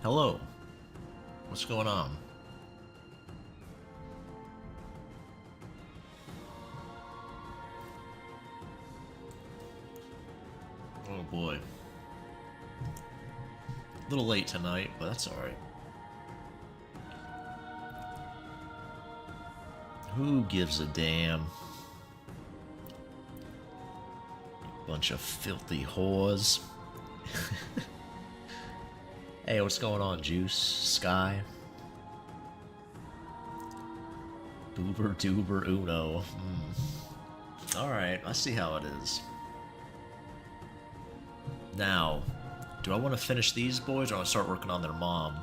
Hello. What's going on? Oh boy. A little late tonight, but that's alright. Who gives a damn? Bunch of filthy whores. Hey, what's going on, Juice? Sky? Boober Doober Uno. Alright, I see how it is. Now, do I want to finish these boys or I want to start working on their mom?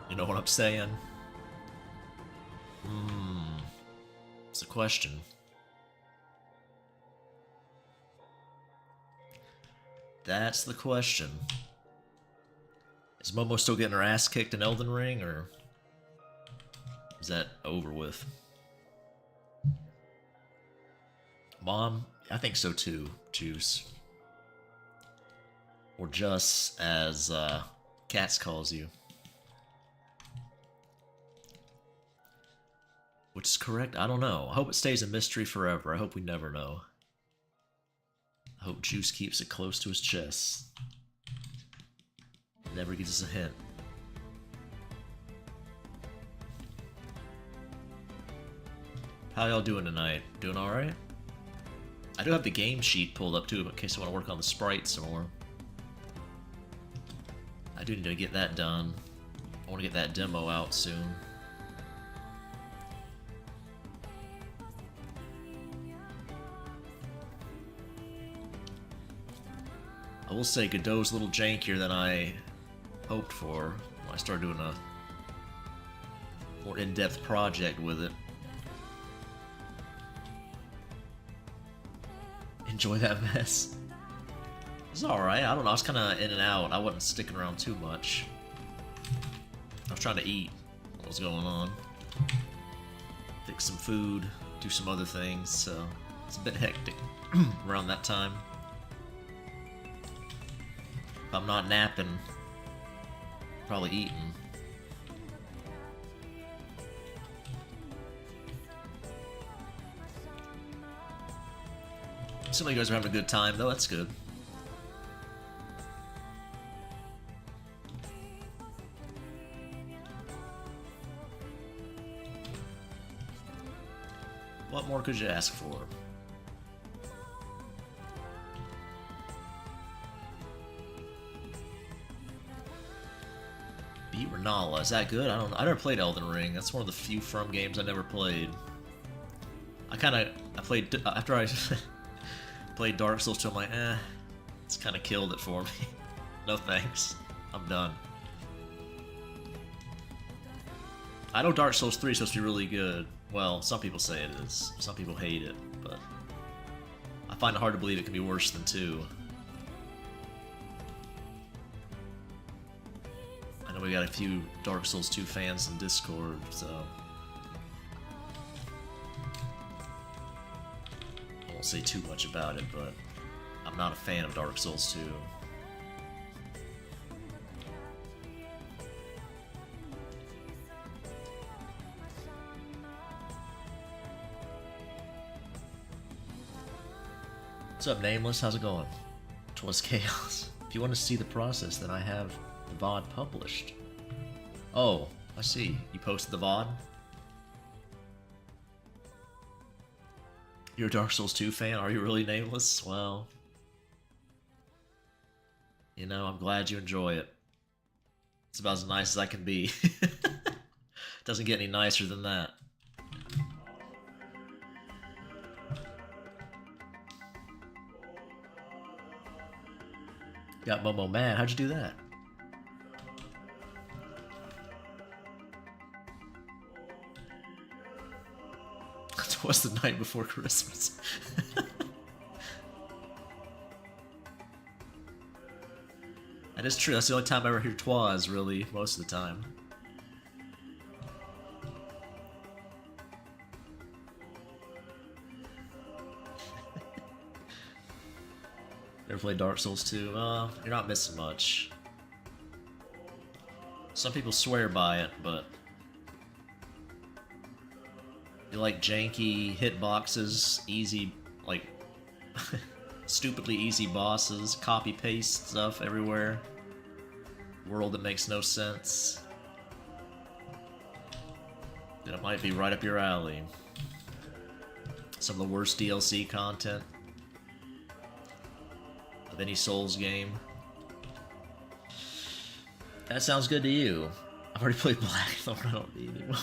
You know what I'm saying? It's a question. That's the question. Is Momo still getting her ass kicked in Elden Ring, or is that over with? Mom? I think so too, Juice. Or just as Cats calls you. Which is correct? I don't know. I hope it stays a mystery forever. I hope we never know. I hope Juice keeps it close to his chest. Never gives us a hint. How y'all doing tonight? Doing alright? I do have the game sheet pulled up too, in case I want to work on the sprites some more. I do need to get that done. I want to get that demo out soon. I will say Godot's a little jankier than I hoped for when I started doing a more in-depth project with it. Enjoy that mess. It's alright, I don't know, I was kind of in and out. I wasn't sticking around too much. I was trying to eat what was going on. Fix some food, do some other things, so it's a bit hectic around that time. If I'm not napping, probably eating. Some of you guys are having a good time, though. That's good. What more could you ask for? Beat Renala, is that good? I don't know. I never played Elden Ring. That's one of the few From games I never played. I played after I played Dark Souls 2. I'm like, it's kind of killed it for me. No thanks. I'm done. I know Dark Souls 3 is supposed to be really good. Well, some people say it is. Some people hate it, but I find it hard to believe it can be worse than 2. I know we got a few Dark Souls 2 fans in Discord, so I won't say too much about it, but I'm not a fan of Dark Souls 2. What's up, Nameless? How's it going? 'Twas Chaos. If you want to see the process, then I have the VOD published. Oh, I see. You posted the VOD? You're a Dark Souls 2 fan? Are you really, Nameless? Well, you know, I'm glad you enjoy it. It's about as nice as I can be. Doesn't get any nicer than that. Got Momo mad. How'd you do that? Twas the night before Christmas. That is true. That's the only time I ever hear twas, really, most of the time. Never played Dark Souls 2? You're not missing much. Some people swear by it, but you like janky hitboxes, easy, like, stupidly easy bosses, copy-paste stuff everywhere, world that makes no sense, then it might be right up your alley. Some of the worst DLC content of any Souls game. That sounds good to you. I've already played Blackthorn, I don't need anymore.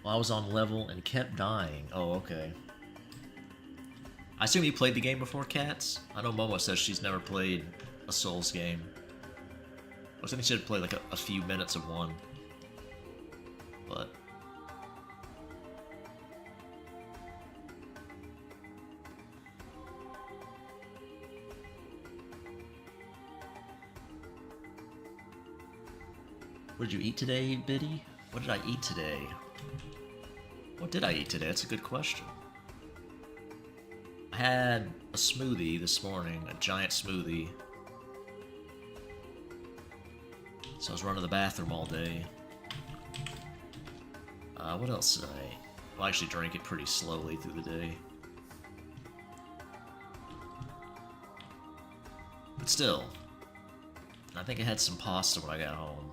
Well, I was on level and kept dying. Oh, okay. I assume you played the game before, Cats? I know Momo says she's never played a Souls game. I think she had played like a few minutes of one. But... what did you eat today, Biddy? What did I eat today? What did I eat today? That's a good question. I had a smoothie this morning, a giant smoothie. So I was running to the bathroom all day. What else did I... well, I actually drank it pretty slowly through the day. But still, I think I had some pasta when I got home.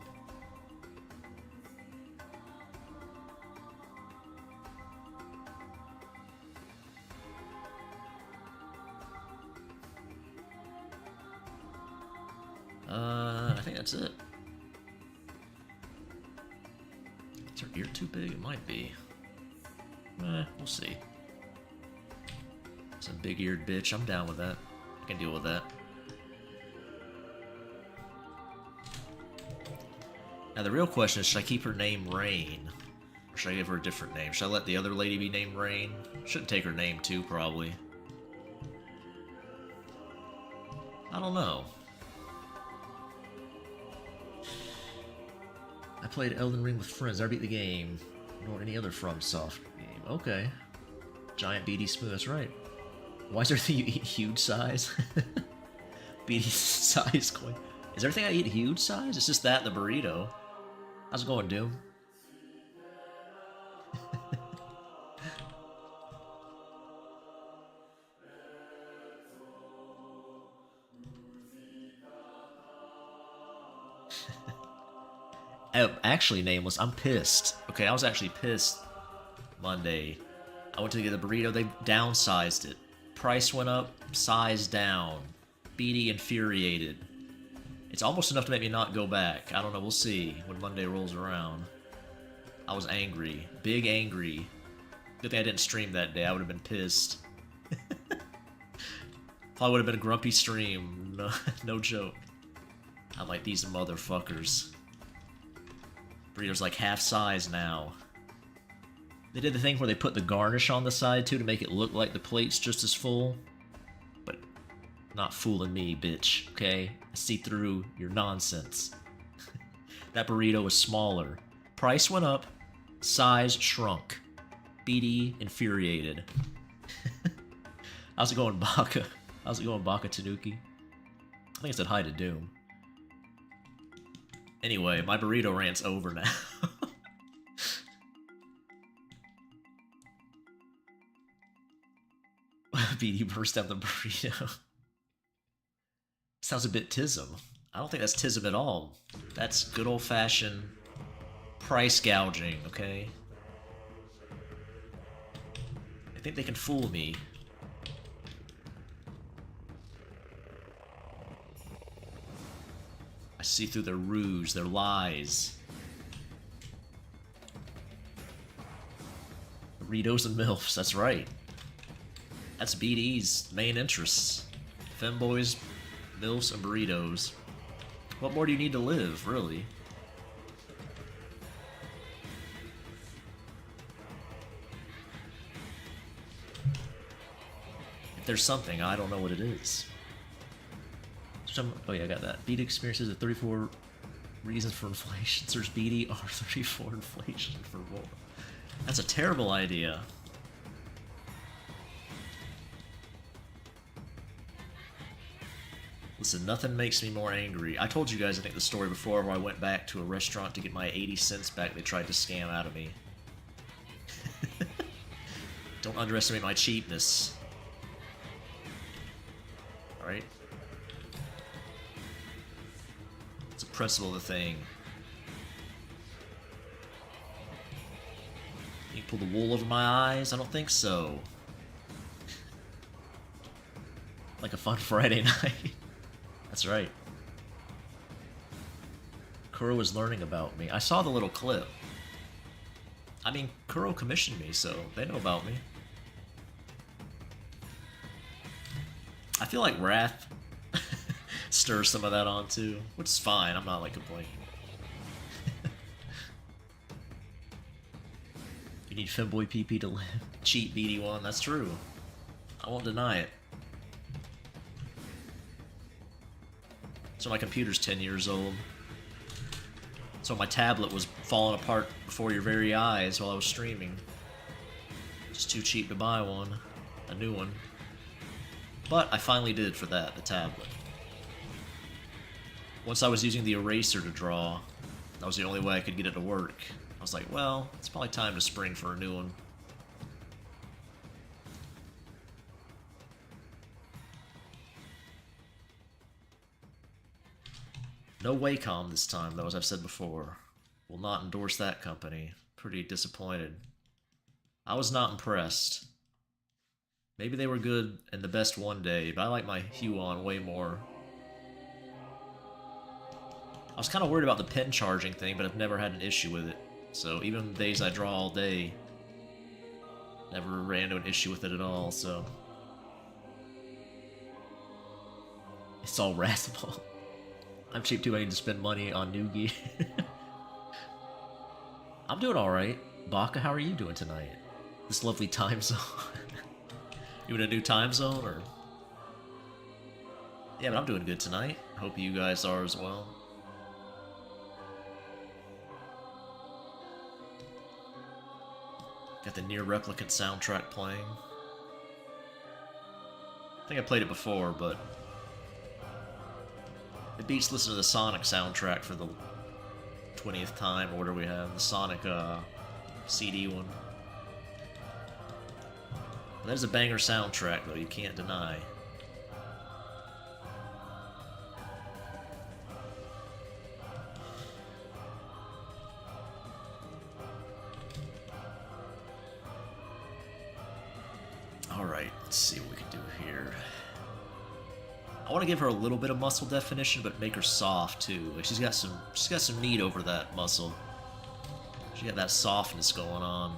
I think that's it. Is her ear too big? It might be. We'll see. It's a big-eared bitch. I'm down with that. I can deal with that. Now the real question is, should I keep her name Rain? Or should I give her a different name? Should I let the other lady be named Rain? Shouldn't take her name too, probably. I don't know. I played Elden Ring with friends. I beat the game. Nor any other FromSoft game. Okay. Giant BD Smooth, that's right. Why is everything you eat huge size? BD size coin. Is everything I eat huge size? It's just that and the burrito. How's it going, Doom? Actually, nameless. I'm pissed. Okay, I was actually pissed Monday. I went to get the burrito. They downsized it. Price went up, size down. BD infuriated. It's almost enough to make me not go back. I don't know. We'll see when Monday rolls around. I was angry. Big angry. Good thing I didn't stream that day. I would have been pissed. Probably would have been a grumpy stream. No, no joke. I'm like, these motherfuckers. Burrito's like half size now. They did the thing where they put the garnish on the side too to make it look like the plate's just as full. But not fooling me, bitch, okay? I see through your nonsense. That burrito was smaller. Price went up, size shrunk. BD infuriated. How's it going, Baka? How's it going, Baka Tanuki? I think I said hi to Doom. Anyway, my burrito rant's over now. BD burst out the burrito. Sounds a bit tism. I don't think that's tism at all. That's good old-fashioned price gouging, okay? I think they can fool me. I see through their ruse, their lies. Burritos and milfs, that's right. That's BD's main interests. Femboys, milfs, and burritos. What more do you need to live, really? If there's something, I don't know what it is. Oh yeah, I got that. BD experiences the 34 reasons for inflation. Search BD R34 inflation for more. That's a terrible idea. Listen, nothing makes me more angry. I told you guys, I think, the story before where I went back to a restaurant to get my 80 cents back they tried to scam out of me. Don't underestimate my cheapness. Alright? It's a principle of the thing. You pull the wool over my eyes? I don't think so. Like a fun Friday night. That's right. Kuro is learning about me. I saw the little clip. I mean, Kuro commissioned me, so they know about me. I feel like Wrath stirs some of that on too, which is fine. I'm not like complaining. You need femboy PP to live. Cheat BD1, that's true. I won't deny it. So my computer's 10 years old. So my tablet was falling apart before your very eyes while I was streaming. Just too cheap to buy one. A new one. But I finally did for that, the tablet. Once I was using the eraser to draw, that was the only way I could get it to work. I was like, well, it's probably time to spring for a new one. No Wacom this time, though, as I've said before. Will not endorse that company. Pretty disappointed. I was not impressed. Maybe they were good and the best one day, but I like my Huon way more. I was kind of worried about the pen charging thing, but I've never had an issue with it. So even days I draw all day, never ran into an issue with it at all, so... It's all raspable. I'm cheap too, I need to spend money on new gear. I'm doing alright. Baka, how are you doing tonight? This lovely time zone. You in a new time zone, or...? Yeah, but I'm doing good tonight. Hope you guys are as well. Got the Near Replicant soundtrack playing. I think I played it before, but... it beats listening to the Sonic soundtrack for the 20th time, or whatever we have. The Sonic, CD one. That is a banger soundtrack, though, you can't deny. Alright, let's see what we can do here. I want to give her a little bit of muscle definition, but make her soft too. Like she's got some meat over that muscle. She got that softness going on.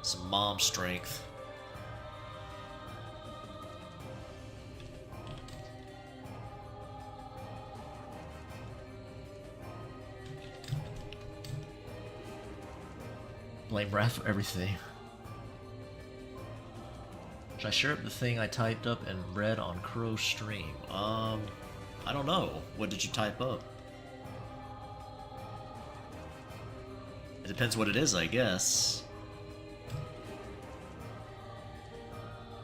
Some mom strength. Blame Wrath for everything. Should I share up the thing I typed up and read on Kuro's stream? I don't know. What did you type up? It depends what it is, I guess.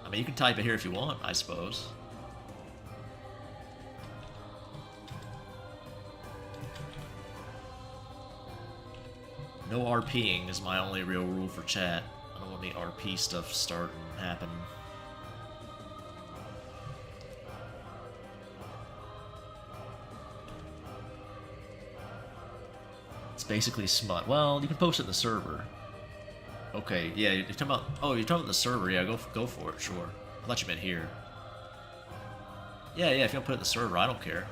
I mean, you can type it here if you want, I suppose. No RPing is my only real rule for chat. I don't want any RP stuff starting happening. It's basically smut. Well, you can post it in the server. Okay, yeah, you're talking about... oh, you're talking about the server. Yeah, go for it, sure. I thought you meant here. Yeah, if you don't put it in the server, I don't care.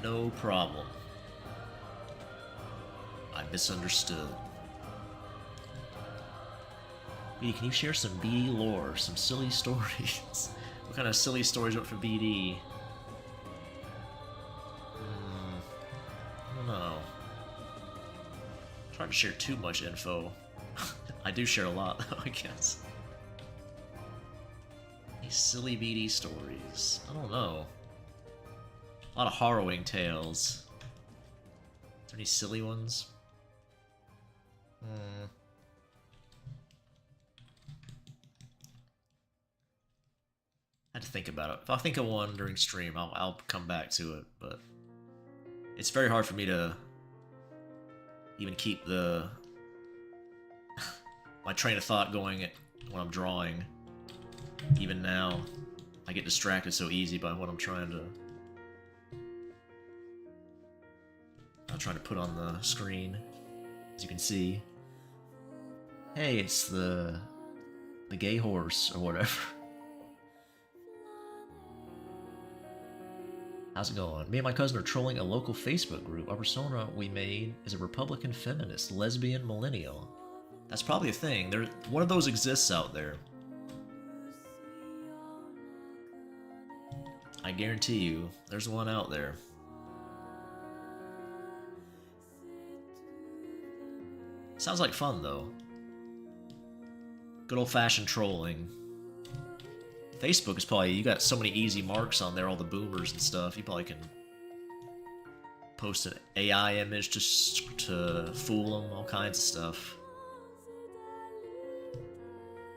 No problem. I misunderstood. BD, can you share some BD lore? Some silly stories? What kind of silly stories went for BD? I don't know. I'm trying to share too much info. I do share a lot, though, I guess. These silly BD stories. I don't know. A lot of harrowing tales. Are there any silly ones? Hmm. I had to think about it. If I think of one during stream, I'll come back to it, but it's very hard for me to even keep the my train of thought going when I'm drawing. Even now, I get distracted so easy by what I'm trying to put on the screen. As you can see, hey, it's the gay horse or whatever. How's it going? Me and my cousin are trolling a local Facebook group. Our persona we made is a Republican feminist, lesbian millennial. That's probably a thing. One of those exists out there. I guarantee you, there's one out there. Sounds like fun, though. Good old-fashioned trolling. Facebook is probably, you got so many easy marks on there, all the boomers and stuff, you probably can post an AI image just to fool them, all kinds of stuff.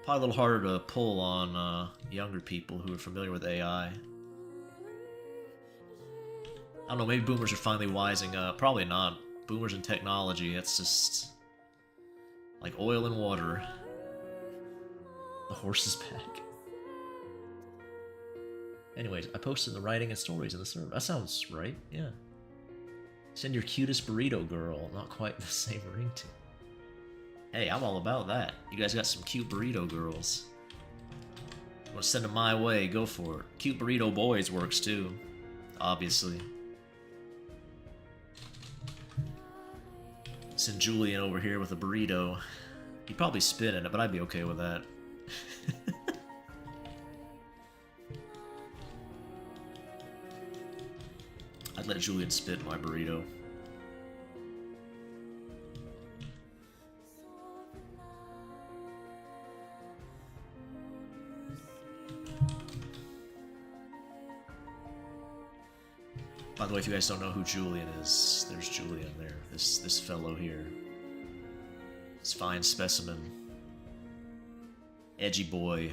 Probably a little harder to pull on younger people who are familiar with AI. I don't know, maybe boomers are finally wising up. Probably not. Boomers and technology, it's just like oil and water. The horse is back. Anyways, I posted the writing and stories in the server. That sounds right, yeah. Send your cutest burrito girl. Not quite the same ringtone. Hey, I'm all about that. You guys got some cute burrito girls. You want to send them my way, go for it. Cute burrito boys works too, obviously. Send Julian over here with a burrito. He'd probably spit in it, but I'd be okay with that. I'd let Julian spit in my burrito. By the way, if you guys don't know who Julian is, there's Julian there. This fellow here. This fine specimen. Edgy boy.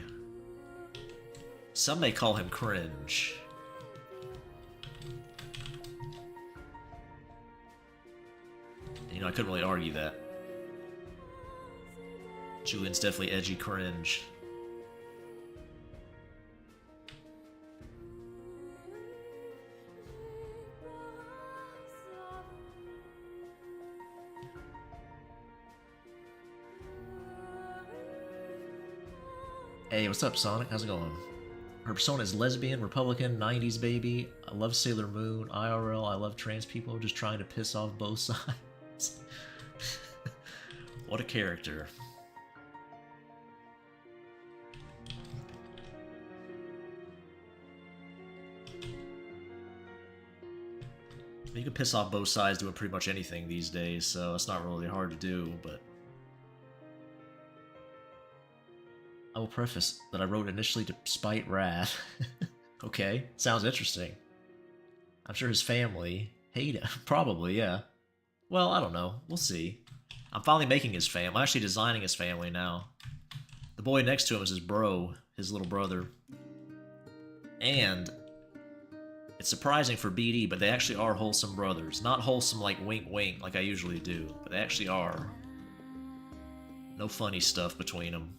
Some may call him cringe. You know, I couldn't really argue that. Julian's definitely edgy cringe. Hey, what's up, Sonic? How's it going? Her persona is lesbian, Republican, 90s baby. I love Sailor Moon, IRL. I love trans people just trying to piss off both sides. What a character. You can piss off both sides doing pretty much anything these days, so it's not really hard to do, but I will preface that I wrote initially to spite Wrath. Okay, sounds interesting. I'm sure his family hate him. Probably, yeah. Well, I don't know. We'll see. I'm finally making his family. I'm actually designing his family now. The boy next to him is his bro, his little brother. And it's surprising for BD, but they actually are wholesome brothers. Not wholesome like wink wink like I usually do, but they actually are. No funny stuff between them.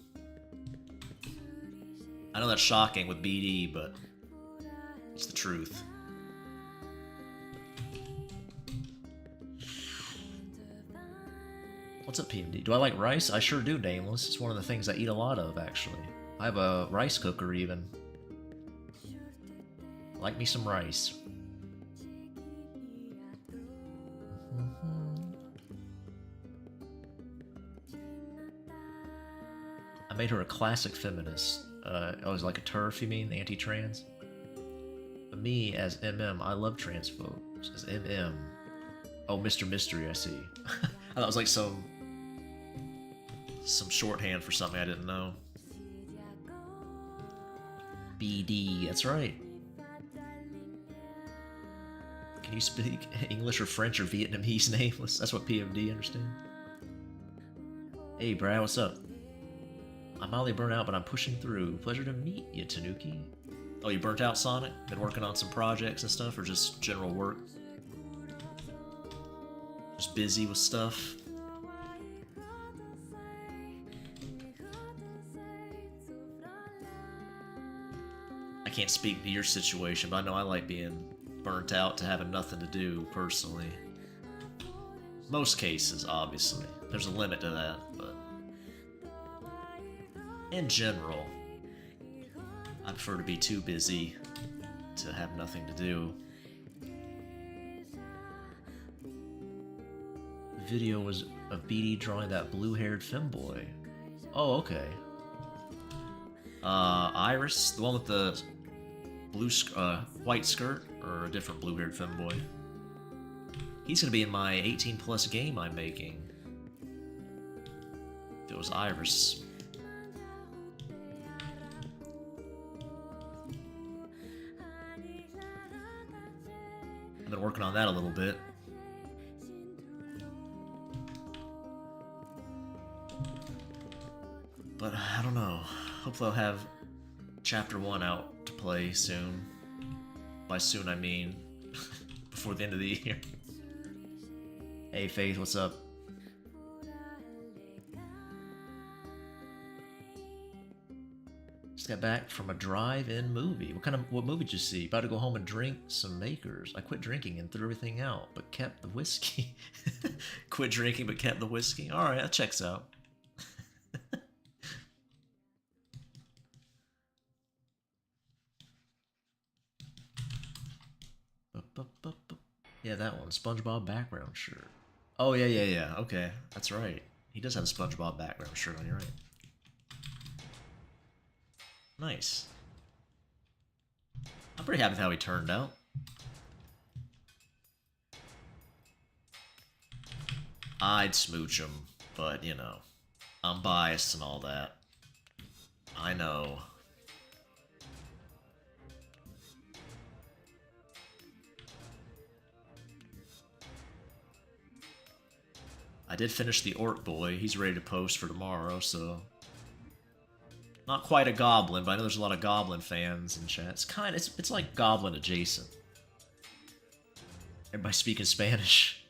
I know that's shocking with BD, but it's the truth. What's up, PMD? Do I like rice? I sure do, Nameless. It's one of the things I eat a lot of, actually. I have a rice cooker, even. Like me some rice. I made her a classic feminist. I was like a TERF, you mean? Anti-trans? But me, as MM, I love trans folks. As MM. Oh, Mr. Mystery, I see. I thought it was like some shorthand for something I didn't know. BD, that's right. Can you speak English or French or Vietnamese, Nameless? That's what PMD understand. Hey Brad, what's up? I'm mildly burnt out, but I'm pushing through. Pleasure to meet you, Tanuki. Oh, you burnt out, Sonic? Been working on some projects and stuff, or just general work? Just busy with stuff? I can't speak to your situation, but I know I like being burnt out to having nothing to do, personally. Most cases, obviously. There's a limit to that, but... in general, I prefer to be too busy to have nothing to do. The video was of BD drawing that blue-haired femboy. Oh, okay. Iris, the one with the blue, white skirt, or a different blue-haired femboy? He's gonna be in my 18+ game I'm making. If it was Iris. I've been working on that a little bit. But I don't know. Hopefully I'll have Chapter 1 out to play soon. By soon I mean before the end of the year. Hey Faith, what's up? Just got back from a drive-in movie. What movie did you see? About to go home and drink some Makers. I quit drinking and threw everything out, but kept the whiskey. Quit drinking but kept the whiskey? Alright, that checks out. Yeah, that one. SpongeBob background shirt. Oh, yeah. Okay, that's right. He does have a SpongeBob background shirt on, you're right. Nice. I'm pretty happy with how he turned out. I'd smooch him, but, you know, I'm biased and all that. I know. I did finish the Orc Boy. He's ready to post for tomorrow, so... Not quite a Goblin, but I know there's a lot of Goblin fans in chat. It's like Goblin adjacent. Everybody speaking Spanish.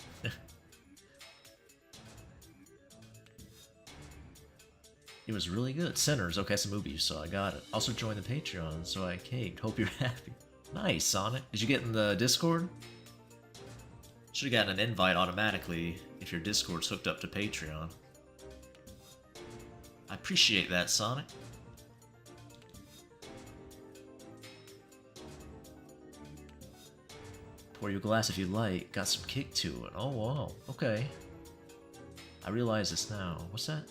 It was really good. Sinners. Okay, that's a movie you saw. I got it. Also joined the Patreon, so I caked. Hope you're happy. Nice, Sonic. Did you get in the Discord? Should have gotten an invite automatically if your Discord's hooked up to Patreon. I appreciate that, Sonic. Pour you a glass if you like. Got some kick to it. Oh, wow. Okay. I realize this now. What's that?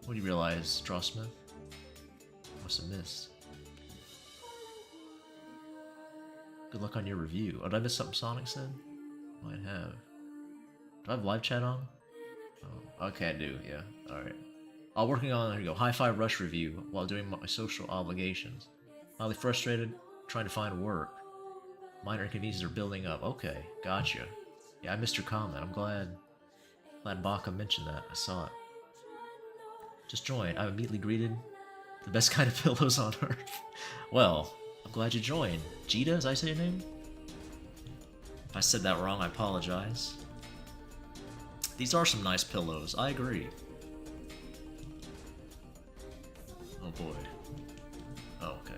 What do you realize, Drawsmith? Must have missed. Good luck on your review. Oh, did I miss something Sonic said? Might have. Do I have live chat on? Oh, okay, I do, yeah. Alright. I'm working on, there you go, Hi-Fi Rush review while doing my social obligations. Mildly frustrated, trying to find work. Minor inconveniences are building up. Okay, gotcha. Yeah, I missed your comment. I'm glad Baka mentioned that. I saw it. Just joined. I'm immediately greeted. The best kind of pillows on earth. Well, I'm glad you joined. Jita, as I say your name? If I said that wrong, I apologize. These are some nice pillows. I agree. Oh boy. Oh, okay.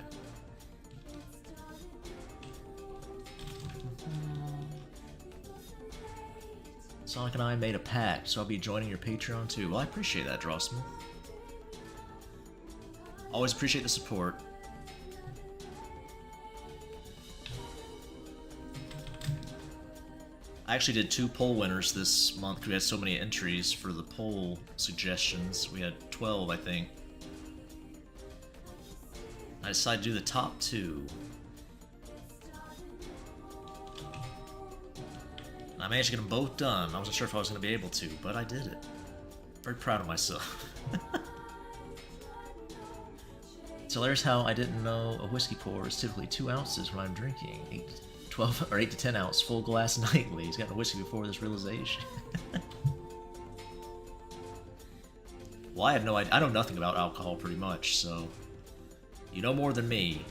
Sonic and I made a pact, so I'll be joining your Patreon too. Well, I appreciate that, Drawsmith. Always appreciate the support. I actually did 2 poll winners this month because we had so many entries for the poll suggestions. We had 12, I think. I decided to do the top 2. I managed to get them both done. I wasn't sure if I was going to be able to, but I did it. Very proud of myself. It's hilarious how I didn't know a whiskey pour is typically 2 ounces when I'm drinking. 8 to 10 ounce full glass nightly. He's gotten a whiskey before this realization. Well, I have no idea. I know nothing about alcohol pretty much, so you know more than me.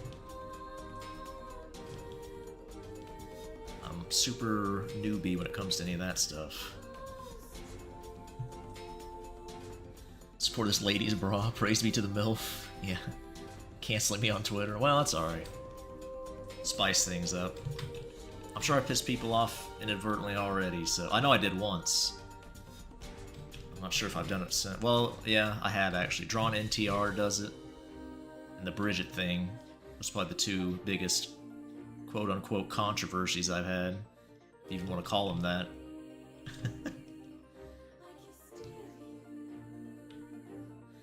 I'm super newbie when it comes to any of that stuff. Support this lady's bra. Praise be to the MILF. Yeah. Canceling me on Twitter. Well, that's alright. Spice things up. I'm sure I pissed people off inadvertently already, so... I know I did once. I'm not sure if I've done it since. Well, yeah, I have actually. Drawin NTR does it. And the Bridget thing was probably the two biggest quote-unquote controversies I've had. If you even want to call them that.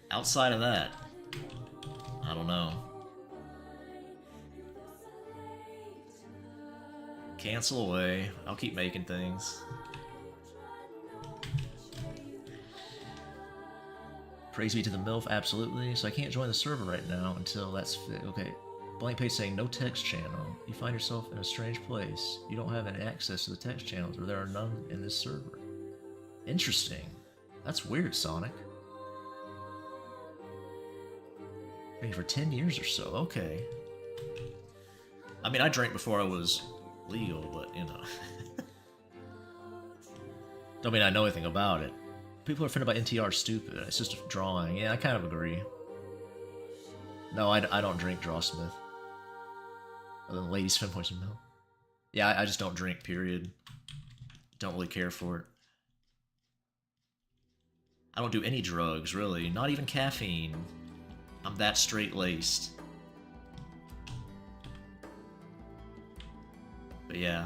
Outside of that, I don't know. Cancel away. I'll keep making things. Praise be to the MILF, absolutely. So I can't join the server right now until that's fit. Okay. Blank page saying no text channel. You find yourself in a strange place. You don't have any access to the text channels, or there are none in this server. Interesting. That's weird, Sonic. I mean, for 10 years or so, okay. I mean, I drank before I was legal, but, you know. Don't mean I know anything about it. People are offended by NTR are stupid. It's just a drawing. Yeah, I kind of agree. No, I don't drink Drawsmith. Other than ladies, femboys, and milk. Yeah, I just don't drink, period. Don't really care for it. I don't do any drugs, really. Not even caffeine. I'm that straight-laced. But yeah.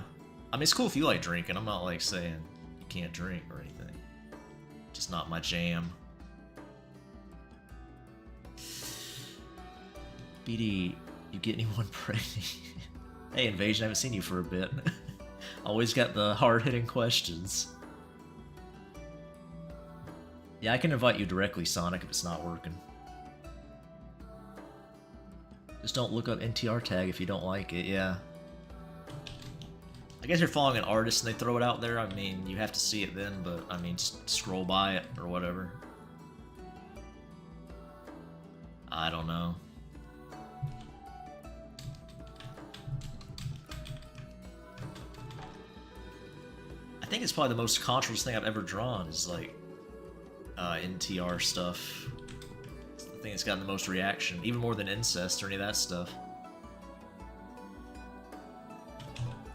I mean, it's cool if you like drinking. I'm not, like, saying you can't drink or anything. Just not my jam. BD, you get anyone pregnant? Hey, Invasion, I haven't seen you for a bit. Always got the hard-hitting questions. Yeah, I can invite you directly, Sonic, if it's not working. Just don't look up NTR tag if you don't like it, yeah. I guess you're following an artist and they throw it out there, I mean, you have to see it then, but, I mean, just scroll by it or whatever. I don't know. I think it's probably the most controversial thing I've ever drawn is, like, NTR stuff. It's the thing that's gotten the most reaction, even more than incest or any of that stuff.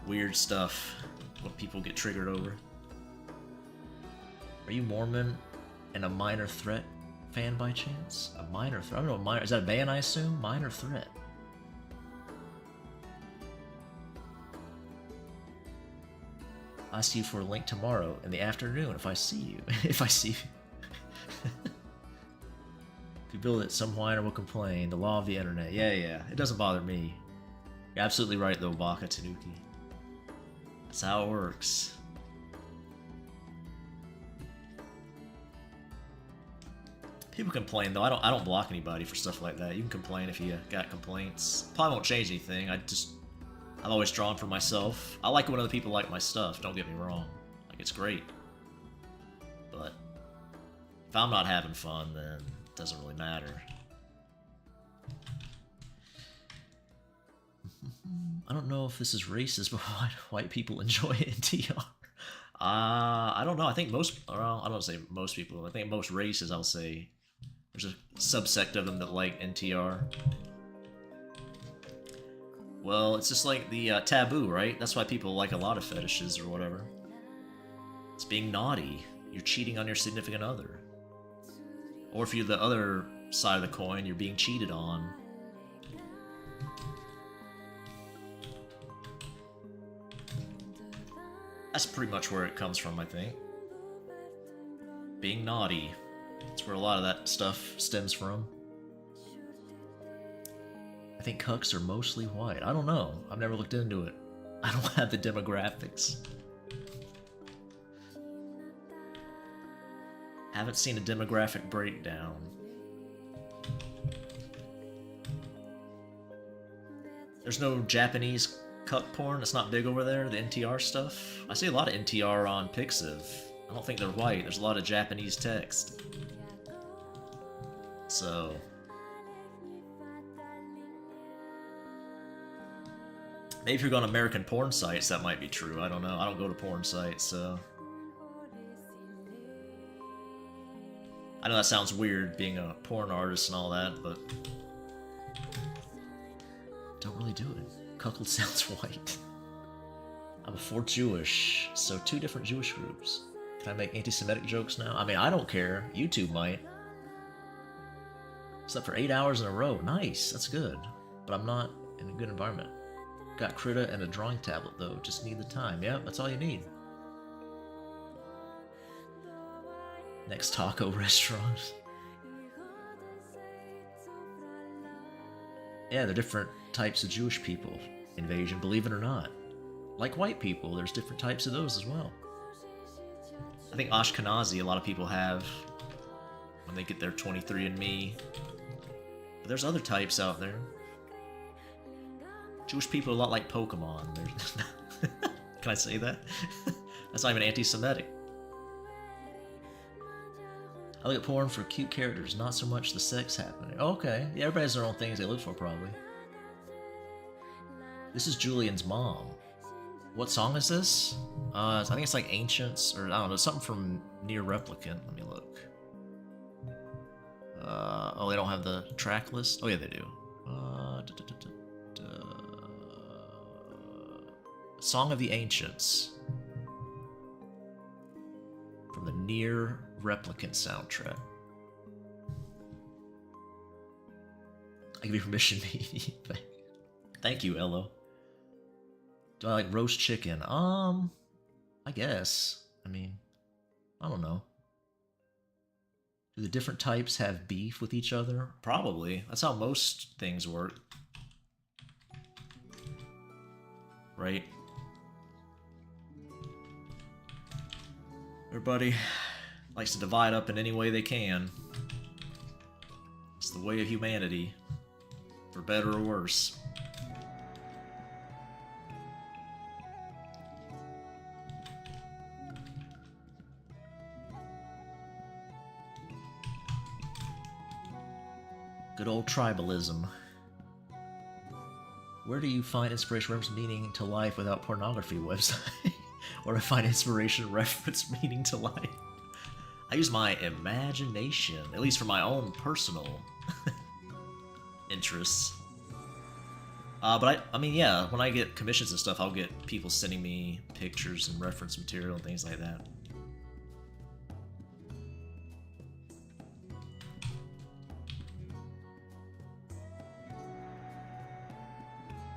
Weird stuff, what people get triggered over. Are you Mormon and a Minor Threat fan by chance? A Minor Threat? I don't know what Minor... Is that a band, I assume? Minor Threat. I'll ask you for a link tomorrow in the afternoon if I see you. If I see you. If you build it, some whiner will complain. The law of the internet. Yeah, yeah. It doesn't bother me. You're absolutely right, though, Baka Tanuki. That's how it works. People complain, though. I don't block anybody for stuff like that. You can complain if you got complaints. Probably won't change anything. I've always drawn for myself. I like it when other people like my stuff, don't get me wrong. Like, it's great. But if I'm not having fun, then it doesn't really matter. I don't know if this is racist, but why do white people enjoy NTR? I don't know. I think most, well, I don't say most people. I think most races, I'll say, there's a subsect of them that like NTR. Well, it's just like the taboo, right? That's why people like a lot of fetishes or whatever. It's being naughty. You're cheating on your significant other. Or if you're the other side of the coin, you're being cheated on. That's pretty much where it comes from, I think. Being naughty. That's where a lot of that stuff stems from. I think cucks are mostly white. I don't know. I've never looked into it. I don't have the demographics. Haven't seen a demographic breakdown. There's no Japanese cuck porn? It's not big over there, the NTR stuff? I see a lot of NTR on Pixiv. I don't think they're white. There's a lot of Japanese text. So maybe if you're going to American porn sites, that might be true. I don't know. I don't go to porn sites, so I know that sounds weird, being a porn artist and all that, but don't really do it. Cuckold sounds white. I'm a fourth Jewish, so 2 different Jewish groups. Can I make anti-Semitic jokes now? I mean, I don't care. YouTube might. Slept for 8 hours in a row. Nice, that's good. But I'm not in a good environment. Got Krita and a drawing tablet, though. Just need the time. Yep, that's all you need. Next taco restaurant. Yeah, they're different types of Jewish people. Invasion, believe it or not. Like white people, there's different types of those as well. I think Ashkenazi, a lot of people have when they get their 23andMe. But there's other types out there. Jewish people are a lot like Pokemon. Can I say that? That's not even anti-Semitic. I look at porn for cute characters, not so much the sex happening. Oh, okay, yeah, everybody has their own things they look for, probably. This is Julian's mom. What song is this? I think it's like Ancients, or I don't know, something from Near Replicant. Let me look. Oh, they don't have the track list? Oh, yeah, they do. Song of the Ancients. From the Near Replicant soundtrack. I give you permission, maybe. Thank you, Ello. Do I like roast chicken? I guess. I mean, I don't know. Do the different types have beef with each other? Probably. That's how most things work. Right? Everybody likes to divide up in any way they can. It's the way of humanity. For better or worse. Good old tribalism. Where do you find inspiration, reference, meaning to life without pornography website? Or to find inspiration, reference, meaning to life? I use my imagination, at least for my own personal interests. But I mean, yeah, when I get commissions and stuff, I'll get people sending me pictures and reference material and things like that.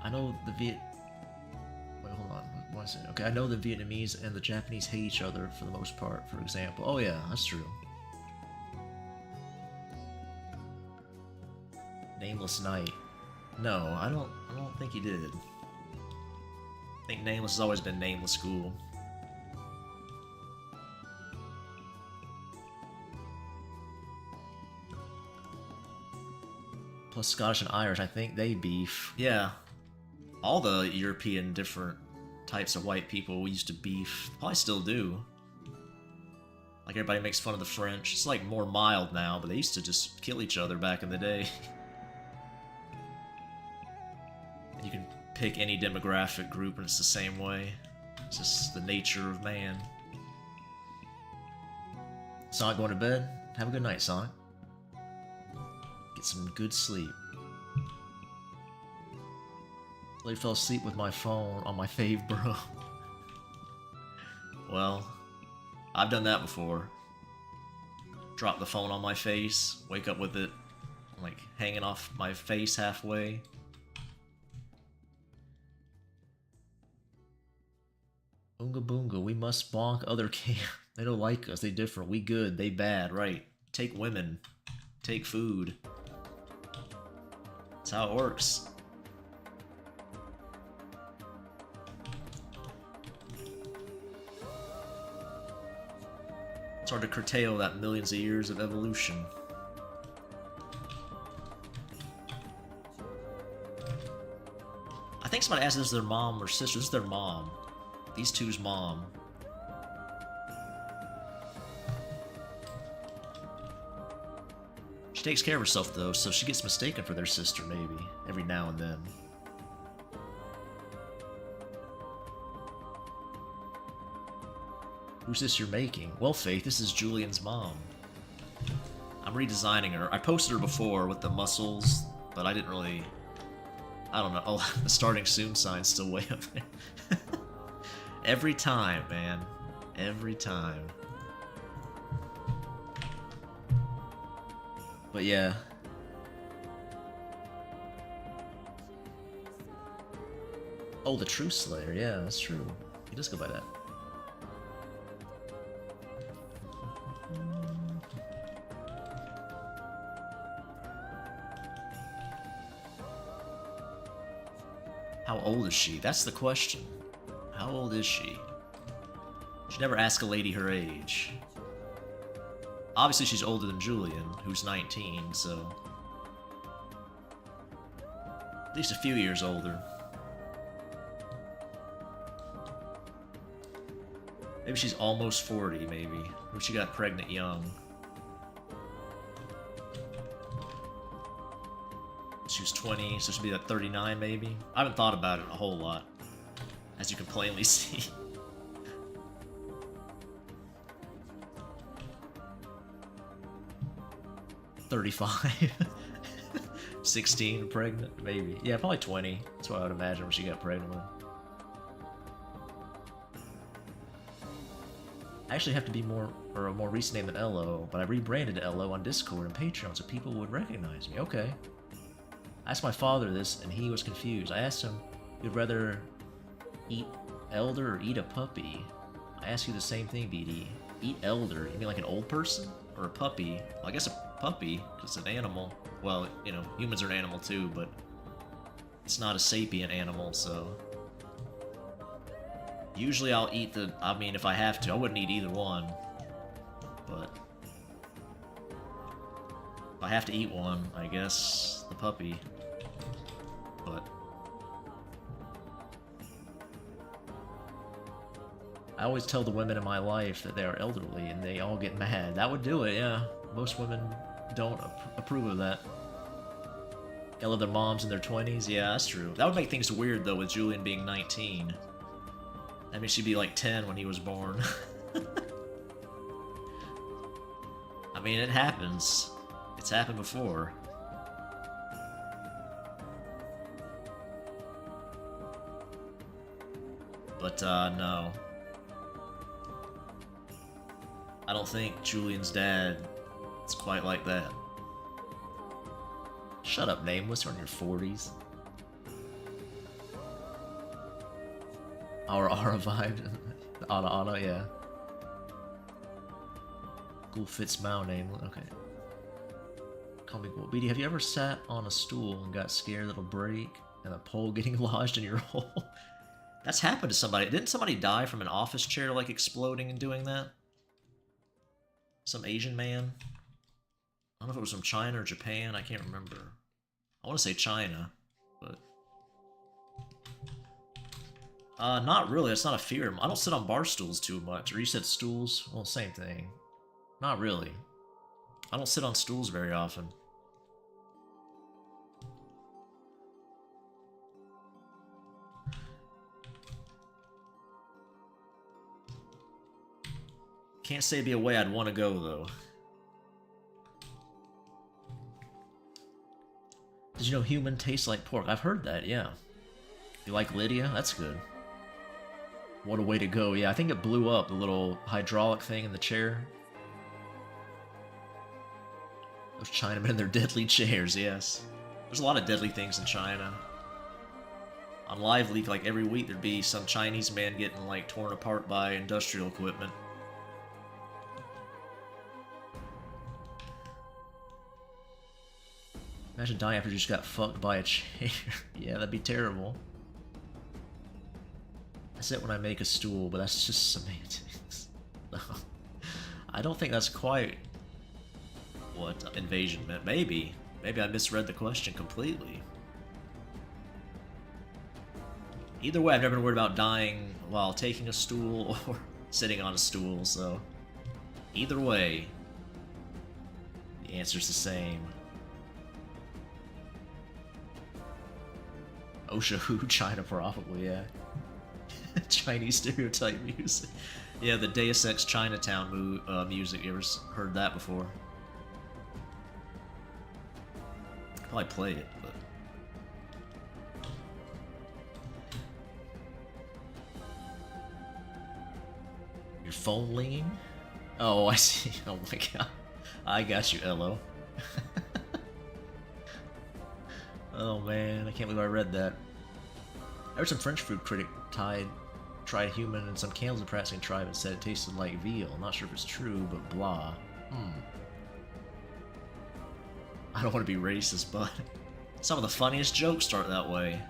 I know the Wait, hold on. What is it? Okay, I know the Vietnamese and the Japanese hate each other for the most part, for example. Oh yeah, that's true. Nameless Knight. No, I don't think he did. I think Nameless has always been Nameless School. Plus Scottish and Irish, I think they beef. Yeah. All the European different types of white people used to beef. Probably still do. Like everybody makes fun of the French. It's like more mild now, but they used to just kill each other back in the day. You can pick any demographic group and it's the same way. It's just the nature of man. Sonic going to bed? Have a good night, Sonic. Get some good sleep. I fell asleep with my phone on my fave, bro. Well, I've done that before. Drop the phone on my face, wake up with it, like, hanging off my face halfway. Oonga boonga, we must bonk other camp. They don't like us, they different. We good, they bad, right. Take women. Take food. That's how it works. It's hard to curtail that millions of years of evolution. I think somebody asked if this is their mom or sister. This is their mom. These two's mom. She takes care of herself, though, so she gets mistaken for their sister, maybe. Every now and then. Who's this you're making? Well, Faith, this is Julian's mom. I'm redesigning her. I posted her before with the muscles, but I didn't really... I don't know. Oh, the starting soon sign's still way up there. Every time, man. Every time. But yeah. Oh, the True Slayer. Yeah, that's true. He does go by that. How old is she? That's the question. How old is she? She never asked a lady her age. Obviously she's older than Julian, who's 19, so... at least a few years older. Maybe she's almost 40, maybe. Or she got pregnant young. She was 20, so she'd be like 39, maybe? I haven't thought about it a whole lot, as you can plainly see. $35. 16, pregnant, maybe. Yeah, probably 20. That's what I would imagine when she got pregnant with. I actually have to be more, or a more recent name than LO, but I rebranded to LO on Discord and Patreon so people would recognize me. Okay. I asked my father this, and he was confused. I asked him, you'd rather eat elder or eat a puppy? I ask you the same thing, BD. Eat elder? You mean like an old person? Or a puppy? Well, I guess a puppy, because it's an animal. Well, you know, humans are an animal too, but it's not a sapient animal, so... usually I'll eat the... I mean, if I have to. I wouldn't eat either one. But... if I have to eat one, I guess the puppy. But... I always tell the women in my life that they are elderly, and they all get mad. That would do it, yeah. Most women don't approve of that. Gotta love their moms in their 20s? Yeah, that's true. That would make things weird, though, with Julian being 19. I mean, she'd be like 10 when he was born. I mean, it happens. It's happened before. But, no. I don't think Julian's dad is quite like that. Shut up, Nameless. You're in your 40s. Our Aura vibe. Ana, yeah. Cool fits Mao name. Okay. Call me cool. BD, have you ever sat on a stool and got scared it'll break and a pole getting lodged in your hole? That's happened to somebody. Didn't somebody die from an office chair, like, exploding and doing that? Some Asian man? I don't know if it was from China or Japan. I can't remember. I want to say China, but... not really. It's not a fear. I don't sit on bar stools too much. Or you said stools? Well, same thing. Not really. I don't sit on stools very often. Can't say it'd be a way I'd want to go, though. Did you know human tastes like pork? I've heard that, yeah. You like Lydia? That's good. What a way to go. Yeah, I think it blew up, the little hydraulic thing in the chair. Those Chinamen and their deadly chairs, yes. There's a lot of deadly things in China. On Live Leak, like every week, there'd be some Chinese man getting, like, torn apart by industrial equipment. Imagine dying after you just got fucked by a chair. Yeah, that'd be terrible. I said when I make a stool, but that's just semantics. No. I don't think that's quite what invasion meant. Maybe. Maybe I misread the question completely. Either way, I've never been worried about dying while taking a stool or sitting on a stool, so... either way, the answer's the same. OSHA who? China probably, yeah. Chinese stereotype music. Yeah, the Deus Ex Chinatown music. You ever heard that before? Probably played it, but... Your phone ringing? Oh, I see. Oh my god. I got you, Elo. Oh man, I can't believe I read that. I heard some French food critic tried human and some camels of Praxian tribe and said it tasted like veal. I'm not sure if it's true, but blah. I don't want to be racist, but some of the funniest jokes start that way.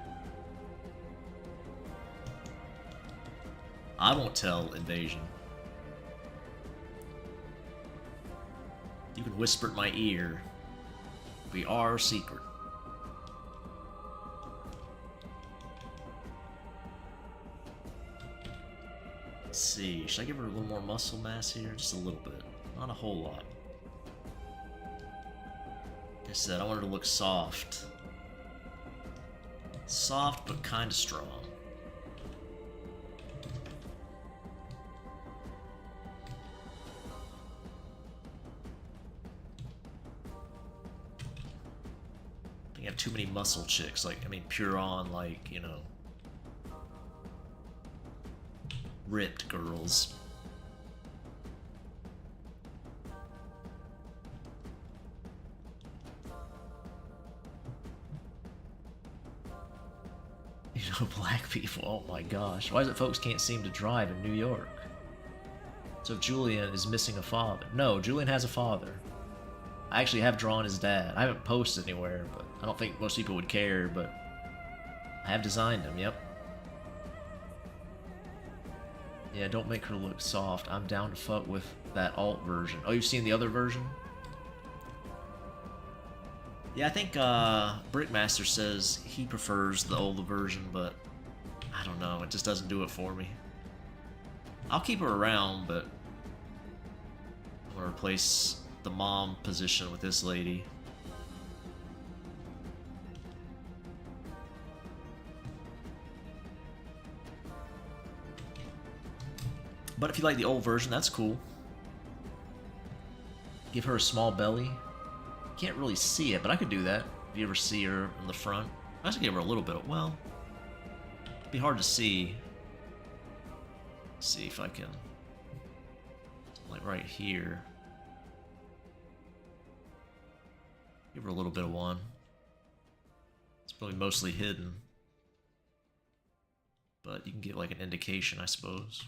I won't tell Invasion. You can whisper in my ear. We are secret. Let's see, should I give her a little more muscle mass here? Just a little bit. Not a whole lot. Like I said, I want her to look soft. Soft, but kind of strong. You have too many muscle chicks, like, I mean, pure on, like, you know, ripped girls. You know, black people, oh my gosh. Why is it folks can't seem to drive in New York? So Julian is missing a father. No, Julian has a father. I actually have drawn his dad. I haven't posted anywhere, but I don't think most people would care, but I have designed him, yep. Yeah, don't make her look soft. I'm down to fuck with that alt version. Oh, you've seen the other version? Yeah, I think Brickmaster says he prefers the older version, but I don't know, it just doesn't do it for me. I'll keep her around, but I'm gonna replace the mom position with this lady. But if you like the old version, that's cool. Give her a small belly. Can't really see it, but I could do that. If you ever see her in the front. I should give her a little bit of, well, it'd be hard to see. Let's see if I can, like right here. Give her a little bit of one. It's probably mostly hidden. But you can get like an indication, I suppose.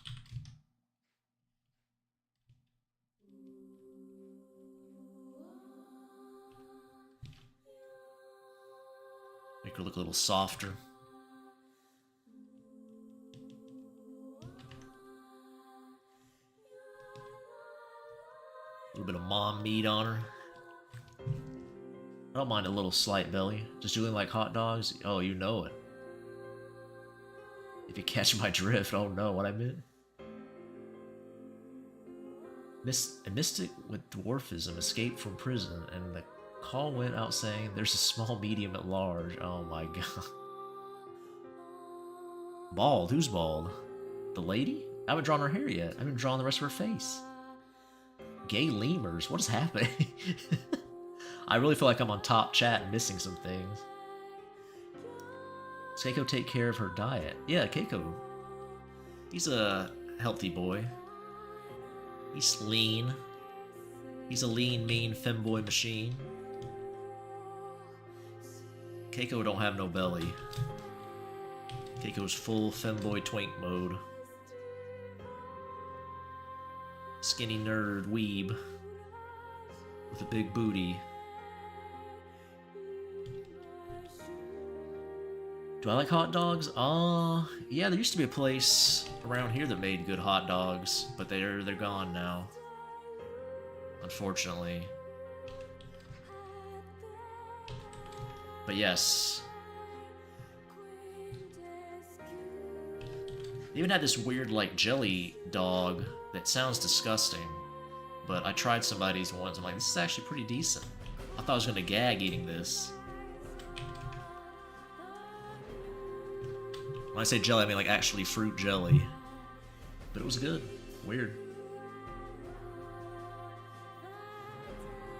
Make her look a little softer. A little bit of mom meat on her. I don't mind a little slight belly. Does Julian like hot dogs? Oh, you know it. If you catch my drift, oh no, what I meant. A mystic with dwarfism escaped from prison, and the call went out saying there's a small medium at large. Oh my god. Bald? Who's bald? The lady? I haven't drawn her hair yet. I haven't drawn the rest of her face. Gay lemurs? What is happening? I really feel like I'm on top chat and missing some things. Does Keiko take care of her diet? Yeah, Keiko. He's a healthy boy. He's lean. He's a lean, mean femboy machine. Keiko don't have no belly. Keiko's full femboy twink mode. Skinny nerd weeb. With a big booty. Do I like hot dogs? Yeah, there used to be a place around here that made good hot dogs, but they're gone now. Unfortunately. But yes. They even had this weird, like, jelly dog that sounds disgusting. But I tried somebody's once, I'm like, this is actually pretty decent. I thought I was gonna gag eating this. When I say jelly, I mean like actually fruit jelly. But it was good. Weird.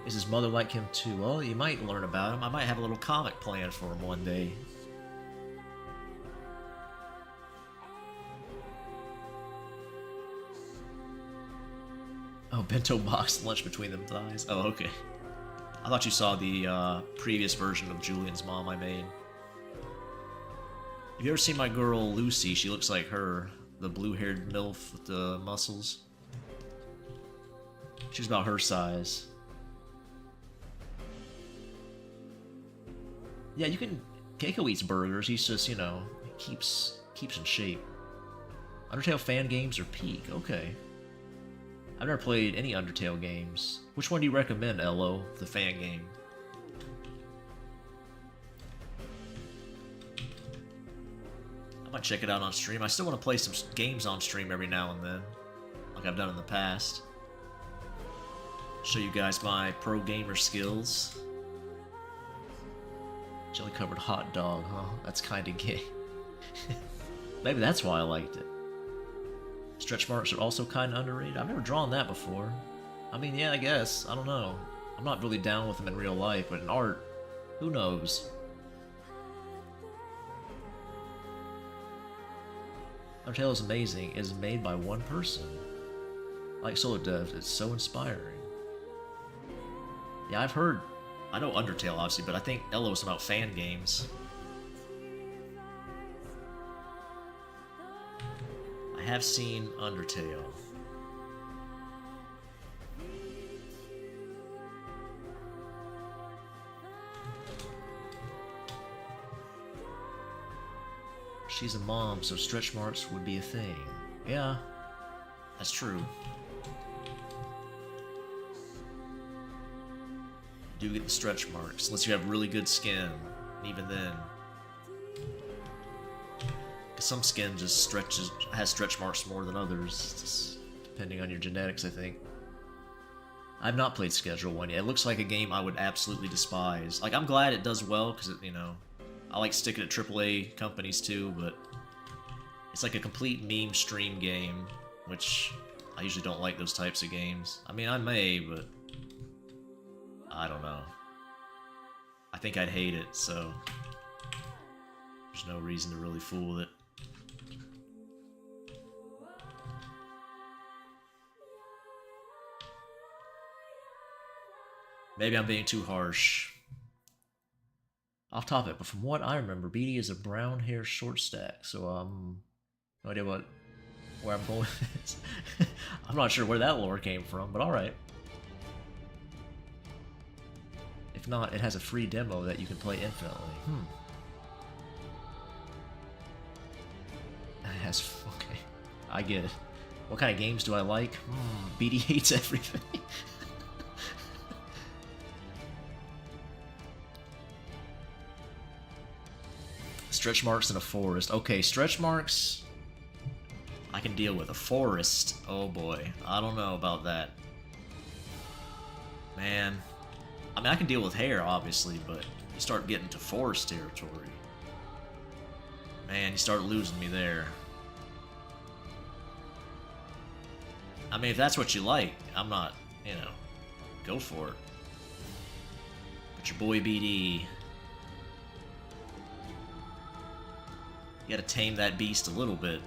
Is his mother like him too? Well, you might learn about him. I might have a little comic planned for him one day. Oh, bento box lunch between them thighs. Oh, okay. I thought you saw the previous version of Julian's mom I made. Have you ever seen my girl Lucy? She looks like her, the blue-haired milf with the muscles. She's about her size. Yeah, you can. Keiko eats burgers. He's just, you know, keeps in shape. Undertale fan games or peak? Okay. I've never played any Undertale games. Which one do you recommend, Elo? The fan game. I might check it out on stream. I still want to play some games on stream every now and then, like I've done in the past. Show you guys my pro gamer skills. Jelly covered hot dog, huh? That's kinda gay. Maybe that's why I liked it. Stretch marks are also kinda underrated. I've never drawn that before. I mean, yeah, I guess. I don't know. I'm not really down with them in real life, but in art, who knows? Undertale is amazing. It is made by one person. Like solo devs, it's so inspiring. Yeah, I've heard. I know Undertale, obviously, but I think Elo was about fan games. I have seen Undertale. She's a mom, so stretch marks would be a thing. Yeah, that's true. Do get the stretch marks, unless you have really good skin, and even then. Because some skin just has stretch marks more than others, just depending on your genetics, I think. I've not played Schedule 1 yet. It looks like a game I would absolutely despise. Like, I'm glad it does well, because, you know, I like sticking at AAA companies too, but it's like a complete meme stream game, which I usually don't like those types of games. I mean, I may, but I don't know. I think I'd hate it, so there's no reason to really fool with it. Maybe I'm being too harsh. Off topic, but from what I remember, BD is a brown hair short stack, so no idea where I'm going with this. I'm not sure where that lore came from, but alright. If not, it has a free demo that you can play infinitely. It has, okay, I get it. What kind of games do I like? BD hates everything. Stretch marks in a forest. Okay, stretch marks I can deal with. A forest, oh boy, I don't know about that. Man, I mean, I can deal with hair, obviously, but you start getting to forest territory. Man, you start losing me there. I mean, if that's what you like, I'm not, you know, go for it. But your boy BD, you gotta tame that beast a little bit.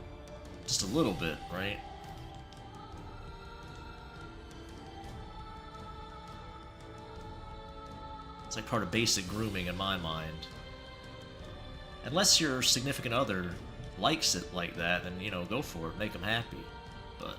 Just a little bit, right? It's like part of basic grooming in my mind. Unless your significant other likes it like that, then, you know, go for it. Make them happy. But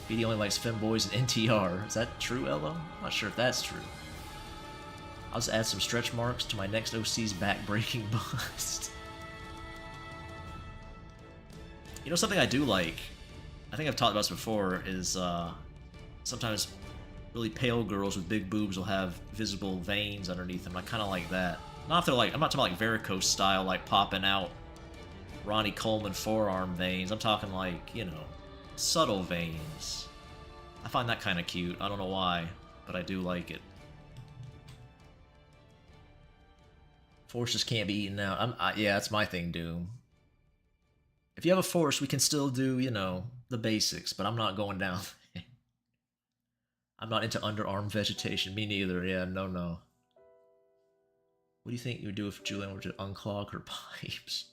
BD only likes femboys and NTR. Is that true, Elo? I'm not sure if that's true. I'll just add some stretch marks to my next OC's back-breaking bust. You know, something I do like, I think I've talked about this before, is sometimes really pale girls with big boobs will have visible veins underneath them. I kind of like that. Not if they're like, I'm not talking about like varicose style, like popping out Ronnie Coleman forearm veins. I'm talking like, you know, subtle veins. I find that kind of cute. I don't know why, but I do like it. Forces can't be eaten out. Yeah, that's my thing, Doom. If you have a force, we can still do, you know, the basics, but I'm not going down. I'm not into underarm vegetation. Me neither. Yeah, no, no. What do you think you would do if Julian were to unclog her pipes?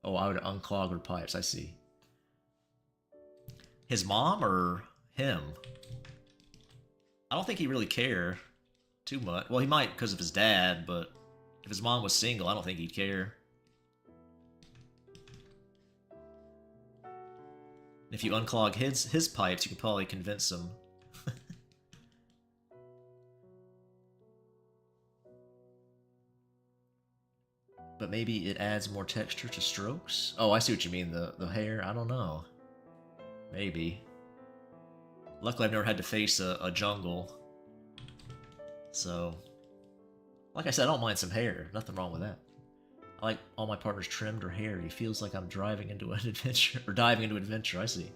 Oh, I would unclog her pipes. I see. His mom or him? I don't think he really care too much. Well, he might because of his dad, but if his mom was single, I don't think he'd care. If you unclog his pipes, you could probably convince him. But maybe it adds more texture to strokes? Oh, I see what you mean, the hair? I don't know. Maybe. Luckily, I've never had to face a jungle. So, like I said, I don't mind some hair. Nothing wrong with that. I like all my partners trimmed or hairy. Feels like I'm driving into an adventure. Or diving into an adventure, I see.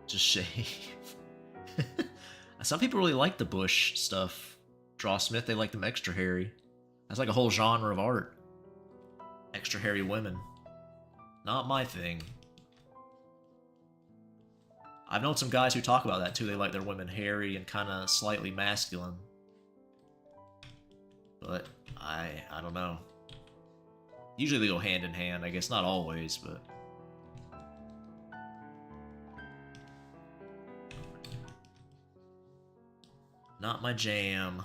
Just shave. Some people really like the bush stuff. Draw Smith, they like them extra hairy. That's like a whole genre of art. Extra hairy women. Not my thing. I've known some guys who talk about that too. They like their women hairy and kind of slightly masculine. But I don't know. Usually they go hand in hand, I guess. Not always, but... Not my jam.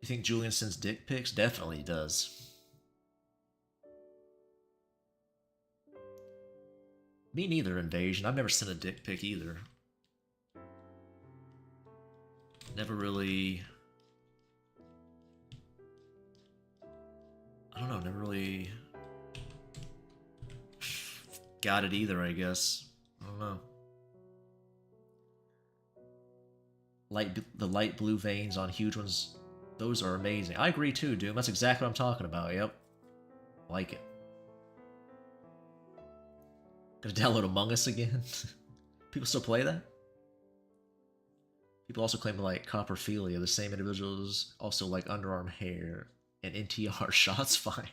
You think Julian sends dick pics? Definitely does. Me neither, Invasion. I've never sent a dick pic either. Never really... I don't know, never really... got it either, I guess. I don't know. The light blue veins on huge ones... Those are amazing. I agree too, Doom. That's exactly what I'm talking about. Yep. Like it. Gonna download Among Us again? People still play that? People also claim to like coprophilia. The same individuals also like underarm hair and NTR shots fine.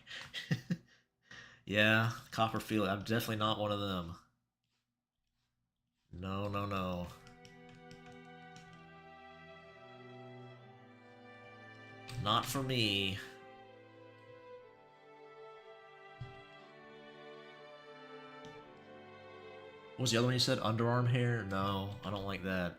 Yeah, coprophilia. I'm definitely not one of them. No, no, no. Not for me. What was the other one you said? Underarm hair? No, I don't like that.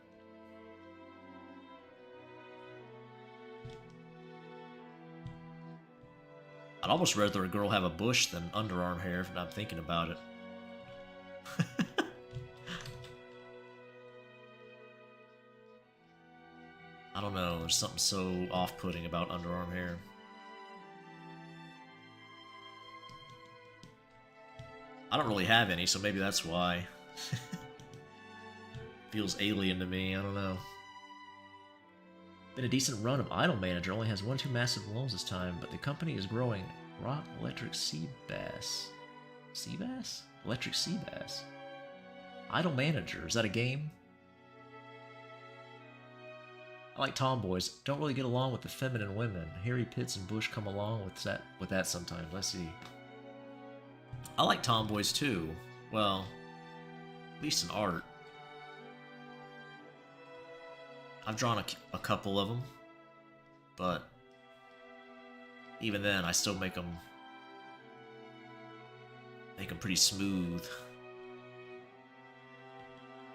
I'd almost rather a girl have a bush than underarm hair if I'm thinking about it. I don't know, there's something so off-putting about underarm hair. I don't really have any, so maybe that's why. Feels alien to me, I don't know. Been a decent run of Idle Manager, only has 1 or 2 massive loans this time, but the company is growing. Rock Electric Sea Bass. Sea Bass? Electric Sea Bass. Idle Manager, is that a game? I like tomboys. Don't really get along with the feminine women. Harry Pitts and Bush come along with that sometimes. Let's see. I like tomboys too. Well, at least in art. I've drawn a couple of them, but even then, I still make them pretty smooth.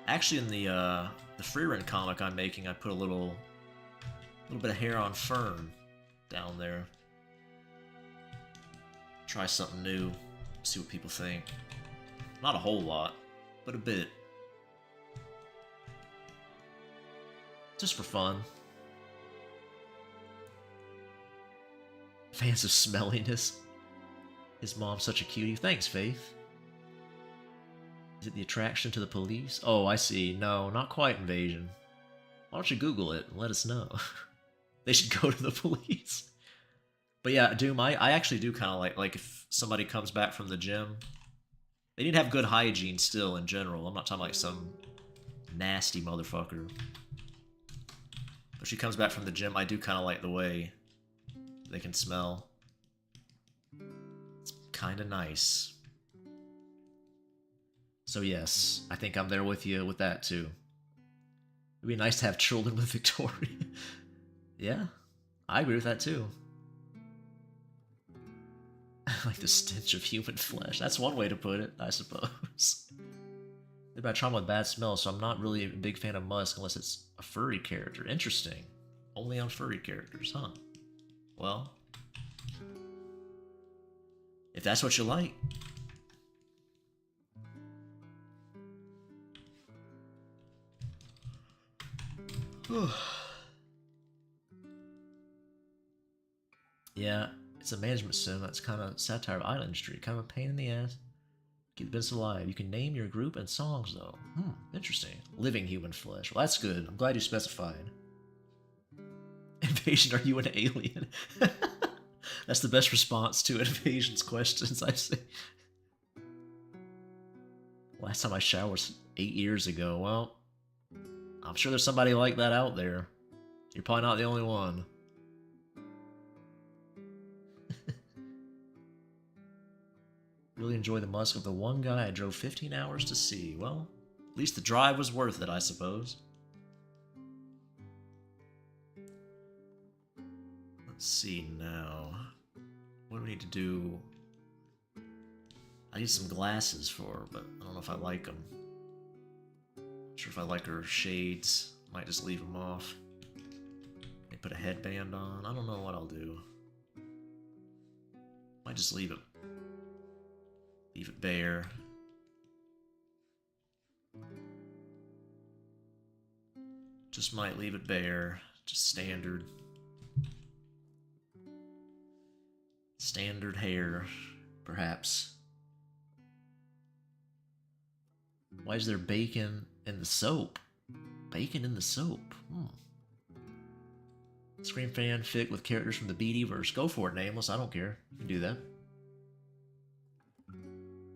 Actually, in the Freerun comic I'm making, I put a little bit of hair on Fern down there. Try something new, see what people think. Not a whole lot, but a bit. Just for fun. Fans of smelliness. His mom's such a cutie. Thanks, Faith. Is it the attraction to the police? Oh, I see. No, not quite invasion. Why don't you Google it and let us know? They should go to the police. But yeah, Doom, I actually do kind of like if somebody comes back from the gym, they need to have good hygiene still in general. I'm not talking like some nasty motherfucker. If she comes back from the gym, I do kind of like the way they can smell. It's kind of nice. So yes, I think I'm there with you with that too. It'd be nice to have children with Victoria. Yeah, I agree with that too. Like the stench of human flesh. That's one way to put it, I suppose. Maybe I trauma with bad smell, so I'm not really a big fan of Musk unless it's a furry character. Interesting. Only on furry characters, huh? Well, if that's what you like. Yeah, it's a management sim that's kind of satire of island industry. Kind of a pain in the ass. Keep the business alive. You can name your group and songs, though. Interesting. Living human flesh. Well, that's good. I'm glad you specified. Invasion, are you an alien? That's the best response to invasion's questions, I say. Last time I showered was 8 years ago. Well, I'm sure there's somebody like that out there. You're probably not the only one. Really enjoy the musk of the one guy I drove 15 hours to see. Well, at least the drive was worth it, I suppose. Let's see now. What do we need to do? I need some glasses for her, but I don't know if I like them. Not sure if I like her shades. Might just leave them off. Maybe put a headband on. I don't know what I'll do. Might just leave it bare. Just might leave it bare. Just standard. Standard hair, perhaps. Why is there bacon in the soap? Bacon in the soap? Scream fanfic with characters from the BD verse. Go for it, Nameless. I don't care. You can do that.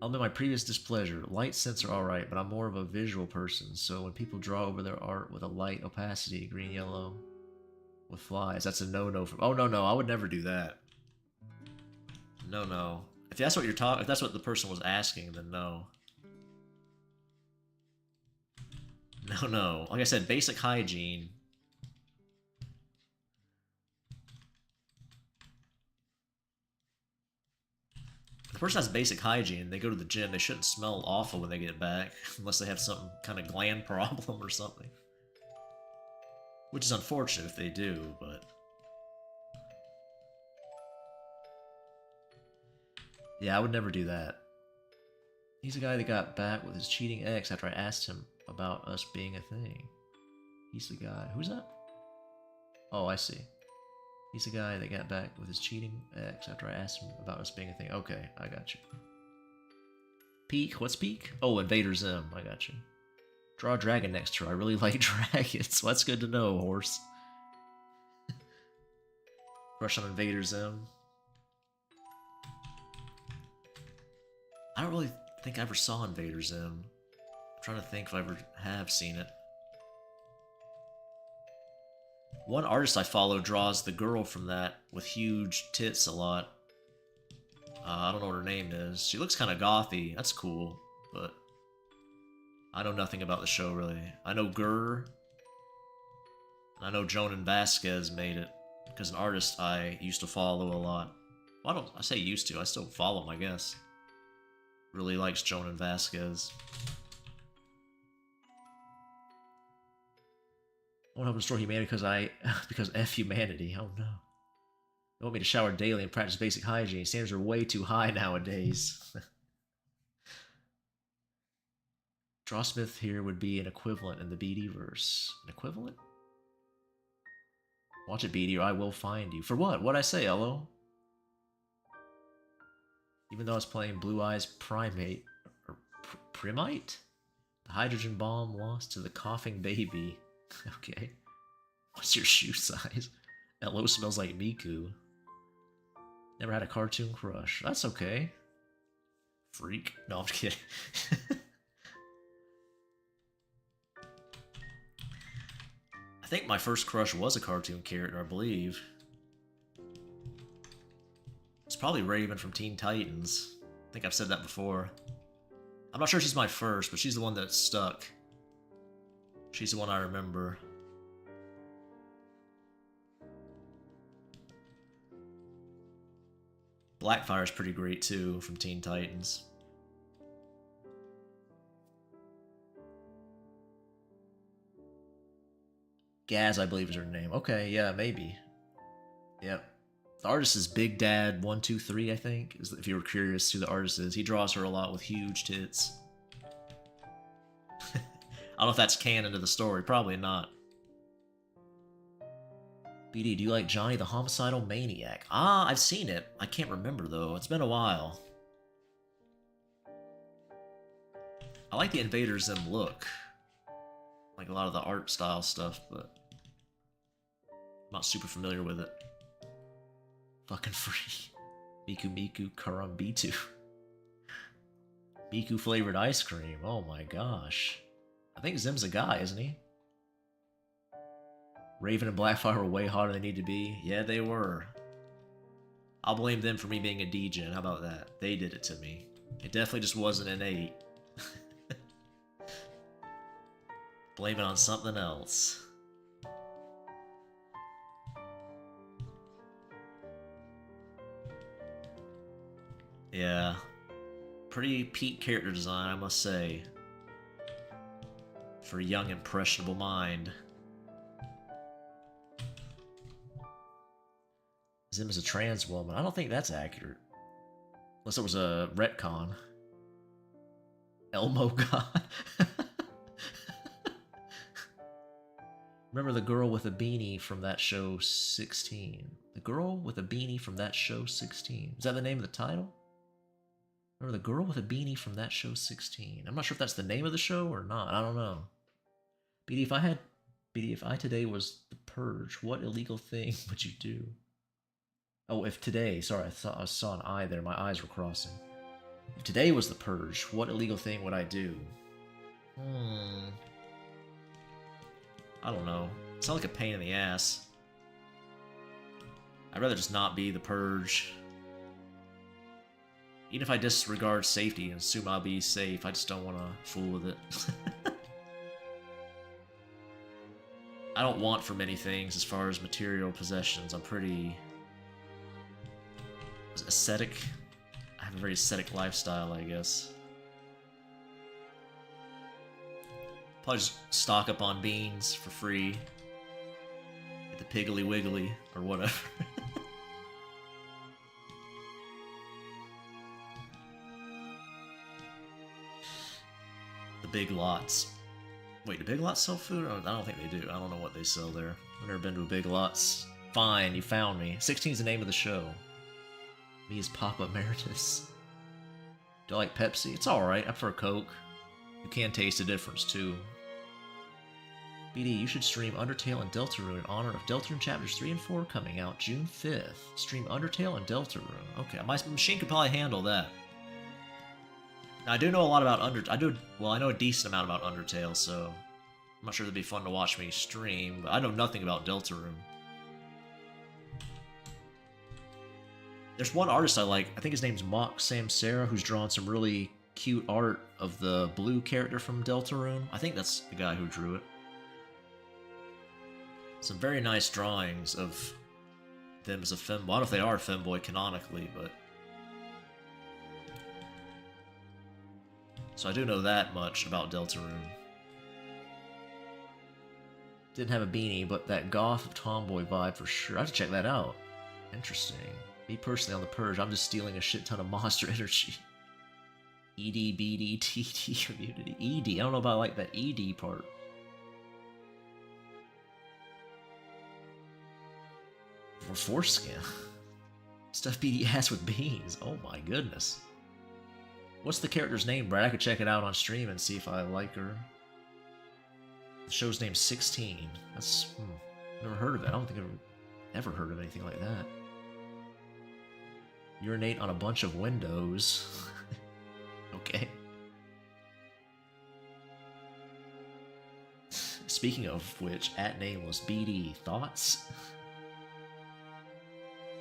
I'll admit my previous displeasure. Light scents are alright, but I'm more of a visual person, so when people draw over their art with a light opacity, green, yellow, with flies, that's a no-no for— oh, no, I would never do that. No. If that's what you're talking— if that's what the person was asking, then no. No. Like I said, basic hygiene. If the person has basic hygiene, they go to the gym, they shouldn't smell awful when they get back, unless they have some kind of gland problem or something. Which is unfortunate if they do, but... yeah, I would never do that. He's a guy that got back with his cheating ex after I asked him about us being a thing. He's the guy... who's that? Oh, I see. He's the guy that got back with his cheating ex after I asked him about us being a thing. Okay, I got you. Peak? What's Peak? Oh, Invader Zim. I got you. Draw a dragon next to her. I really like dragons. Well, that's good to know, horse. Crush on Invader Zim. I don't really think I ever saw Invader Zim. I'm trying to think if I ever have seen it. One artist I follow draws the girl from that with huge tits a lot. I don't know what her name is. She looks kind of gothy. That's cool, but I know nothing about the show, really. I know Gurr. I know Jonan Vasquez made it, because an artist I used to follow a lot. Well, I say used to. I still follow him, I guess. Really likes Jonan Vasquez. I won't help restore humanity because F humanity. Oh no. They want me to shower daily and practice basic hygiene. Standards are way too high nowadays. Drawsmith here would be an equivalent in the BD verse. An equivalent? Watch it, BD, or I will find you. For what? What'd I say, Ello? Even though I was playing Blue Eyes Primate, or Primite? The hydrogen bomb lost to the coughing baby. Okay. What's your shoe size? Elo smells like Miku. Never had a cartoon crush. That's okay. Freak. No, I'm just kidding. I think my first crush was a cartoon character, I believe. It's probably Raven from Teen Titans. I think I've said that before. I'm not sure she's my first, but she's the one that stuck. She's the one I remember. Blackfire's pretty great too, from Teen Titans. Gaz, I believe is her name. Okay, yeah, maybe. Yep. The artist is Big Dad 123, I think. If you were curious who the artist is, he draws her a lot with huge tits. I don't know if that's canon to the story. Probably not. BD, do you like Johnny the Homicidal Maniac? Ah, I've seen it. I can't remember, though. It's been a while. I like the Invader Zim look. Like a lot of the art style stuff, but I'm not super familiar with it. Fucking free. Miku Miku Karambitu. Miku flavored ice cream. Oh my gosh. I think Zim's a guy, isn't he? Raven and Blackfire were way hotter than they need to be. Yeah, they were. I'll blame them for me being a degen. How about that? They did it to me. It definitely just wasn't innate. Blame it on something else. Yeah. Pretty peak character design, I must say. For a young, impressionable mind. Zim is a trans woman. I don't think that's accurate. Unless it was a retcon. Elmo God. Remember the girl with a beanie from that show 16. The girl with a beanie from that show 16. Is that the name of the title? Remember the girl with a beanie from that show 16. I'm not sure if that's the name of the show or not. I don't know. BD, if I today was the purge, what illegal thing would you do? Oh, if today, sorry, I saw an I there. My eyes were crossing. If today was the purge, what illegal thing would I do? I don't know. It's not like a pain in the ass. I'd rather just not be the purge. Even if I disregard safety and assume I'll be safe, I just don't want to fool with it. I don't want for many things as far as material possessions. I'm pretty ascetic. I have a very ascetic lifestyle, I guess. Probably just stock up on beans for free. Get the Piggly Wiggly, or whatever. The Big Lots. Wait, do Big Lots sell food? I don't think they do. I don't know what they sell there. I've never been to a Big Lots. Fine, you found me. 16 is the name of the show. Me as Papa Emeritus. Do I like Pepsi? It's alright. I prefer Coke. You can taste the difference, too. BD, you should stream Undertale and Deltarune in honor of Deltarune Chapters 3 and 4 coming out June 5th. Stream Undertale and Deltarune. Okay, my machine could probably handle that. Now, I do know a lot about I know a decent amount about Undertale, so I'm not sure it'd be fun to watch me stream, but I know nothing about Deltarune. There's one artist I like, I think his name's Mock Samsara, who's drawn some really cute art of the blue character from Deltarune. I think that's the guy who drew it. Some very nice drawings of them as a femboy. I don't know if they are a femboy canonically, but... So I do know that much about Deltarune. Didn't have a beanie, but that goth tomboy vibe for sure. I have to check that out. Interesting. Me personally on the purge, I'm just stealing a shit ton of monster energy. ED, BD, TD community. ED, I don't know about like that ED part. For foreskin. Stuff BD ass with beans. Oh my goodness. What's the character's name, Brad? I could check it out on stream and see if I like her. The show's name's 16. That's... never heard of that. I don't think I've ever heard of anything like that. Urinate on a bunch of windows. Okay. Speaking of which, @nameless BD, thoughts?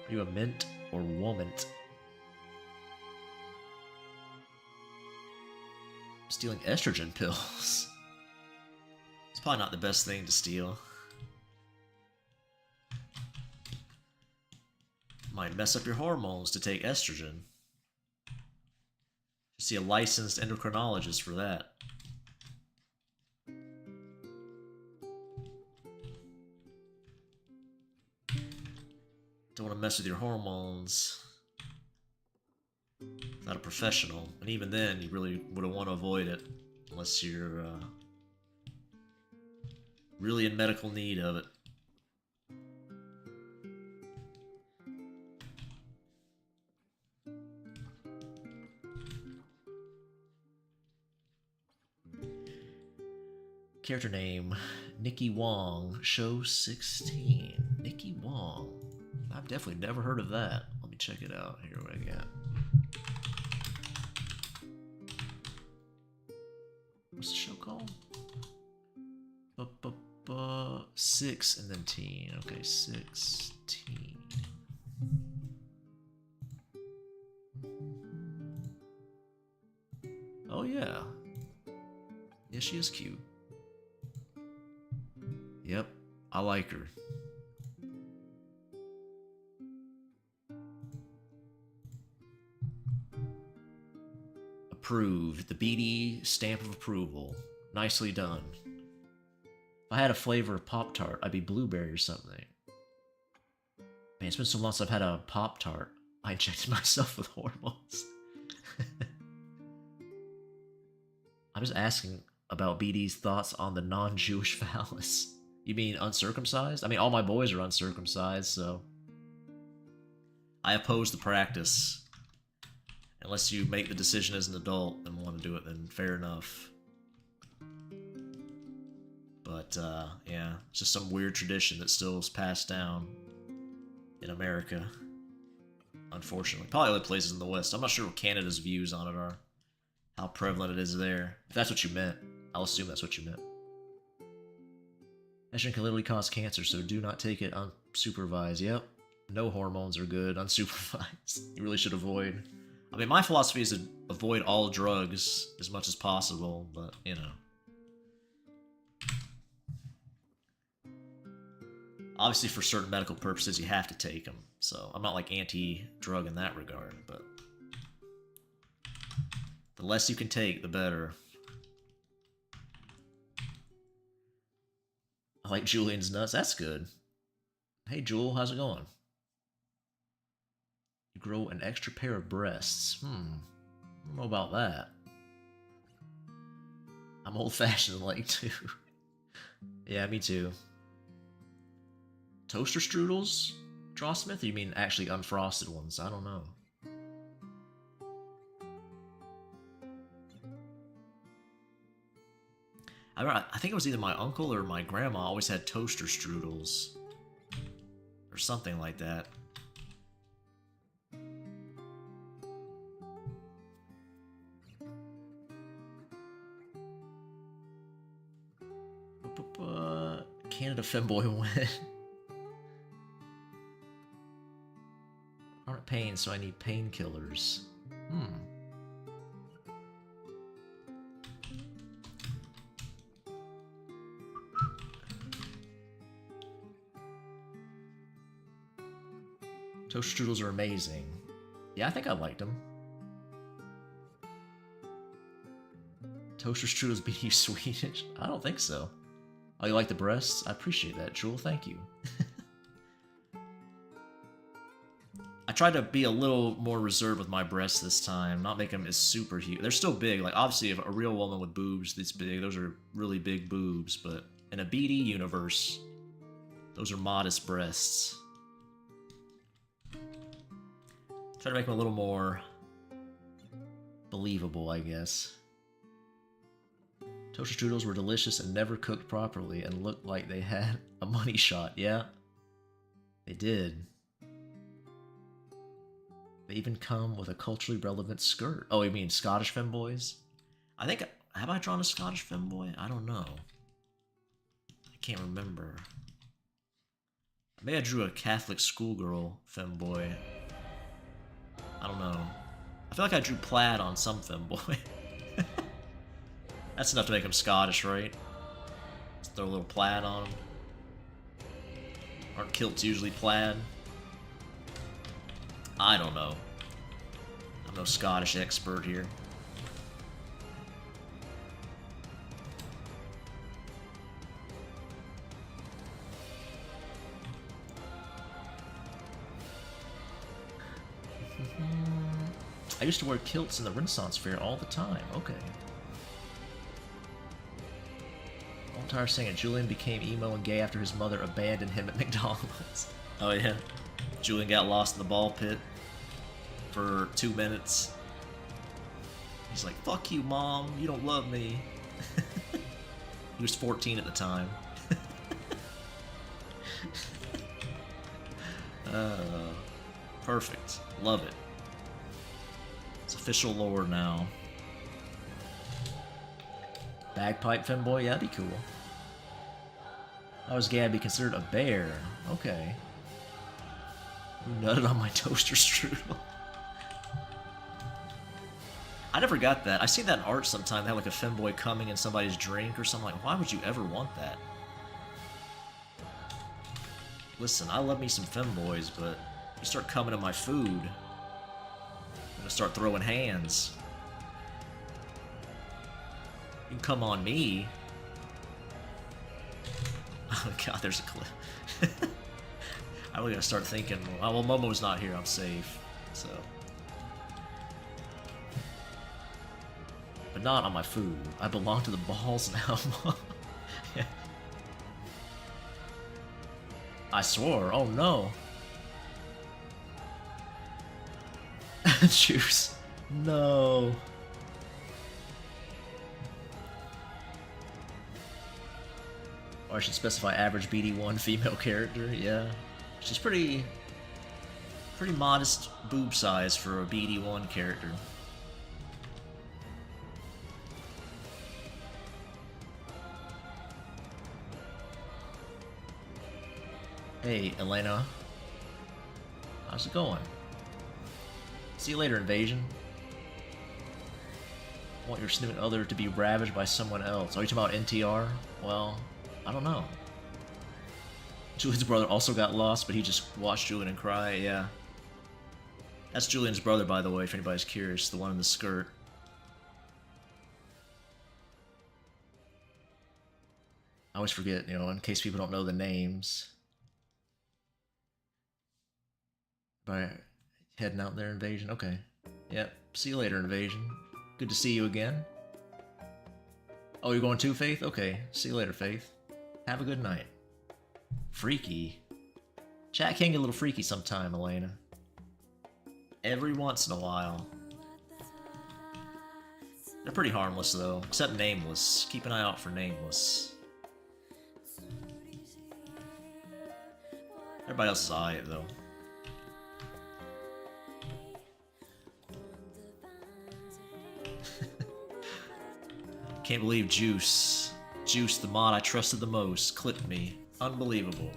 Are you a mint or woman? Stealing estrogen pills. It's probably not the best thing to steal. Might mess up your hormones to take estrogen. You see a licensed endocrinologist for that. Don't want to mess with your hormones. Not a professional, and even then, you really would want to avoid it unless you're really in medical need of it. Character name, Nikki Wong, show 16. Nikki Wong. I've definitely never heard of that. Let me check it out. Here we got. What's the show called? 6 and then teen. Okay, 16. Oh yeah. Yeah, she is cute. Yep, I like her. Approved. The BD stamp of approval. Nicely done. If I had a flavor of Pop-Tart, I'd be blueberry or something. Man, it's been so long since I've had a Pop-Tart. I injected myself with hormones. I'm just asking about BD's thoughts on the non-Jewish phallus. You mean uncircumcised? I mean, all my boys are uncircumcised, so... I oppose the practice. Unless you make the decision as an adult and want to do it, then fair enough. But, yeah, it's just some weird tradition that still is passed down in America. Unfortunately. Probably other places in the West. I'm not sure what Canada's views on it are. How prevalent it is there. If that's what you meant, I'll assume that's what you meant. Estrogen can literally cause cancer, so do not take it unsupervised. Yep. No hormones are good unsupervised. You really should avoid. I mean, my philosophy is to avoid all drugs as much as possible, but, you know. Obviously, for certain medical purposes, you have to take them. So, I'm not like anti-drug in that regard, but... the less you can take, the better. I like Julian's nuts. That's good. Hey, Jewel, how's it going? You grow an extra pair of breasts. I don't know about that. I'm old-fashioned like too. Yeah, me too. Toaster strudels? Drawsmith? Or you mean actually unfrosted ones? I don't know. I think it was either my uncle or my grandma always had toaster strudels. Or something like that. Canada femboy win. Aren't pain, so I need painkillers. Toast strudels are amazing. Yeah, I think I liked them. Toaster strudels being Swedish? I don't think so. Oh, you like the breasts? I appreciate that, Jewel. Thank you. I tried to be a little more reserved with my breasts this time, not make them as super huge. They're still big. Like, obviously, if a real woman with boobs this big, those are really big boobs. But in a BD universe, those are modest breasts. Try to make them a little more believable, I guess. Toaster strudels were delicious and never cooked properly and looked like they had a money shot. Yeah, they did. They even come with a culturally relevant skirt. Oh, you mean Scottish femboys? I think... Have I drawn a Scottish femboy? I don't know. I can't remember. Maybe I drew a Catholic schoolgirl femboy. I don't know. I feel like I drew plaid on some femboy. That's enough to make him Scottish, right? Just throw a little plaid on him. Aren't kilts usually plaid? I don't know. I'm no Scottish expert here. I used to wear kilts in the Renaissance Fair all the time. Okay. I'm tired of saying it. Julian became emo and gay after his mother abandoned him at McDonald's. Oh yeah. Julian got lost in the ball pit for 2 minutes. He's like, fuck you, Mom. You don't love me. He was 14 at the time. Perfect. Love it. It's official lore now. Bagpipe femboy? Yeah, that'd be cool. I was gay I'd be considered a bear. Okay. You nutted on my toaster strudel. I never got that. I seen that in art sometime. They had like a femboy coming in somebody's drink or something. Like, why would you ever want that? Listen, I love me some femboys, but you start coming in my food, I'm gonna start throwing hands. You can come on me. Oh god, there's a clip. I'm really gonna start thinking, oh, well, Momo's not here, I'm safe. So. But not on my food. I belong to the balls now, Mom. Yeah. I swore, oh no. Juice. No. Or I should specify average BD1 female character, yeah. She's pretty modest boob size for a BD1 character. Hey, Elena. How's it going? See you later, Invasion. Want your significant other to be ravaged by someone else. Are you talking about NTR? Well, I don't know. Julian's brother also got lost, but he just watched Julian and cry, yeah. That's Julian's brother, by the way, if anybody's curious. The one in the skirt. I always forget, you know, in case people don't know the names. But heading out there, Invasion? Okay. Yep. See you later, Invasion. Good to see you again. Oh, you're going too, Faith? Okay. See you later, Faith. Have a good night. Freaky. Chat can get a little freaky sometime, Elena. Every once in a while. They're pretty harmless, though. Except Nameless. Keep an eye out for Nameless. Everybody else is alright, though. Can't believe Juice, the mod I trusted the most, clipped me. Unbelievable.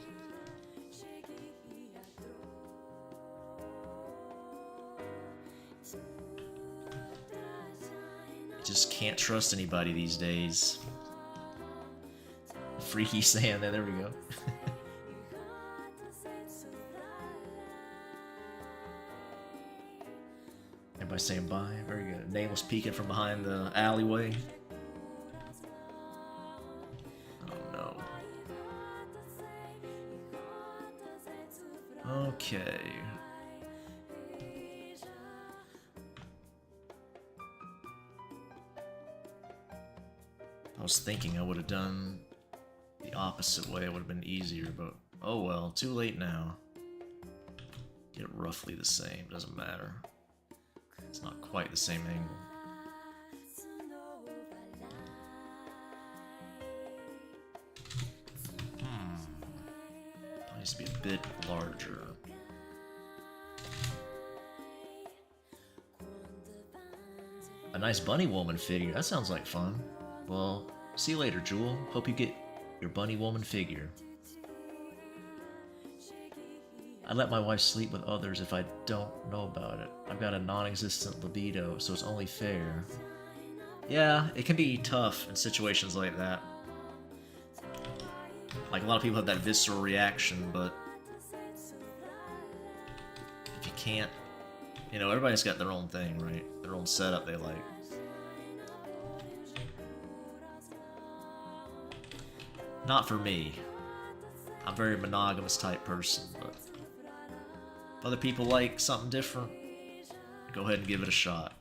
Just can't trust anybody these days. Freaky sand there we go. Everybody saying bye, very good. Nameless peeking from behind the alleyway. Okay. I was thinking I would have done the opposite way. It would have been easier, but oh well, too late now. Get it roughly the same, doesn't matter. It's not quite the same angle. Needs to be a bit larger. A nice bunny woman figure. That sounds like fun. Well, see you later, Jewel. Hope you get your bunny woman figure. I let my wife sleep with others if I don't know about it. I've got a non-existent libido, so it's only fair. Yeah, it can be tough in situations like that. Like, a lot of people have that visceral reaction, but if you can't... You know, everybody's got their own thing, right? Their own setup they like. Not for me. I'm a very monogamous type person, but if other people like something different, go ahead and give it a shot.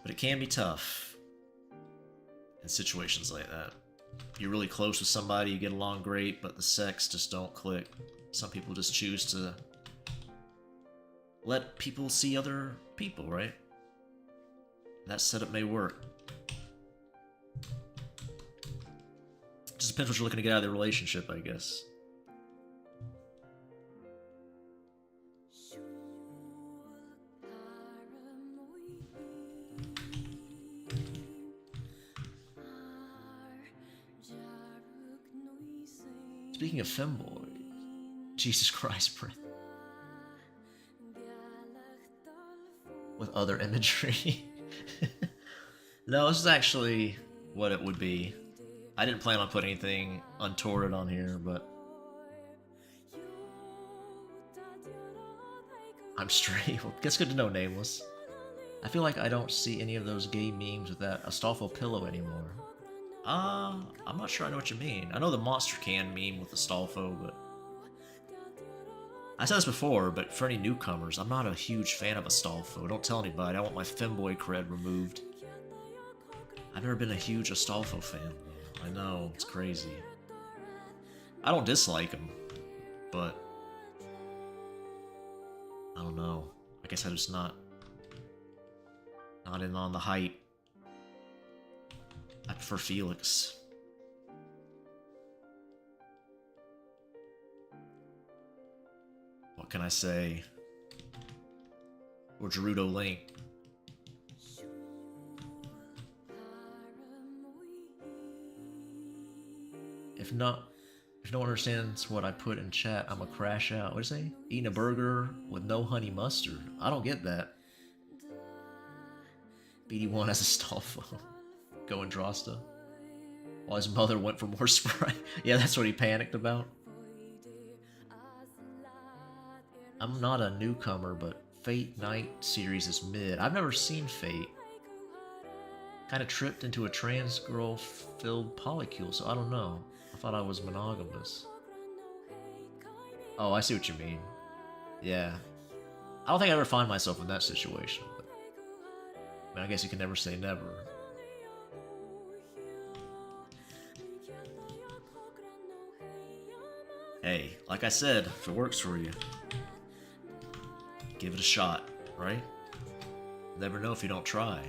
But it can be tough in situations like that. You're really close with somebody, you get along great, but the sex just don't click. Some people just choose to let people see other people, right? That setup may work. Just depends what you're looking to get out of the relationship, I guess. Speaking of femboys, Jesus Christ, Brent. With other imagery. No, this is actually what it would be. I didn't plan on putting anything untoward on here, but I'm straight. Well, it's good to know, Nameless. I feel like I don't see any of those gay memes with that Astolfo pillow anymore. I'm not sure I know what you mean. I know the monster can meme with Astolfo, but I said this before, but for any newcomers, I'm not a huge fan of Astolfo. Don't tell anybody. I want my femboy cred removed. I've never been a huge Astolfo fan. I know, it's crazy. I don't dislike him, but I don't know. I guess I'm just not in on the hype. I prefer Felix. What can I say? Or Gerudo Link. If no one understands what I put in chat, I'm gonna crash out. What did you say? Eating a burger with no honey mustard. I don't get that. BD1 has a Astolfo. Go and Drosta. While his mother went for more Sprite. Yeah, that's what he panicked about. I'm not a newcomer, but Fate Night series is mid. I've never seen Fate. Kind of tripped into a trans girl filled polycule, so I don't know. I thought I was monogamous. Oh, I see what you mean. Yeah. I don't think I ever find myself in that situation. But, I mean, I guess you can never say never. Hey, like I said, if it works for you, give it a shot, right? Never know if you don't try.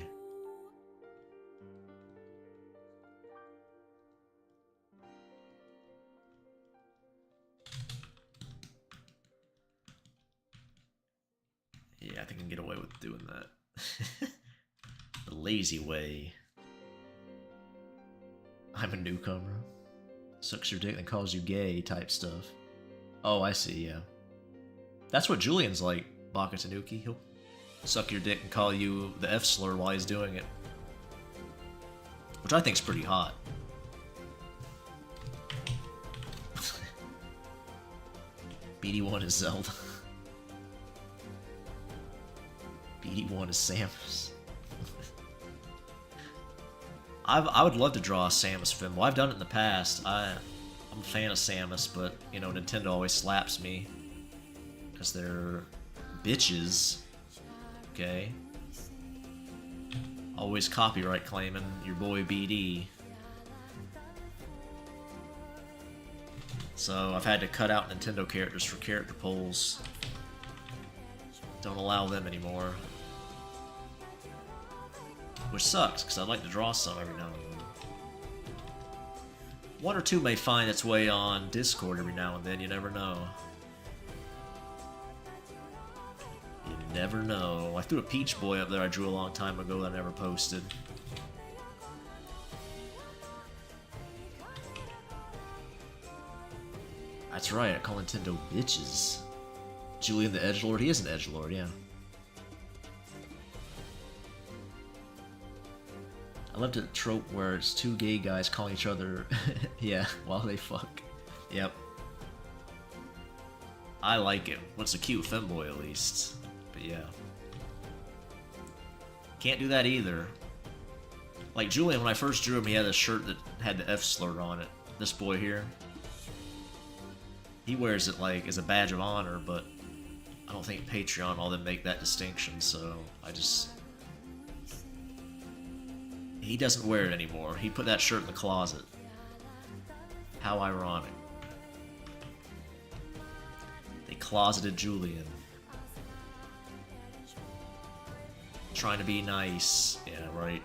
Yeah, I think I can get away with doing that. The lazy way. I'm a newcomer. Sucks your dick and calls you gay type stuff. Oh, I see, yeah. That's what Julian's like, Baka Tanuki. He'll suck your dick and call you the F slur while he's doing it. Which I think's pretty hot. BD1 is Zelda. BD1 is Samus. I would love to draw a Samus femboy. I've done it in the past. I'm a fan of Samus, but, you know, Nintendo always slaps me. Because they're bitches. Okay? Always copyright claiming your boy BD. So I've had to cut out Nintendo characters for character polls. Don't allow them anymore. Which sucks, because I'd like to draw some every now and then. One or two may find its way on Discord every now and then, you never know. You never know. I threw a Peach Boy up there I drew a long time ago that I never posted. That's right, I call Nintendo bitches. Julian the Edgelord, he is an Edgelord, yeah. I love the trope where it's two gay guys calling each other, yeah, while they fuck. Yep. I like it. What's a cute femboy, at least. But yeah. Can't do that either. Like Julian, when I first drew him, he had a shirt that had the F slur on it. This boy here. He wears it like as a badge of honor, but I don't think Patreon all them make that distinction, so I just... He doesn't wear it anymore. He put that shirt in the closet. How ironic. They closeted Julian. Trying to be nice. Yeah, right.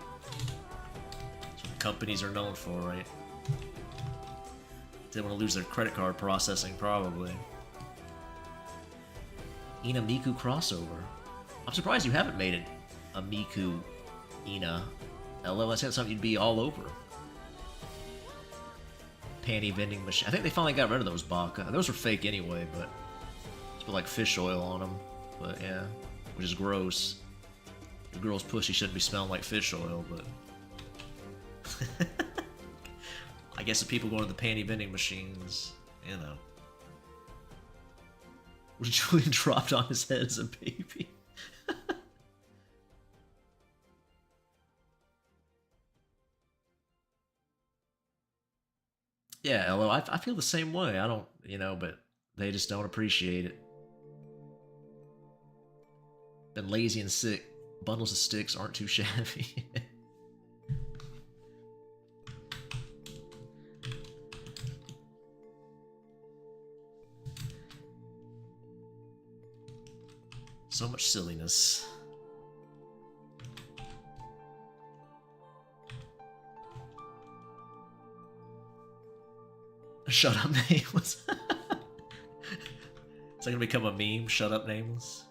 That's what companies are known for, right? They want to lose their credit card processing, probably. Ina Miku crossover. I'm surprised you haven't made it a Miku Ina. LO, that's something you'd be all over. Panty vending machine. I think they finally got rid of those Baka. Those were fake anyway, but just put like fish oil on them. But yeah, which is gross. Your girl's pussy shouldn't be smelling like fish oil, but I guess the people going to the panty vending machines, you know. Was Julian dropped on his head as a baby? Yeah, LO, I feel the same way. I don't, you know, but they just don't appreciate it. Been lazy and sick. Bundles of sticks aren't too shabby. So much silliness. Shut up, nameless. Is that gonna become a meme? Shut up, nameless.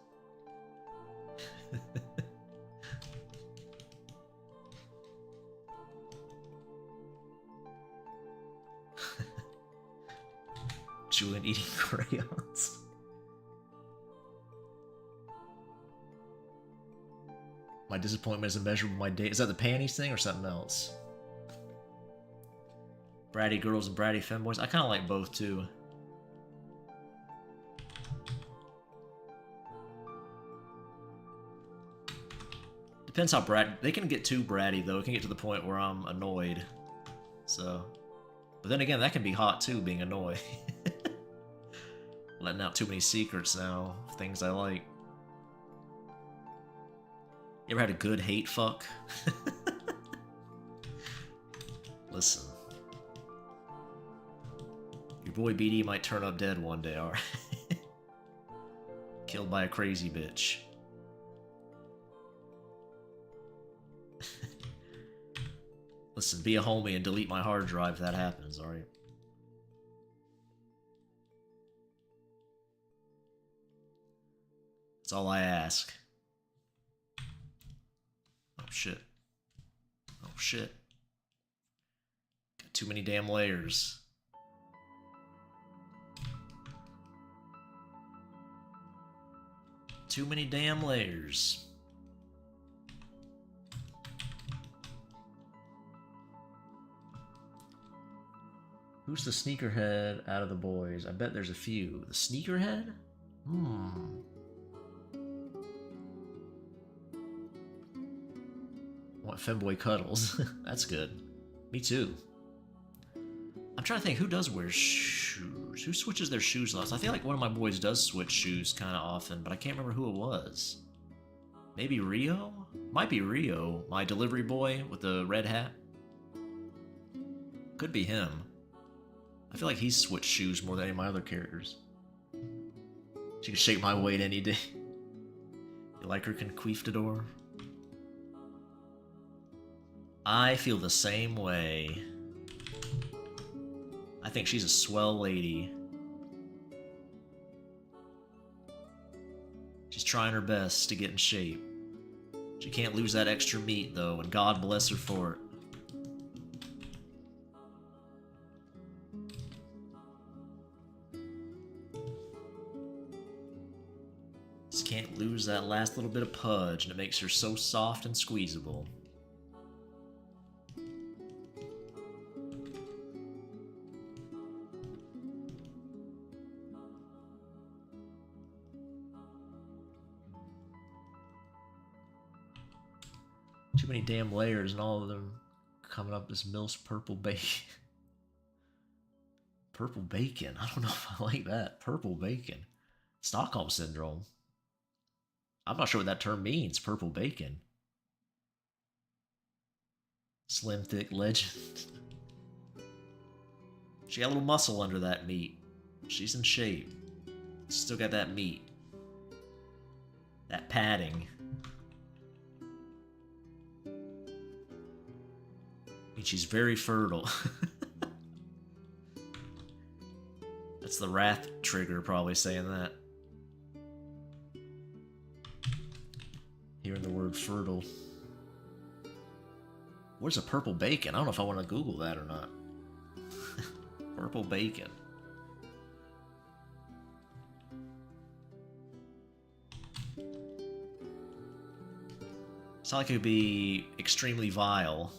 Julian eating crayons. My disappointment is immeasurable. My day. Is that the panties thing or something else? Bratty girls and bratty femboys. I kind of like both too. Depends how brat. They can get too bratty though. It can get to the point where I'm annoyed. So, but then again, that can be hot too, being annoyed. Letting out too many secrets now. Things I like. You ever had a good hate fuck? Listen. Your boy BD might turn up dead one day, alright? Killed by a crazy bitch. Listen, be a homie and delete my hard drive if that happens, alright? That's all I ask. Oh shit. Oh shit. Got too many damn layers. Too many damn layers. Who's the sneakerhead out of the boys? I bet there's a few. The sneakerhead? Want femboy cuddles. That's good. Me too. I'm trying to think, who does wear shoes? Who switches their shoes lots? I feel like one of my boys does switch shoes kind of often, but I can't remember who it was. Maybe Rio? Might be Rio, my delivery boy with the red hat. Could be him. I feel like he's switched shoes more than any of my other characters. She could shake my weight any day. You like her conquistador? I feel the same way. I think she's a swell lady. She's trying her best to get in shape. She can't lose that extra meat, though, and God bless her for it. Just can't lose that last little bit of pudge, and it makes her so soft and squeezable. Too many damn layers and all of them coming up as milfs purple bacon. Purple bacon. I don't know if I like that. Purple bacon. Stockholm syndrome. I'm not sure what that term means. Purple bacon. Slim, thick legend. She got a little muscle under that meat. She's in shape. Still got that meat. That padding. I mean, she's very fertile. That's the wrath trigger probably saying that. Hearing the word fertile. Where's a purple bacon? I don't know if I want to Google that or not. Purple bacon. It's not like it would be extremely vile.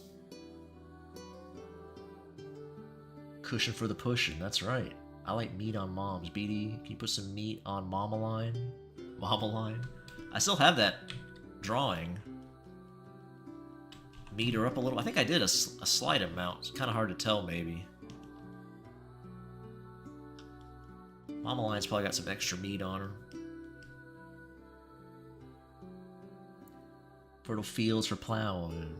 Cushion for the pushing, that's right. I like meat on moms. BD, can you put some meat on mama line? Mama line? I still have that drawing. Meat her up a little. I think I did a slight amount. It's kind of hard to tell, maybe. Mama line's probably got some extra meat on her. Fertile fields for plowing.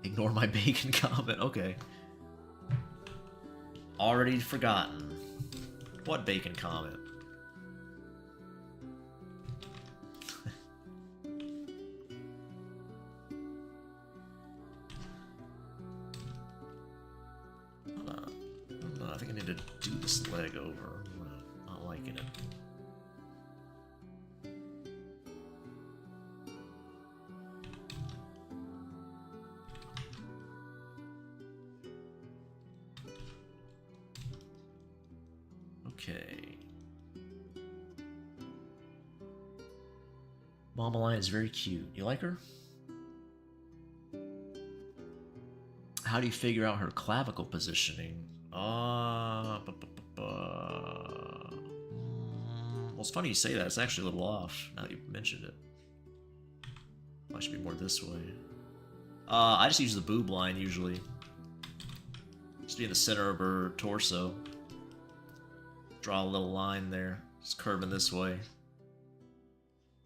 Ignore my bacon comment. Okay. Already forgotten. What bacon comment? I think I need to do this leg over. I'm not liking it. Okay. Mama Lion is very cute. You like her? How do you figure out her clavicle positioning? Well, it's funny you say that. It's actually a little off now that you mentioned it. I should be more this way. I just use the boob line usually. Just be in the center of her torso. Draw a little line there. It's curving this way.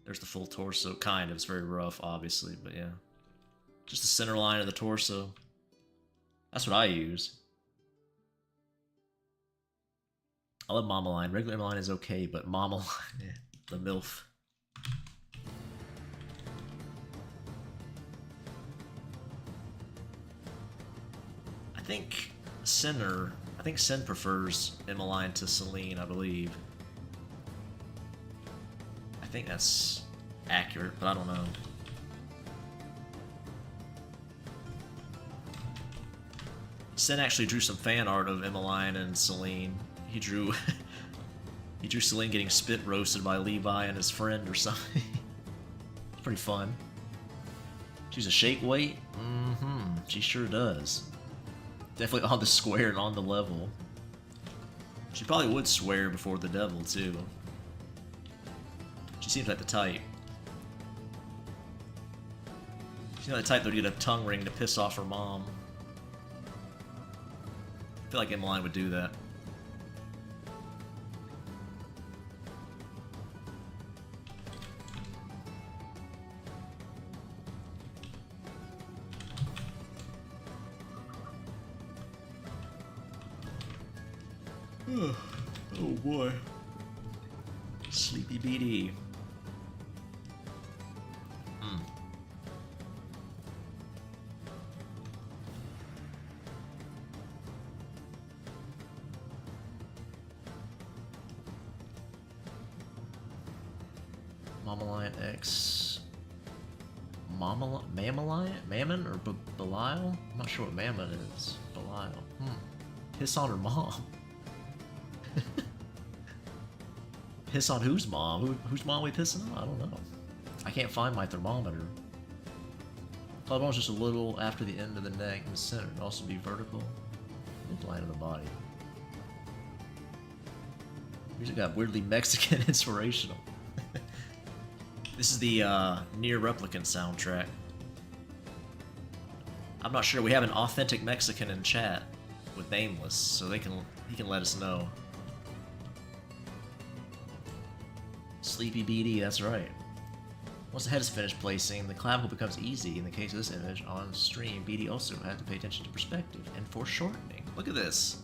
There's the full torso. Kind of. It's very rough, obviously, but yeah. Just the center line of the torso. That's what I use. I love Mama Line. Regular Line is okay, but Mama Line, yeah, the MILF. I think Sin prefers Emmeline to Celine, I believe. I think that's accurate, but I don't know. Sin actually drew some fan art of Emmeline and Celine. He drew Celine getting spit roasted by Levi and his friend or something. Pretty fun. She's a shake weight? Mm-hmm. She sure does. Definitely on the square and on the level. She probably would swear before the devil, too. She seems like the type. She's like the type that would get a tongue ring to piss off her mom. I feel like Emmeline would do that. Oh boy. Sleepy BD. Mammalion X. Mammalion? Mammon or Belial? I'm not sure what Mammon is. Belial. Piss on her mom. Piss on whose mom? Whose mom we pissing on? I don't know. I can't find my thermometer. Collarbone's just a little after the end of the neck in the center. It'd also be vertical. Midline of the body. Music got weirdly Mexican inspirational. This is the Near Replicant soundtrack. I'm not sure. We have an authentic Mexican in chat with Nameless, so he can let us know. Sleepy BD, that's right. Once the head is finished placing, the clavicle becomes easy. In the case of this image on stream, BD also had to pay attention to perspective and foreshortening. Look at this.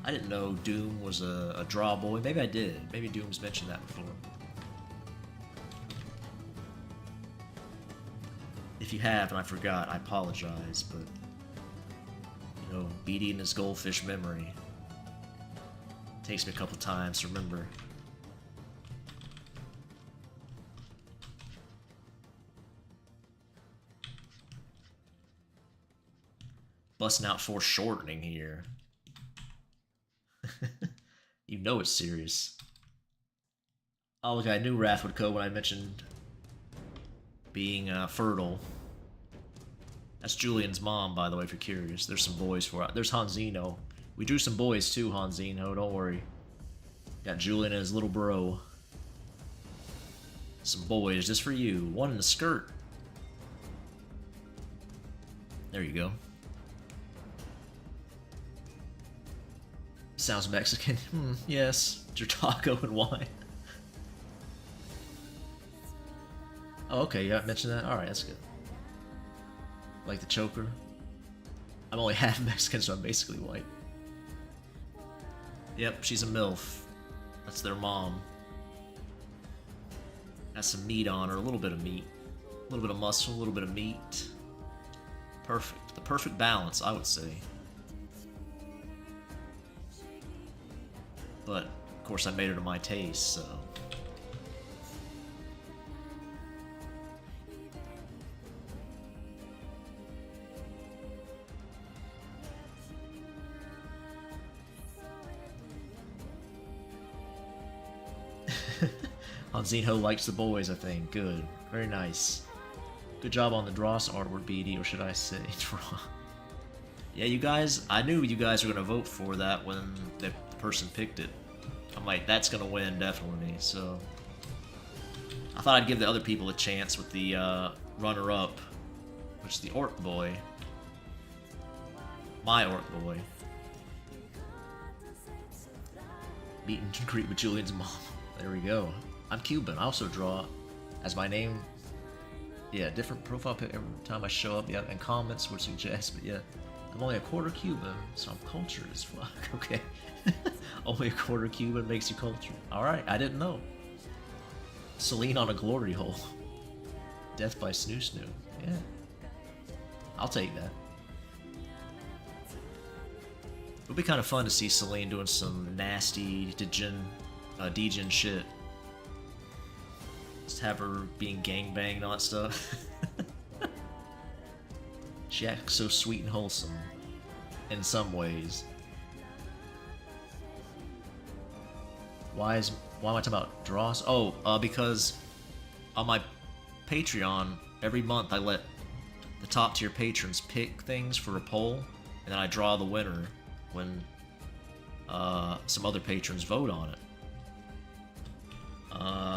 I didn't know Doom was a draw boy. Maybe I did. Maybe Doom's mentioned that before. If you have and I forgot, I apologize, but you know, BD and his goldfish memory takes me a couple times to remember. Busting out foreshortening here. You know it's serious. Oh look, I knew Wrath would go when I mentioned being fertile. That's Julian's mom, by the way, if you're curious. There's some boys for it. There's Hanzino. We drew some boys too, Hanzino, don't worry. Got Julian and his little bro. Some boys just for you. One in the skirt. There you go. Sounds Mexican. Yes. Taco and wine. Oh, okay, you haven't mentioned that? Alright, that's good. Like the choker. I'm only half Mexican, so I'm basically white. Yep, she's a MILF. That's their mom. Has some meat on her, a little bit of meat. A little bit of muscle, a little bit of meat. Perfect. The perfect balance, I would say. But, of course, I made her to my taste, so... Hanzinho likes the boys, I think. Good. Very nice. Good job on the Dross artwork, BD, or should I say draw? Yeah, you guys, I knew you guys were going to vote for that when the person picked it. I'm like, that's going to win, definitely, so... I thought I'd give the other people a chance with the runner-up, which is the Orc Boy. My Orc Boy. Meet and greet with Julian's mom. There we go. I'm Cuban. I also draw as my name. Yeah, different profile pic every time I show up. Yeah, and comments would suggest, but yeah. I'm only a quarter Cuban, so I'm cultured as fuck. Okay. Only a quarter Cuban makes you cultured. Alright, I didn't know. Celine on a glory hole. Death by Snoo Snoo. Yeah. I'll take that. It would be kind of fun to see Celine doing some nasty degen shit. Just have her being gangbanged and all that stuff. She acts so sweet and wholesome. In some ways. Why am I talking about draws? Oh, because on my Patreon, every month I let the top tier patrons pick things for a poll, and then I draw the winner when some other patrons vote on it.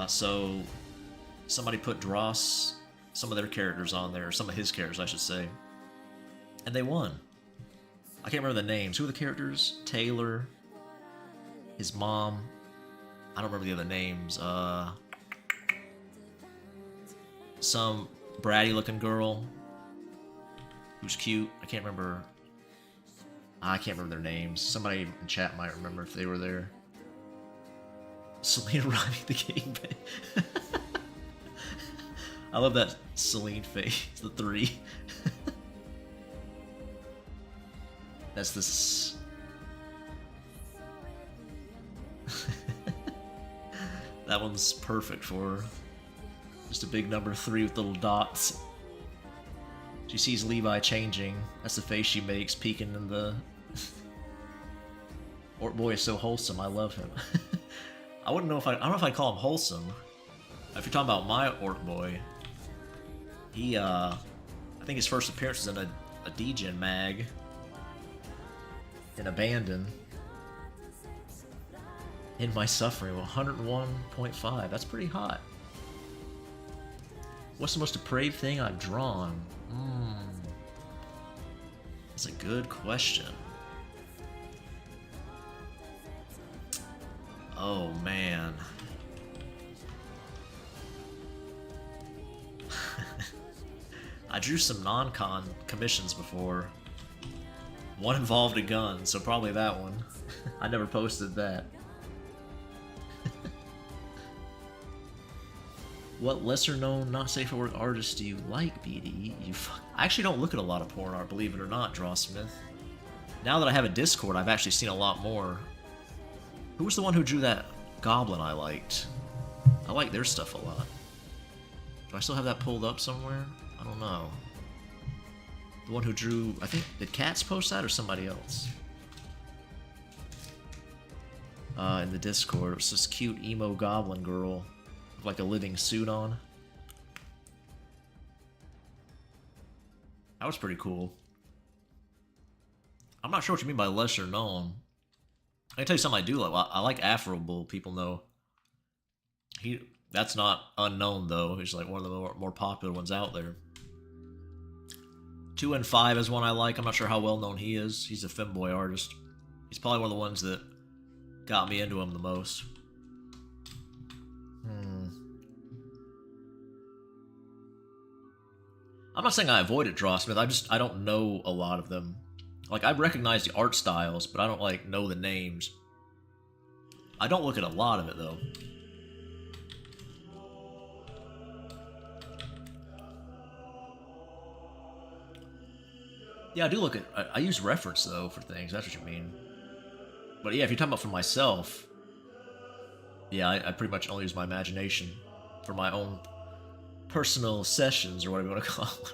So somebody put Dross, some of their characters on there, or some of his characters, I should say, and they won. I can't remember the names. Who are the characters? Taylor, his mom. I don't remember the other names. Some bratty-looking girl who's cute. I can't remember their names. Somebody in chat might remember if they were there. Selena riding the gangbang. I love that Celine face. The 3. That's this. That one's perfect for her. Just a big number 3 with little dots. She sees Levi changing. That's the face she makes, peeking in the... Orc boy is so wholesome, I love him. I don't know if I'd call him wholesome. If you're talking about my orc boy, he, I think his first appearance was in a D-Gen mag. In Abandon. In My Suffering, 101.5. That's pretty hot. What's the most depraved thing I've drawn? That's a good question. Oh, man. I drew some non-con commissions before. One involved a gun, so probably that one. I never posted that. What lesser-known, not safe for work artists do you like, BD? I actually don't look at a lot of porn art, believe it or not, Drawsmith. Now that I have a Discord, I've actually seen a lot more. Who was the one who drew that goblin I liked? I like their stuff a lot. Do I still have that pulled up somewhere? I don't know. The one who drew... I think... Did Cats post that or somebody else? In the Discord. It was this cute emo goblin girl. With like a living suit on. That was pretty cool. I'm not sure what you mean by lesser known. I can tell you something I do like. I like Afrobull, people know. That's not unknown though. He's like one of the more popular ones out there. 2 and 5 is one I like. I'm not sure how well known he is. He's a femboy artist. He's probably one of the ones that got me into him the most. I'm not saying I avoided Drawsmith. I don't know a lot of them. Like, I recognize the art styles, but I don't, like, know the names. I don't look at a lot of it, though. Yeah, I do look at... I use reference, though, for things. That's what you mean. But yeah, if you're talking about for myself... Yeah, I pretty much only use my imagination for my own personal sessions, or whatever you want to call it.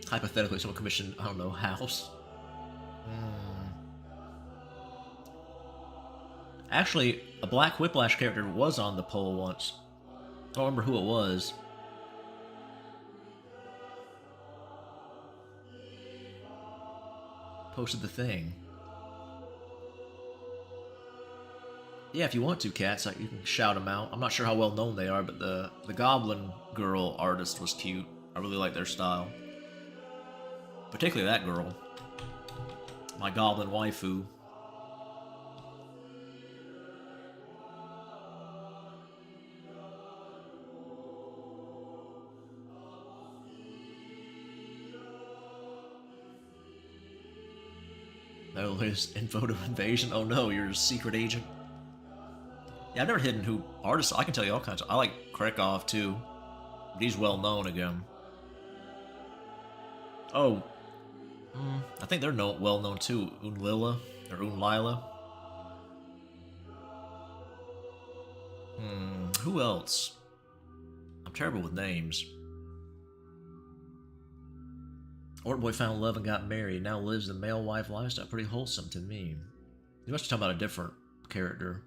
Hypothetically, someone commissioned, I don't know, House. Actually, a Black Whiplash character was on the poll once. I don't remember who it was. Posted the thing. Yeah, if you want to, Cats, you can shout them out. I'm not sure how well known they are, but the Goblin Girl artist was cute. I really like their style. Particularly that girl. My Goblin waifu. No, there's info to invasion. Oh no, you're a secret agent. Yeah, I've never hidden who artists. I can tell you all kinds of. I like Krekov too. But he's well known again. Oh, I think they're well known too. Unlila or Unlila. Who else? I'm terrible with names. Ortboy found love and got married. Now lives the male wife lifestyle. Pretty wholesome to me. You must be talking about a different character.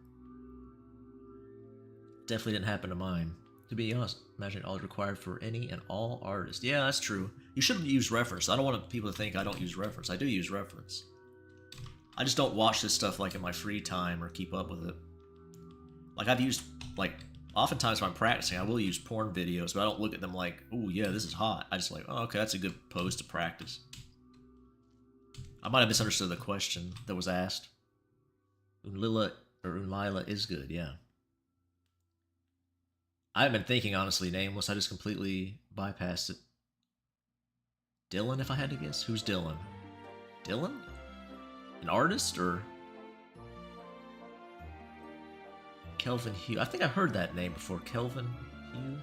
Definitely didn't happen to mine. To be honest, imagine all is required for any and all artists. Yeah, that's true. You shouldn't use reference. I don't want people to think I don't use reference. I do use reference. I just don't watch this stuff like in my free time or keep up with it. Like I've used, like, oftentimes when I'm practicing, I will use porn videos, but I don't look at them like, oh yeah, this is hot. I just like, oh, okay, that's a good pose to practice. I might have misunderstood the question that was asked. Unlila is good, yeah. I haven't been thinking, honestly, nameless. I just completely bypassed it. Dylan, if I had to guess? Who's Dylan? Dylan? An artist, or... Kelvin Hugh. I think I've heard that name before. Kelvin Hugh?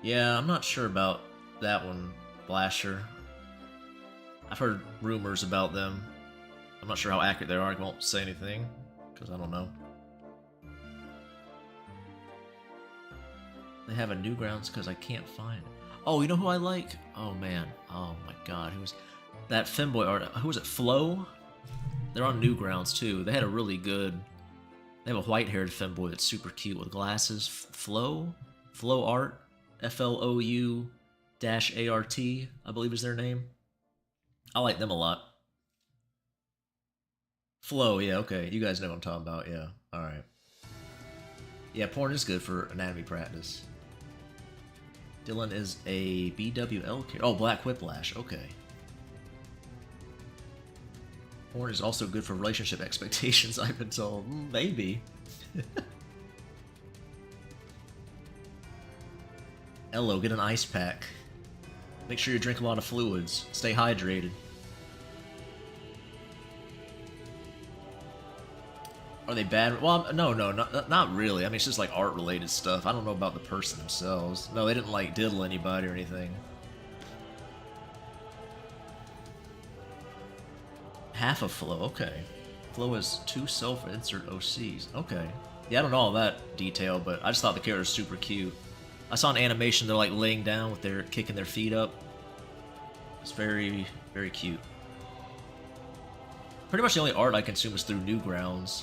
Yeah, I'm not sure about that one, Blasher. I've heard rumors about them. I'm not sure how accurate they are. I won't say anything. Because I don't know. They have a Newgrounds because I can't find it. Oh, you know who I like? Oh man. Oh my god. Who was that femboy art? Who was it? Flo? They're on Newgrounds too. They had a really good. They have a white-haired femboy that's super cute with glasses. Flo? Flo Art? FLOU-ART, I believe is their name. I like them a lot. Flo, yeah, okay. You guys know what I'm talking about, yeah. Alright. Yeah, porn is good for anatomy practice. Dylan is a BWL character. Oh, Black Whiplash, okay. Porn is also good for relationship expectations, I've been told. Maybe. Ello, get an ice pack. Make sure you drink a lot of fluids. Stay hydrated. Are they bad? Well, no, not really. I mean, it's just like art-related stuff. I don't know about the person themselves. No, they didn't like diddle anybody or anything. Half a Flo, okay. Flo has 2 self-insert OCs. Okay. Yeah, I don't know all that detail, but I just thought the character was super cute. I saw an animation, they're like laying down with their kicking their feet up. It's very, very cute. Pretty much the only art I consume is through Newgrounds.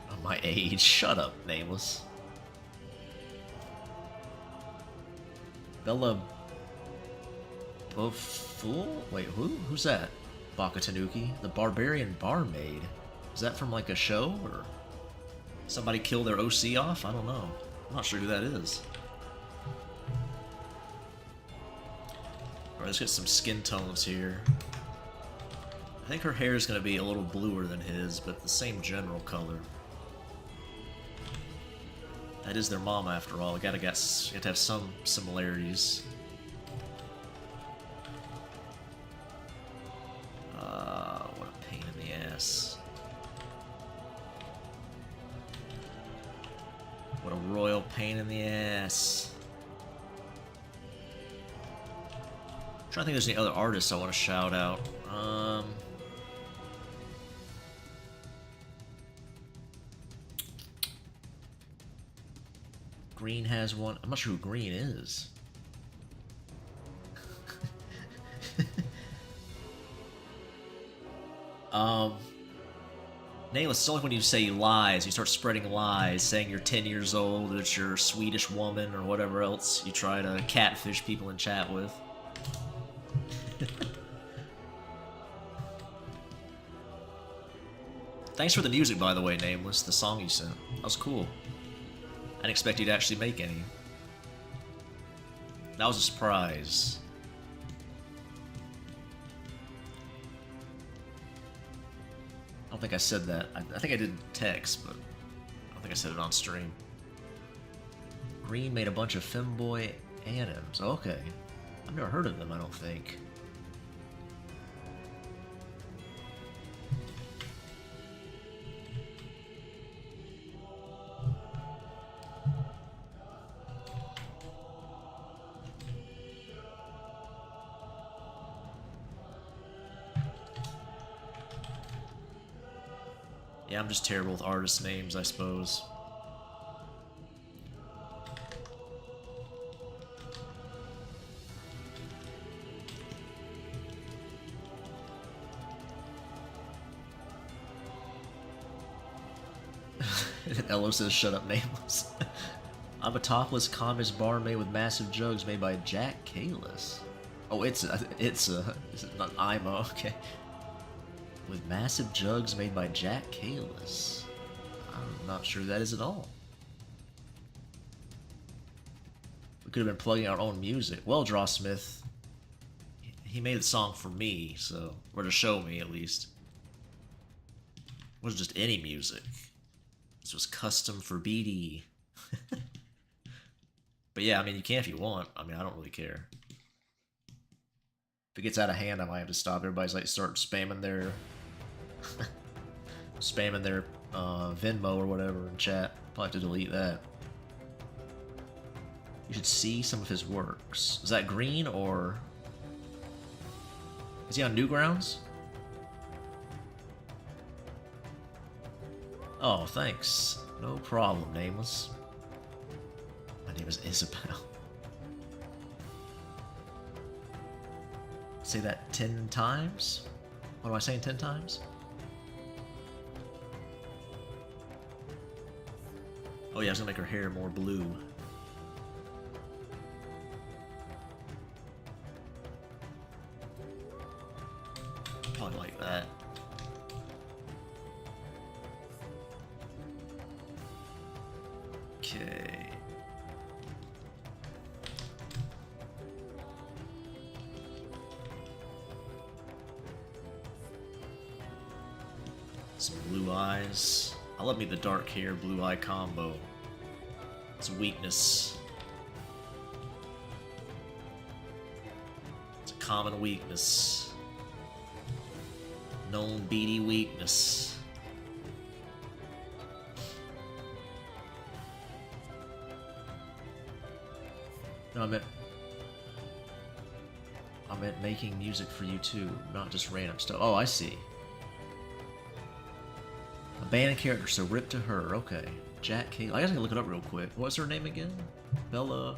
Oh, my age. Shut up, Nameless. Bella Fool? Wait, who? Who's that? Baka Tanuki? The Barbarian Barmaid. Is that from like a show, or somebody killed their OC off? I don't know. I'm not sure who that is. Alright, let's get some skin tones here. I think her hair is going to be a little bluer than his, but the same general color. That is their mom, after all. You gotta have some similarities. What a pain in the ass. What a royal pain in the ass. I'm trying to think if there's any other artists I want to shout out. Green has one. I'm not sure who Green is. Nameless, it's only when you say lies, you start spreading lies, saying you're 10 years old, that you're a Swedish woman, or whatever else you try to catfish people in chat with. Thanks for the music, by the way, Nameless, the song you sent. That was cool. I didn't expect you to actually make any. That was a surprise. I don't think I said that. I think I did text, but I don't think I said it on stream. Green made a bunch of femboy animes. Okay. I've never heard of them, I don't think. Yeah, I'm just terrible with artist names, I suppose. Ello says, shut up, Nameless. I'm a topless convict barmaid with massive jugs made by Jack Kalis. Oh, it's not IMO, okay. With massive jugs made by Jack Kalis. I'm not sure who that is at all. We could have been plugging our own music. Well, Drawsmith, he made the song for me, so, or to show me at least. It wasn't just any music. This was custom for BD. But yeah, I mean, you can if you want. I mean, I don't really care. If it gets out of hand, I might have to stop. Everybody's like start spamming their Venmo or whatever in chat. Probably have to delete that. You should see some of his works. Is that Green, or is he on Newgrounds? Oh, thanks. No problem, Nameless. My name is Isabel. Say that 10 times? What am I saying 10 times? Oh yeah, I was gonna make her hair more blue. Probably like that. Okay. Some blue eyes. I love me the dark hair, blue eye combo. It's a weakness. It's a common weakness. Known beady weakness. No, I meant making music for you too, not just random stuff. Oh, I see. A band character, so rip to her. Okay. Jack Kayla. I guess I can look it up real quick. What's her name again? Bella.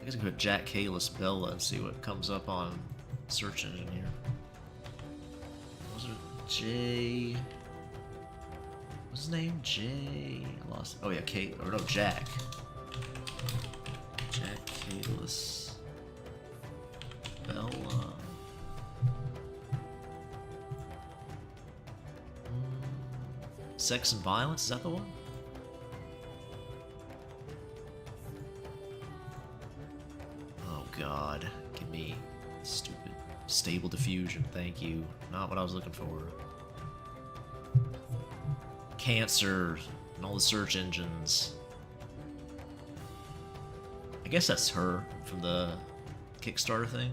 I guess I can put Jack Kayla's Bella and see what comes up on search engine here. Was it J? What's his name? J. I lost. Oh yeah, Kate. Or no, Jack. Jack Kayla's Bella. Sex and Violence, is that the one? Oh god, give me stupid stable diffusion, thank you. Not what I was looking for. Cancer and all the search engines. I guess that's her from the Kickstarter thing.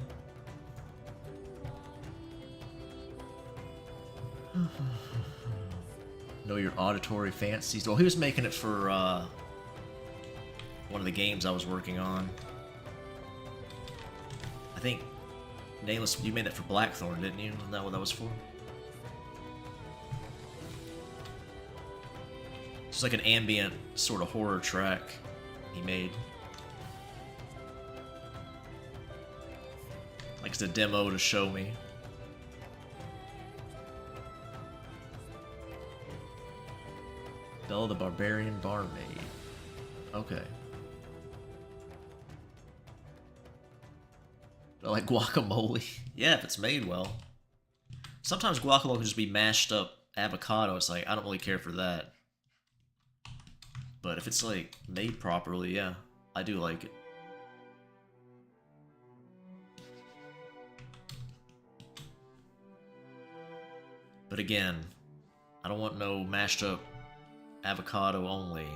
Know your auditory fancies. Well, he was making it for one of the games I was working on. I think Nameless, you made that for Blackthorn, didn't you? Isn't that what that was for? It's like an ambient sort of horror track he made. Like it's a demo to show me. Bella the Barbarian Barmaid. Okay. I like guacamole. Yeah, if it's made well. Sometimes guacamole can just be mashed up avocado. It's like, I don't really care for that. But if it's like made properly, yeah, I do like it. But again, I don't want no mashed up avocado only.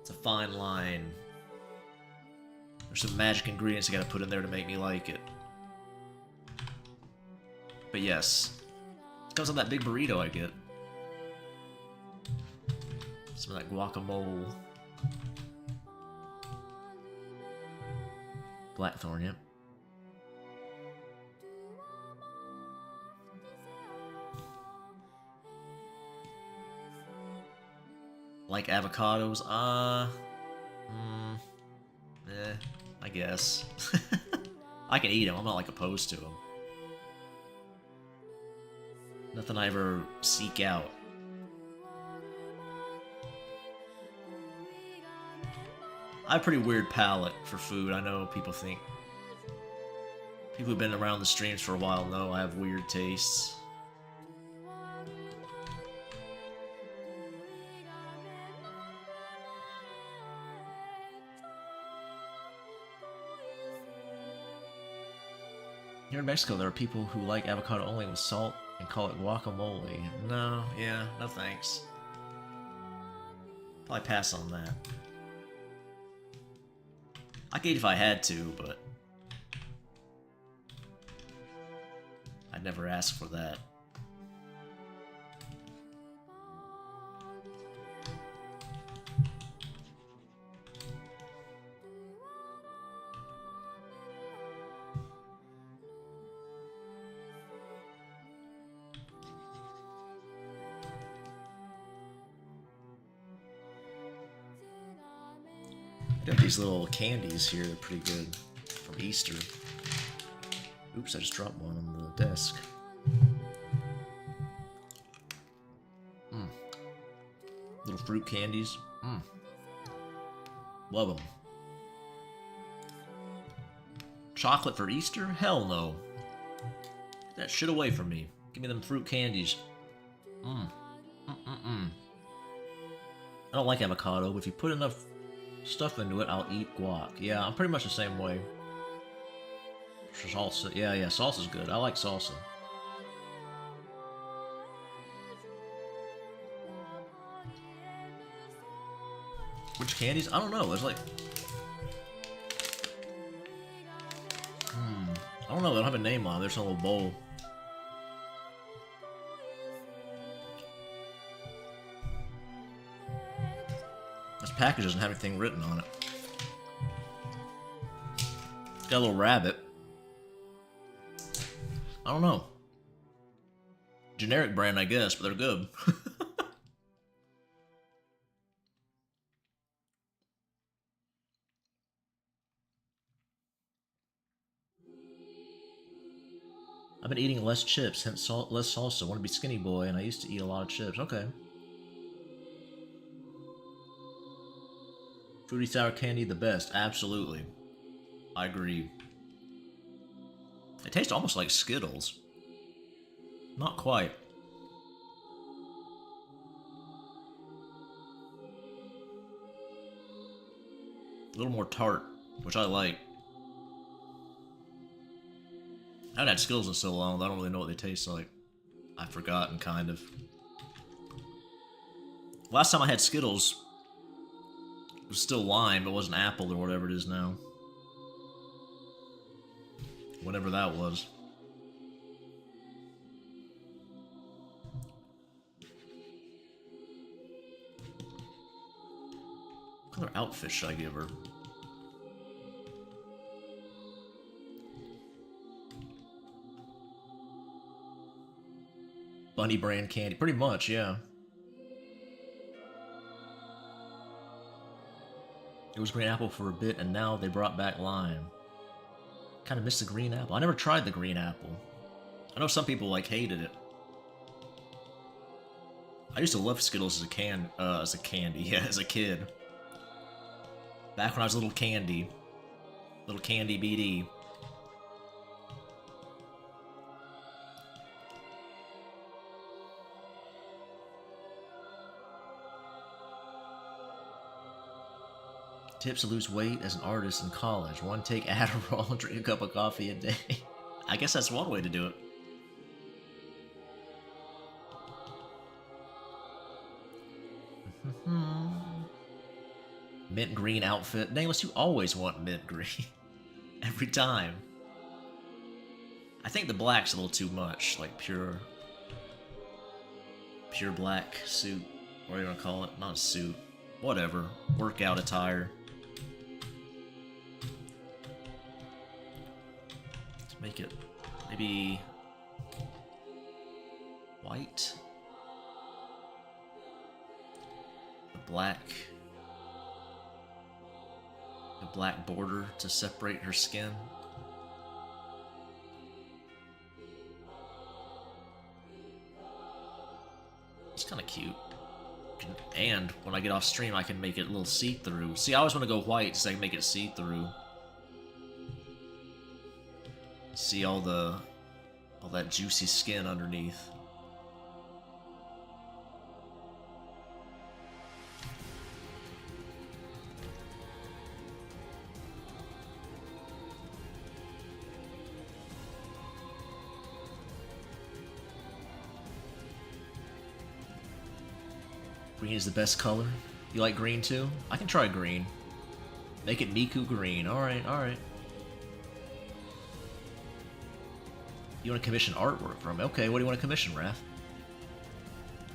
It's a fine line. There's some magic ingredients I gotta put in there to make me like it. But yes, it comes on that big burrito I get. Some of that guacamole. Blackthorn, yep. Like avocados? I guess. I can eat them, I'm not like opposed to them. Nothing I ever seek out. I have a pretty weird palate for food. I know people think... People who've been around the streams for a while know I have weird tastes. Here in Mexico, there are people who like avocado only with salt and call it guacamole. No, yeah, no thanks. Probably pass on that. I could eat if I had to, but I'd never ask for that. Got these little candies here, they're pretty good. From Easter. Oops, I just dropped one on the desk. Little fruit candies. Love them. Chocolate for Easter? Hell no. Get that shit away from me. Give me them fruit candies. I don't like avocado, but if you put enough stuff into it, I'll eat guac. Yeah, I'm pretty much the same way. Salsa. Yeah, salsa's good. I like salsa. Which candies? I don't know. There's like... I don't know. They don't have a name on it. There's a little bowl. This package doesn't have anything written on it. It's got a little rabbit. I don't know. Generic brand, I guess, but they're good. I've been eating less chips, hence less salsa. I want to be skinny boy, and I used to eat a lot of chips. Okay. Fruity sour candy, the best. Absolutely. I agree. It tastes almost like Skittles. Not quite. A little more tart, which I like. I haven't had Skittles in so long that I don't really know what they taste like. I've forgotten, kind of. Last time I had Skittles, it was still lime, it wasn't apple or whatever it is now. Whatever that was. What color outfit should I give her? Bunny brand candy. Pretty much, yeah. It was green apple for a bit, and now they brought back lime. Kind of missed the green apple. I never tried the green apple. I know some people, like, hated it. I used to love Skittles as a candy, yeah, as a kid. Back when I was a little candy BD. Tips to lose weight as an artist in college. One, take Adderall and drink a cup of coffee a day. I guess that's one way to do it. Mint green outfit. Nameless, you always want mint green. Every time. I think the black's a little too much. Like pure black suit. What do you want to call it? Not a suit. Whatever. Workout attire. Let's make it maybe white. The black border to separate her skin. It's kind of cute. And when I get off stream, I can make it a little see-through. See, I always want to go white so I can make it see-through. See all that juicy skin underneath. Green is the best color. You like green too? I can try green. Make it Miku green. Alright, alright. You want to commission artwork from me? Okay, what do you want to commission, Raph?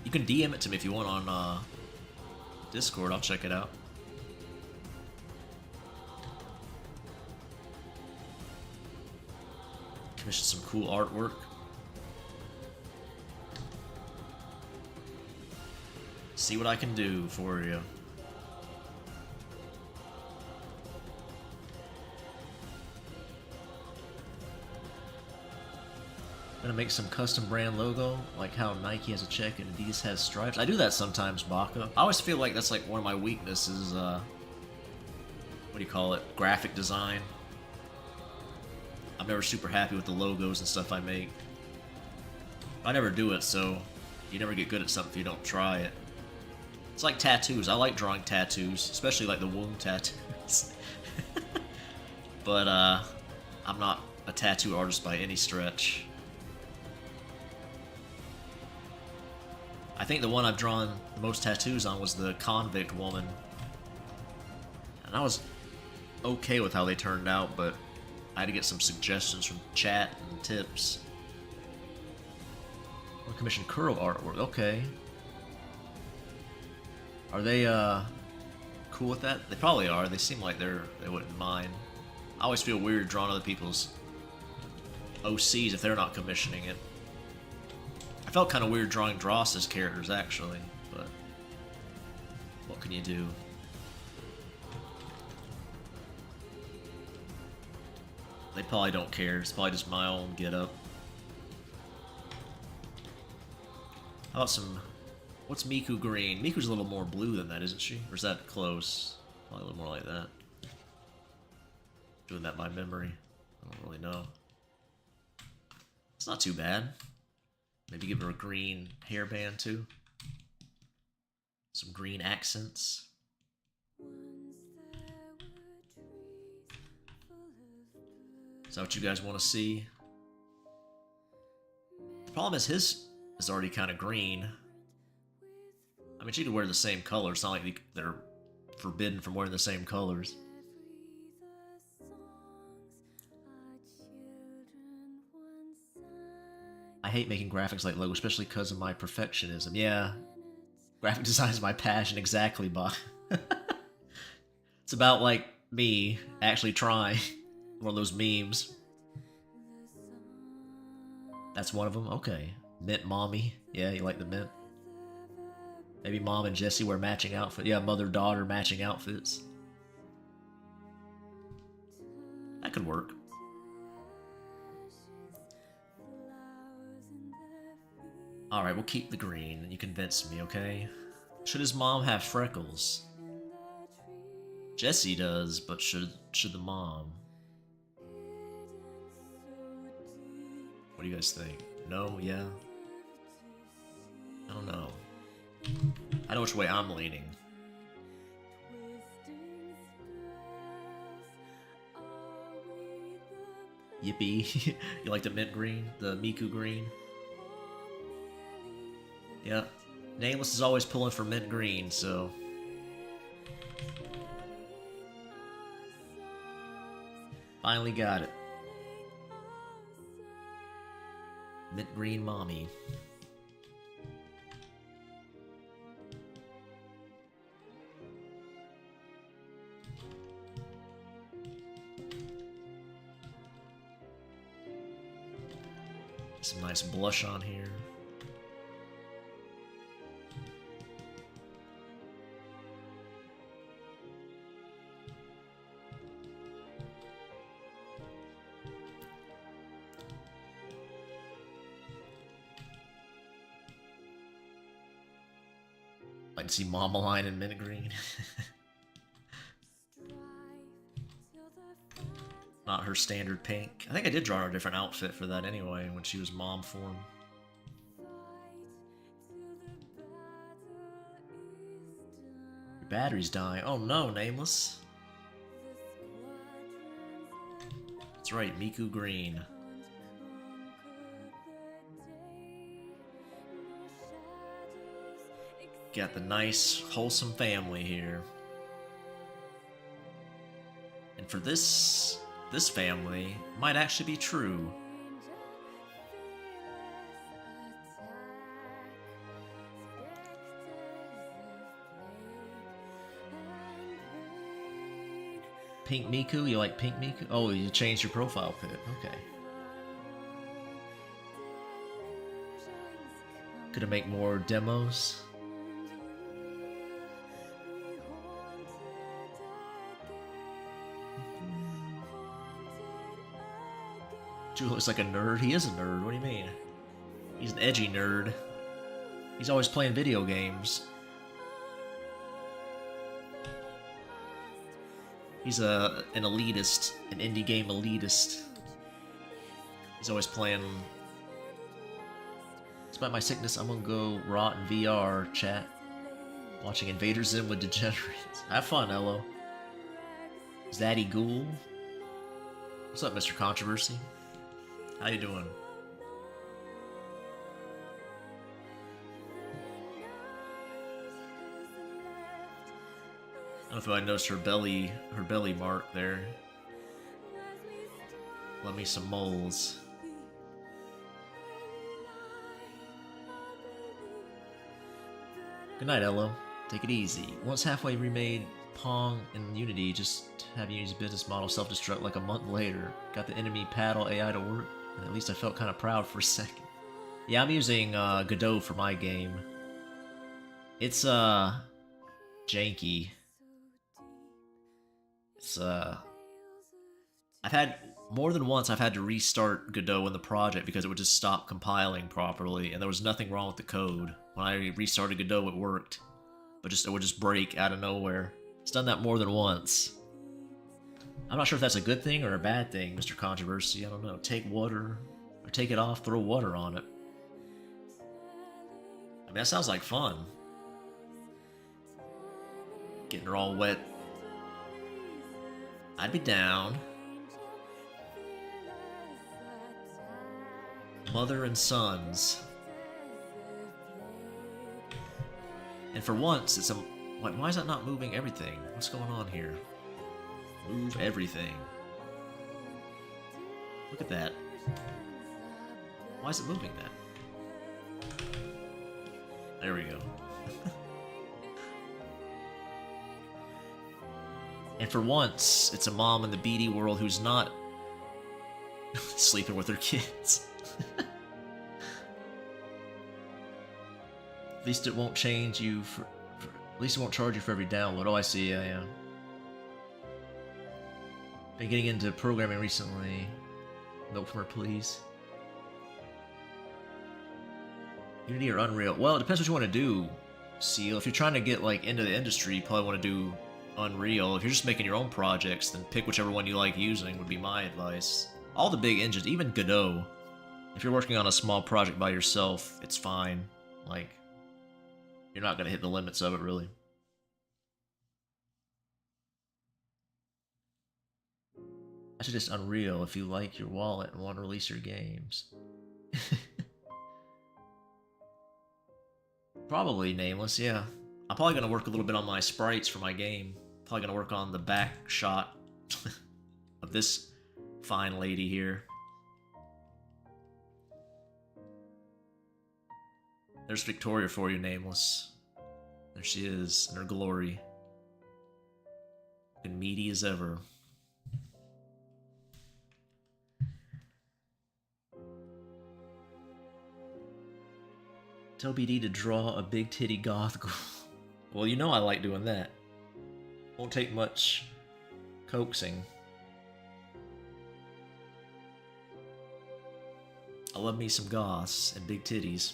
You can DM it to me if you want on Discord. I'll check it out. Commission some cool artwork. See what I can do for you. Gonna make some custom brand logo, like how Nike has a check and Adidas has stripes. I do that sometimes, Baka. I always feel like that's like one of my weaknesses, what do you call it? Graphic design. I'm never super happy with the logos and stuff I make. I never do it, so you never get good at something if you don't try it. It's like tattoos. I like drawing tattoos, especially like the womb tattoos. But I'm not a tattoo artist by any stretch. I think the one I've drawn the most tattoos on was the convict woman. And I was okay with how they turned out, but I had to get some suggestions from chat and tips. Commission curl artwork, okay. Are they cool with that? They probably are. They seem like they wouldn't mind. I always feel weird drawing other people's OCs if they're not commissioning it. I felt kind of weird drawing Dross's characters actually, but what can you do? They probably don't care. It's probably just my own get-up. How about some... What's Miku green? Miku's a little more blue than that, isn't she? Or is that close? Probably a little more like that. Doing that by memory. I don't really know. It's not too bad. Maybe give her a green hairband too. Some green accents. Is that what you guys want to see? The problem is his is already kind of green. I mean, she could wear the same color. It's not like they're forbidden from wearing the same colors. I hate making graphics like Lego, especially because of my perfectionism. Yeah, graphic design is my passion, exactly, Bob. It's about, like, me actually trying. One of those memes. That's one of them? Okay. Mint mommy. Yeah, you like the mint? Maybe mom and Jesse wear matching outfits. Yeah, mother-daughter matching outfits. That could work. Alright, we'll keep the green. You convinced me, okay? Should his mom have freckles? Jesse does, but should the mom? What do you guys think? No? Yeah? I don't know. I know which way I'm leaning. Yippee. You like the mint green? The Miku green? Yeah. Nameless is always pulling for mint green, so... Finally got it. Mint green mommy. Some nice blush on here. I can see Mama Line in mint green. Not her standard pink. I think I did draw her a different outfit for that anyway, when she was mom form. Your battery's dying. Oh no, Nameless. That's right, Miku green. Got the nice, wholesome family here. And for this family might actually be true. Pink Miku? You like Pink Miku? Oh, you changed your profile pic. Okay. Could it make more demos? Julian looks like a nerd. He is a nerd. What do you mean? He's an edgy nerd. He's always playing video games. He's an elitist, an indie game elitist. He's always playing. Despite my sickness, I'm gonna go rot in VR, chat. Watching Invader Zim with degenerates. Have fun, Elo. Zaddy Ghoul. What's up, Mr. Controversy? How you doing? I don't know if I noticed her belly mark there. Love me some moles. Good night, Elo. Take it easy. Once halfway remade Pong and Unity, just have Unity's business model self-destruct like a month later. Got the enemy paddle AI to work, and at least I felt kind of proud for a second. Yeah, I'm using Godot for my game. It's janky. It's I've had more than once I've had to restart Godot in the project because it would just stop compiling properly, and there was nothing wrong with the code. When I restarted Godot, it worked, but it would just break out of nowhere. It's done that more than once. I'm not sure if that's a good thing or a bad thing, Mr. Controversy. I don't know. Take water, or take it off, throw water on it. I mean, that sounds like fun. Getting her all wet. I'd be down. Mother and sons. And for once, it's a... Why is that not moving everything? What's going on here? Move everything. Look at that. Why is it moving that? There we go. And for once, it's a mom in the BD world who's not sleeping with her kids. At least it won't change you for at least it won't charge you for every download. Oh, I see. Yeah. Been getting into programming recently. Note from her, please. Unity or Unreal? Well, it depends what you want to do, Seal. If you're trying to get like into the industry, you probably want to do Unreal. If you're just making your own projects, then pick whichever one you like using, would be my advice. All the big engines, even Godot. If you're working on a small project by yourself, it's fine. Like, you're not going to hit the limits of it, really. I should just Unreal if you like your wallet and want to release your games. Probably Nameless, yeah. I'm probably going to work a little bit on my sprites for my game. Probably going to work on the back shot of this fine lady here. There's Victoria for you, Nameless. There she is, in her glory. Looking meaty as ever. Tell BD to draw a big titty goth girl. Well, you know I like doing that. Won't take much coaxing. I love me some goths and big titties.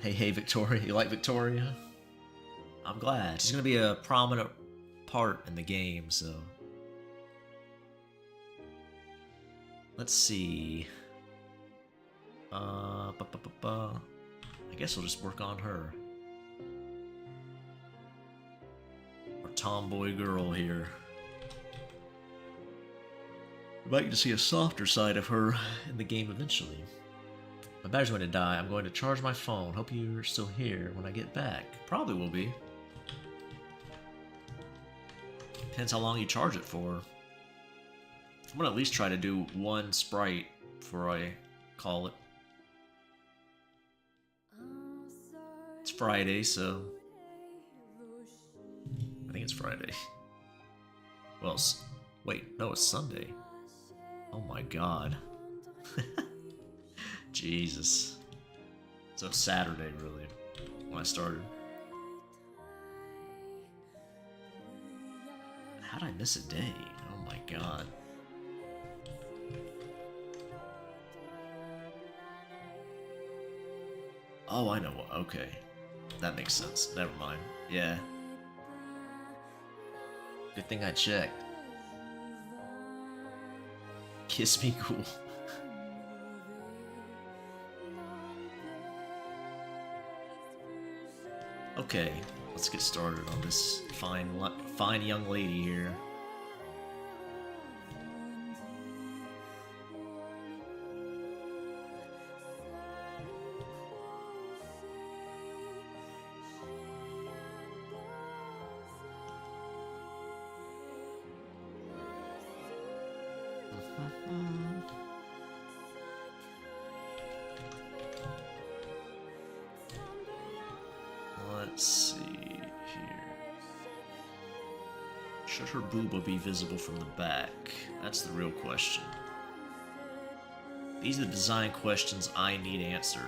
Hey, Victoria. You like Victoria? I'm glad. She's gonna be a prominent part in the game, so... Let's see... I guess we'll just work on her. Our tomboy girl here. We'd like to see a softer side of her in the game eventually. My battery's going to die. I'm going to charge my phone. Hope you're still here when I get back. Probably will be. Depends how long you charge it for. I'm going to at least try to do one sprite before I call it. It's Friday, so... I think it's Friday. Well, wait, no, it's Sunday. Oh my god. Jesus. So Saturday, really, when I started. How'd I miss a day? Oh my god. Oh, I know what. Okay. That makes sense. Never mind. Yeah. Good thing I checked. Kiss me cool. Okay, let's get started on this fine young lady here. Let's see here. Should her booba be visible from the back? That's the real question. These are the design questions I need answered.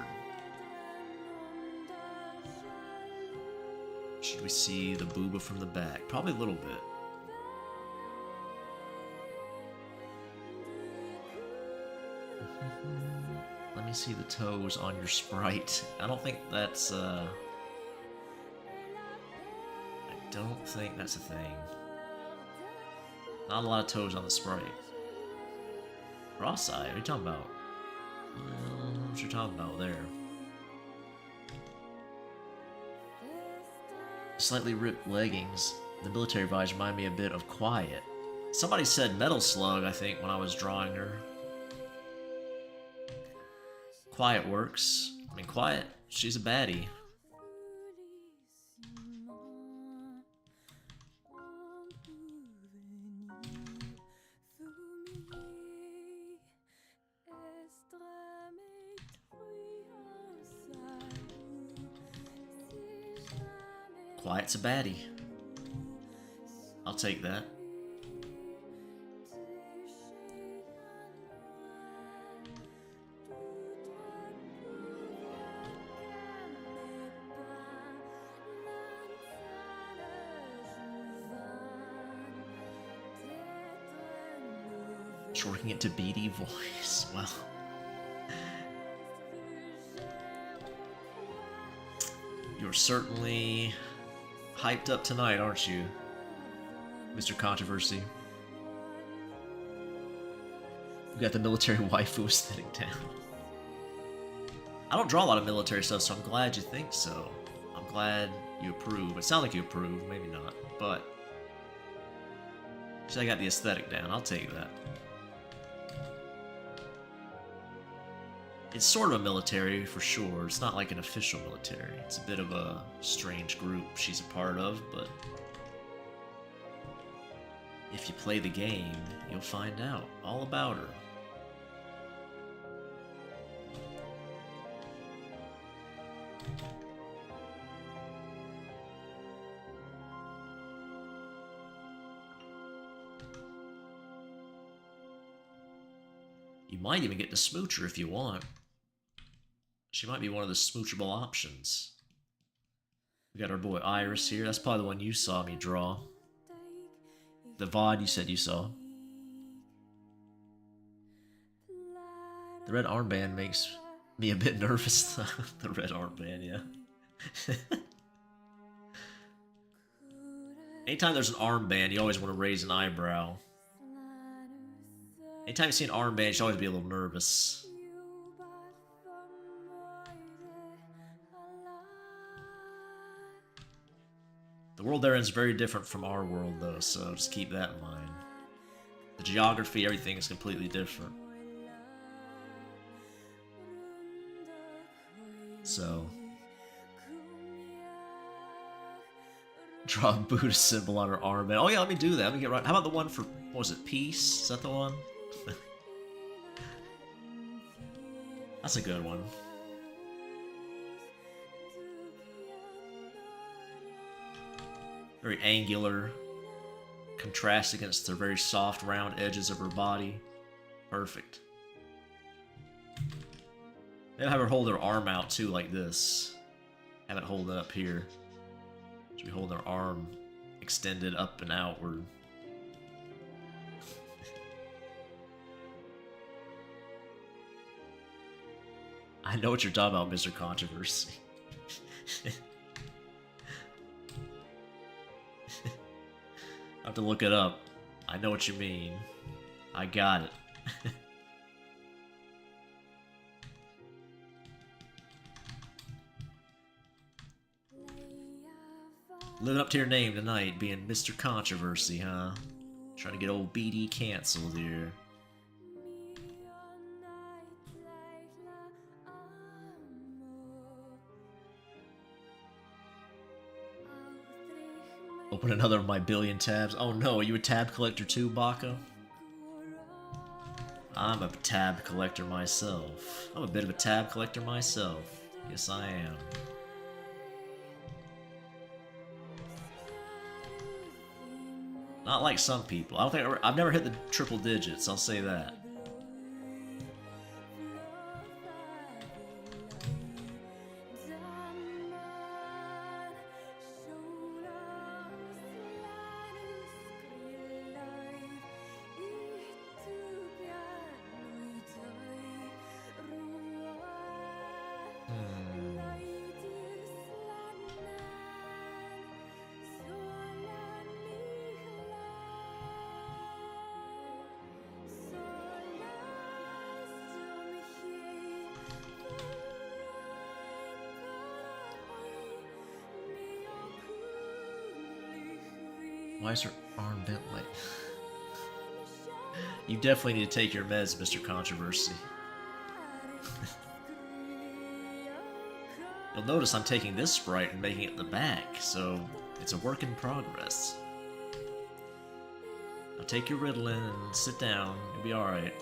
Should we see the booba from the back? Probably a little bit. Let me see the toes on your sprite. I don't think that's I don't think that's a thing. Not a lot of toes on the sprite. Cross-eyed? What are you talking about? I don't know what you're talking about there. Slightly ripped leggings. The military vibes remind me a bit of Quiet. Somebody said Metal Slug, I think, when I was drawing her. Quiet works. I mean, Quiet, she's a baddie. Quiet's a baddie. I'll take that. Shortening it to BD voice. Well. You're certainly hyped up tonight, aren't you, Mr. Controversy? You got the military waifu aesthetic down. I don't draw a lot of military stuff, so I'm glad you think so. I'm glad you approve. It sounds like you approve, maybe not, but so I got the aesthetic down. I'll take that. It's sort of a military, for sure. It's not like an official military. It's a bit of a strange group she's a part of, but if you play the game, you'll find out all about her. You might even get to smooch her if you want. She might be one of the smoochable options. We got our boy Iris here. That's probably the one you saw me draw. The VOD you said you saw. The red armband makes me a bit nervous. The red armband, yeah. Anytime there's an armband, you always want to raise an eyebrow. Anytime you see an armband, you should always be a little nervous. The world they're in is very different from our world, though, so just keep that in mind. The geography, everything is completely different. So, draw a Buddha symbol on her armband. Oh yeah, let me do that. Let me get right. How about the one for, what was it, peace? Is that the one? That's a good one. Very angular, contrast against the very soft, round edges of her body. Perfect. Maybe have her hold her arm out too, like this. Have it hold it up here. Should be holding her arm extended up and outward. I know what you're talking about, Mr. Controversy. I have to look it up. I know what you mean. I got it. Living up to your name tonight, being Mr. Controversy, huh? Trying to get old BD canceled here. Open another of my billion tabs. Oh no, are you a tab collector too, Baka? I'm a tab collector myself. I'm a bit of a tab collector myself. Yes, I am. Not like some people. I don't think I've never hit the triple digits, I'll say that. Why is her arm bent like... You definitely need to take your meds, Mr. Controversy. You'll notice I'm taking this sprite and making it the back, so it's a work in progress. Now take your Ritalin and sit down, you'll be alright.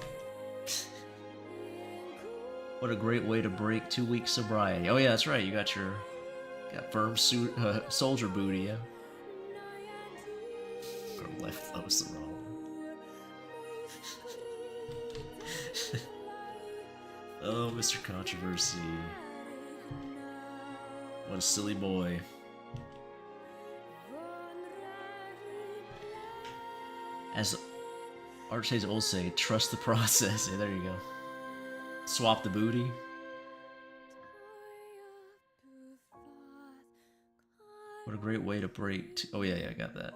What a great way to break 2 weeks sobriety. Oh yeah, that's right, you got firm suit, soldier booty, yeah? Or left, that was the wrong one. Oh, Mr. Controversy. What a silly boy. As Archie's old say, trust the process. Yeah, there you go. Swap the booty. What a great way to break. Oh yeah, I got that.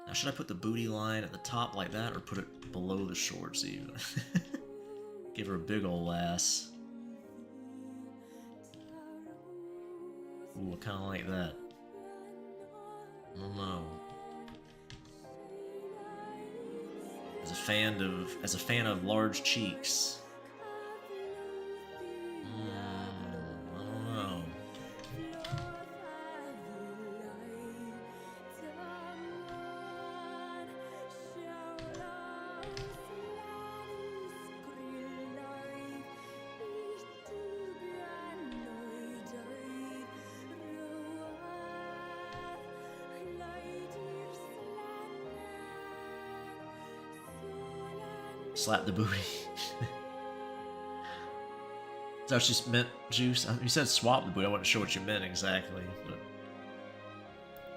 Now, should I put the booty line at the top like that, or put it below the shorts even? Give her a big ol' ass. Ooh, I kinda like that. I don't know. As a fan of large cheeks. I don't know. Slap the booty. Is that what you meant, Juice? You said swap the booty. I wasn't sure what you meant exactly, but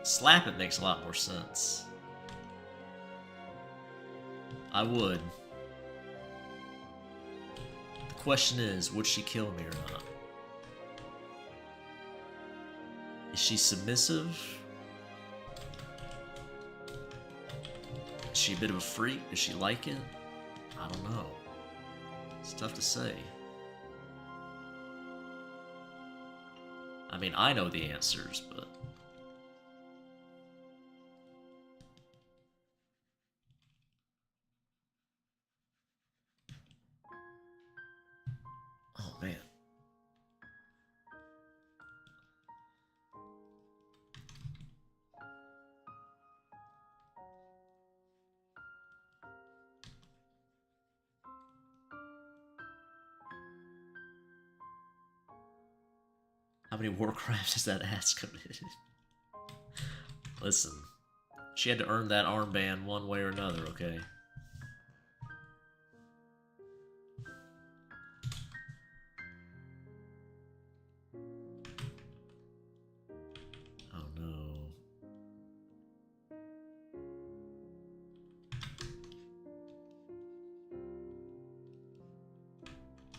slap it makes a lot more sense. I would. The question is, would she kill me or not? Is she submissive? Is she a bit of a freak? Does she like it? I don't know. It's tough to say. I mean, I know the answers, but... Oh, man. How many Warcrafts has that ass committed? Listen, she had to earn that armband one way or another, okay? Oh no.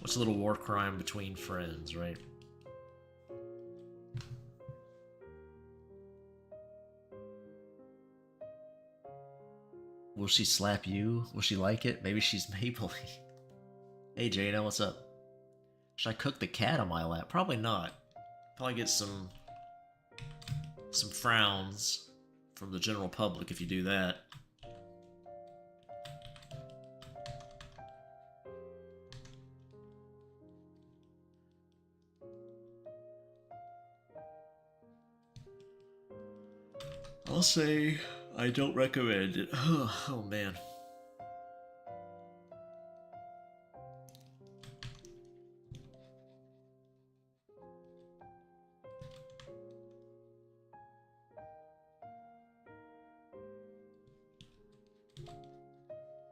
It's a little war crime between friends, right? Will she slap you? Will she like it? Maybe she's Mapley. Hey Jada, what's up? Should I cook the cat on my lap? Probably not. Probably get some frowns from the general public if you do that. I'll say I don't recommend it. Oh man.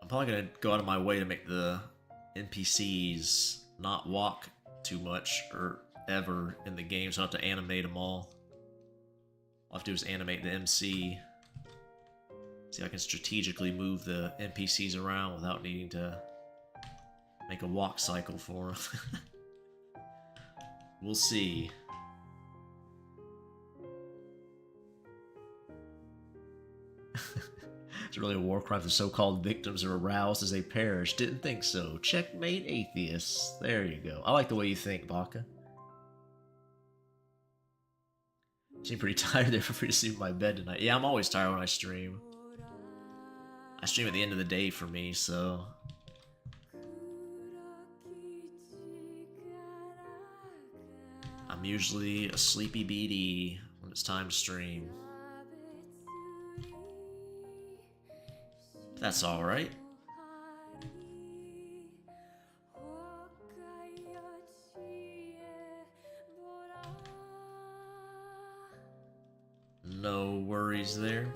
I'm probably gonna go out of my way to make the NPCs not walk too much or ever in the game, so I have to animate them all. All I have to do is animate the MC. See if I can strategically move the NPCs around without needing to make a walk cycle for them. We'll see. It's really a war crime if the so-called victims are aroused as they perish. Didn't think so. Checkmate atheists. There you go. I like the way you think, Baka. Seem pretty tired there. Feel free to sleep in my bed tonight. Yeah, I'm always tired when I stream. I stream at the end of the day for me, so... I'm usually a sleepy BD when it's time to stream. That's alright. No worries there.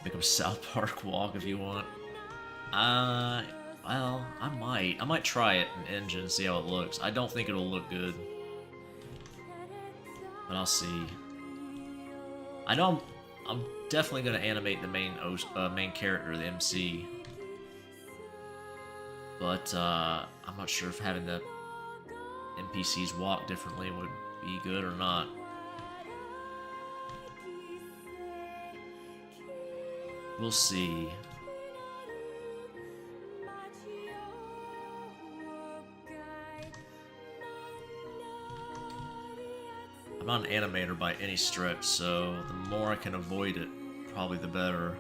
Pick up South Park Walk if you want. Well, I might try it in Engine and see how it looks. I don't think it'll look good, but I'll see. I know I'm definitely gonna animate the main character, the MC, but I'm not sure if having the NPCs walk differently would be good or not. We'll see. I'm not an animator by any stretch, so the more I can avoid it, probably the better.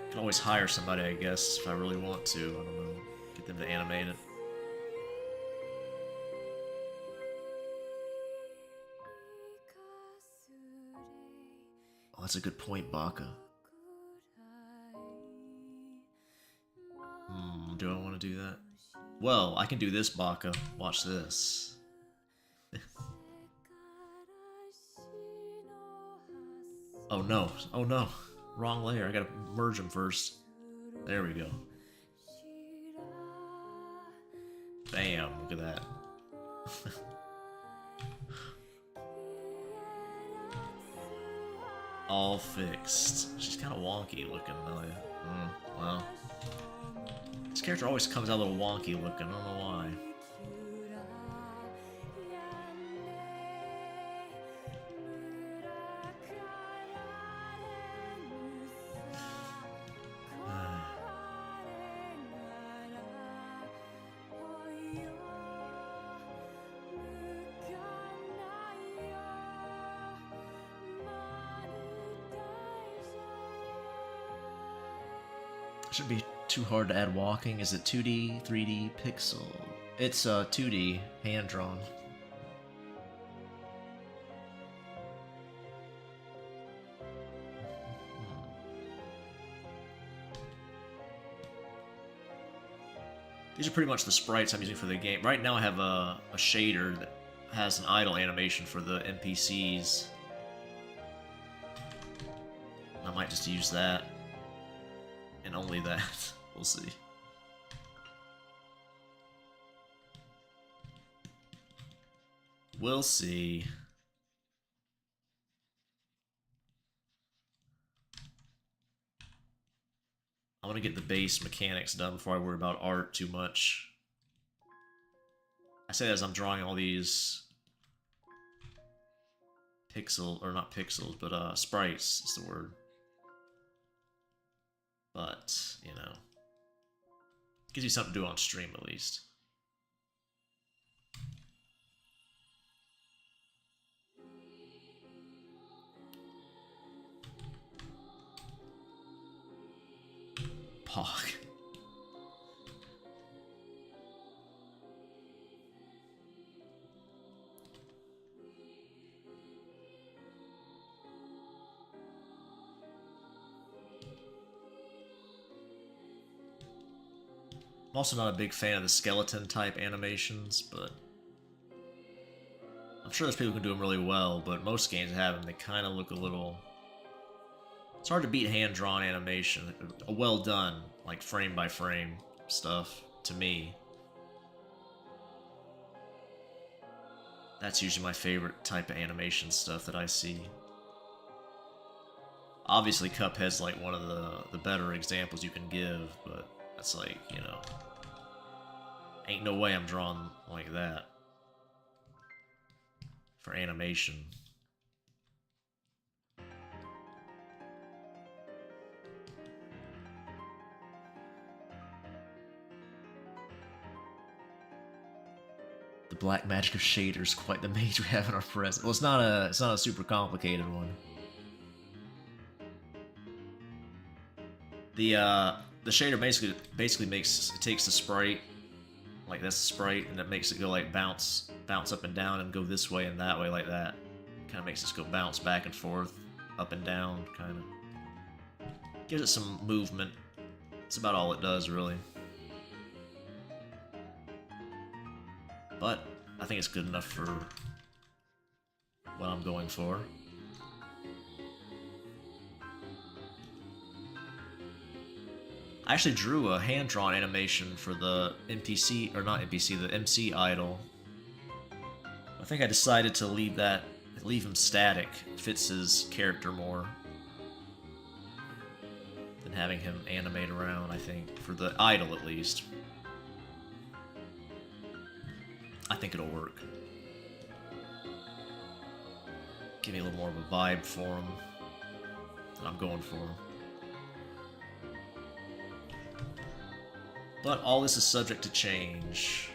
I can always hire somebody, I guess, if I really want to. I don't know. Get them to animate it. Oh, that's a good point, Baka. Do I want to do that? Well, I can do this, Baka. Watch this. Oh no. Oh no. Wrong layer. I gotta merge them first. There we go. Bam. Look at that. All fixed. She's kind of wonky looking, though. Well. This character always comes out a little wonky looking. I don't know why. Shouldn't be too hard to add walking. Is it 2D, 3D, pixel? It's 2D, hand-drawn. These are pretty much the sprites I'm using for the game. Right now I have a shader that has an idle animation for the NPCs. I might just use that. And only that. We'll see. We'll see. I want to get the base mechanics done before I worry about art too much. I say that as I'm drawing all these or not pixels, but sprites is the word. But, you know, gives you something to do on stream at least. Pog. I'm also not a big fan of the skeleton type animations, but I'm sure there's people who can do them really well, but most games have them, they kind of look a little... It's hard to beat hand-drawn animation. A well done, like frame-by-frame stuff, to me. That's usually my favorite type of animation stuff that I see. Obviously, Cuphead's like one of the better examples you can give, but that's like, you know... Ain't no way I'm drawing like that. For animation. The black magic of shaders, quite the mage we have in our present. Well, it's not a super complicated one. The shader basically takes the sprite, like that's the sprite, and it makes it go like bounce up and down and go this way and that way like that. Kind of makes it go bounce back and forth, up and down, kind of. Gives it some movement. That's about all it does, really. But I think it's good enough for what I'm going for. I actually drew a hand-drawn animation for the NPC, or not NPC, the MC idol. I think I decided to leave him static. It fits his character more than having him animate around, I think, for the idol at least. I think it'll work. Give me a little more of a vibe for him that I'm going for. But all this is subject to change.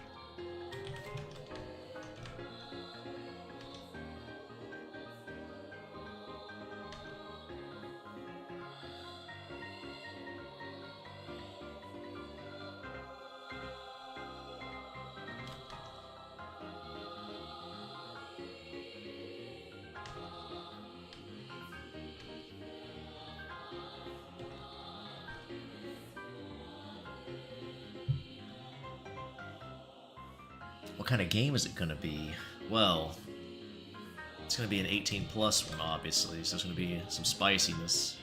What kind of game is it going to be? Well, it's going to be an 18+ one, obviously, so there's going to be some spiciness.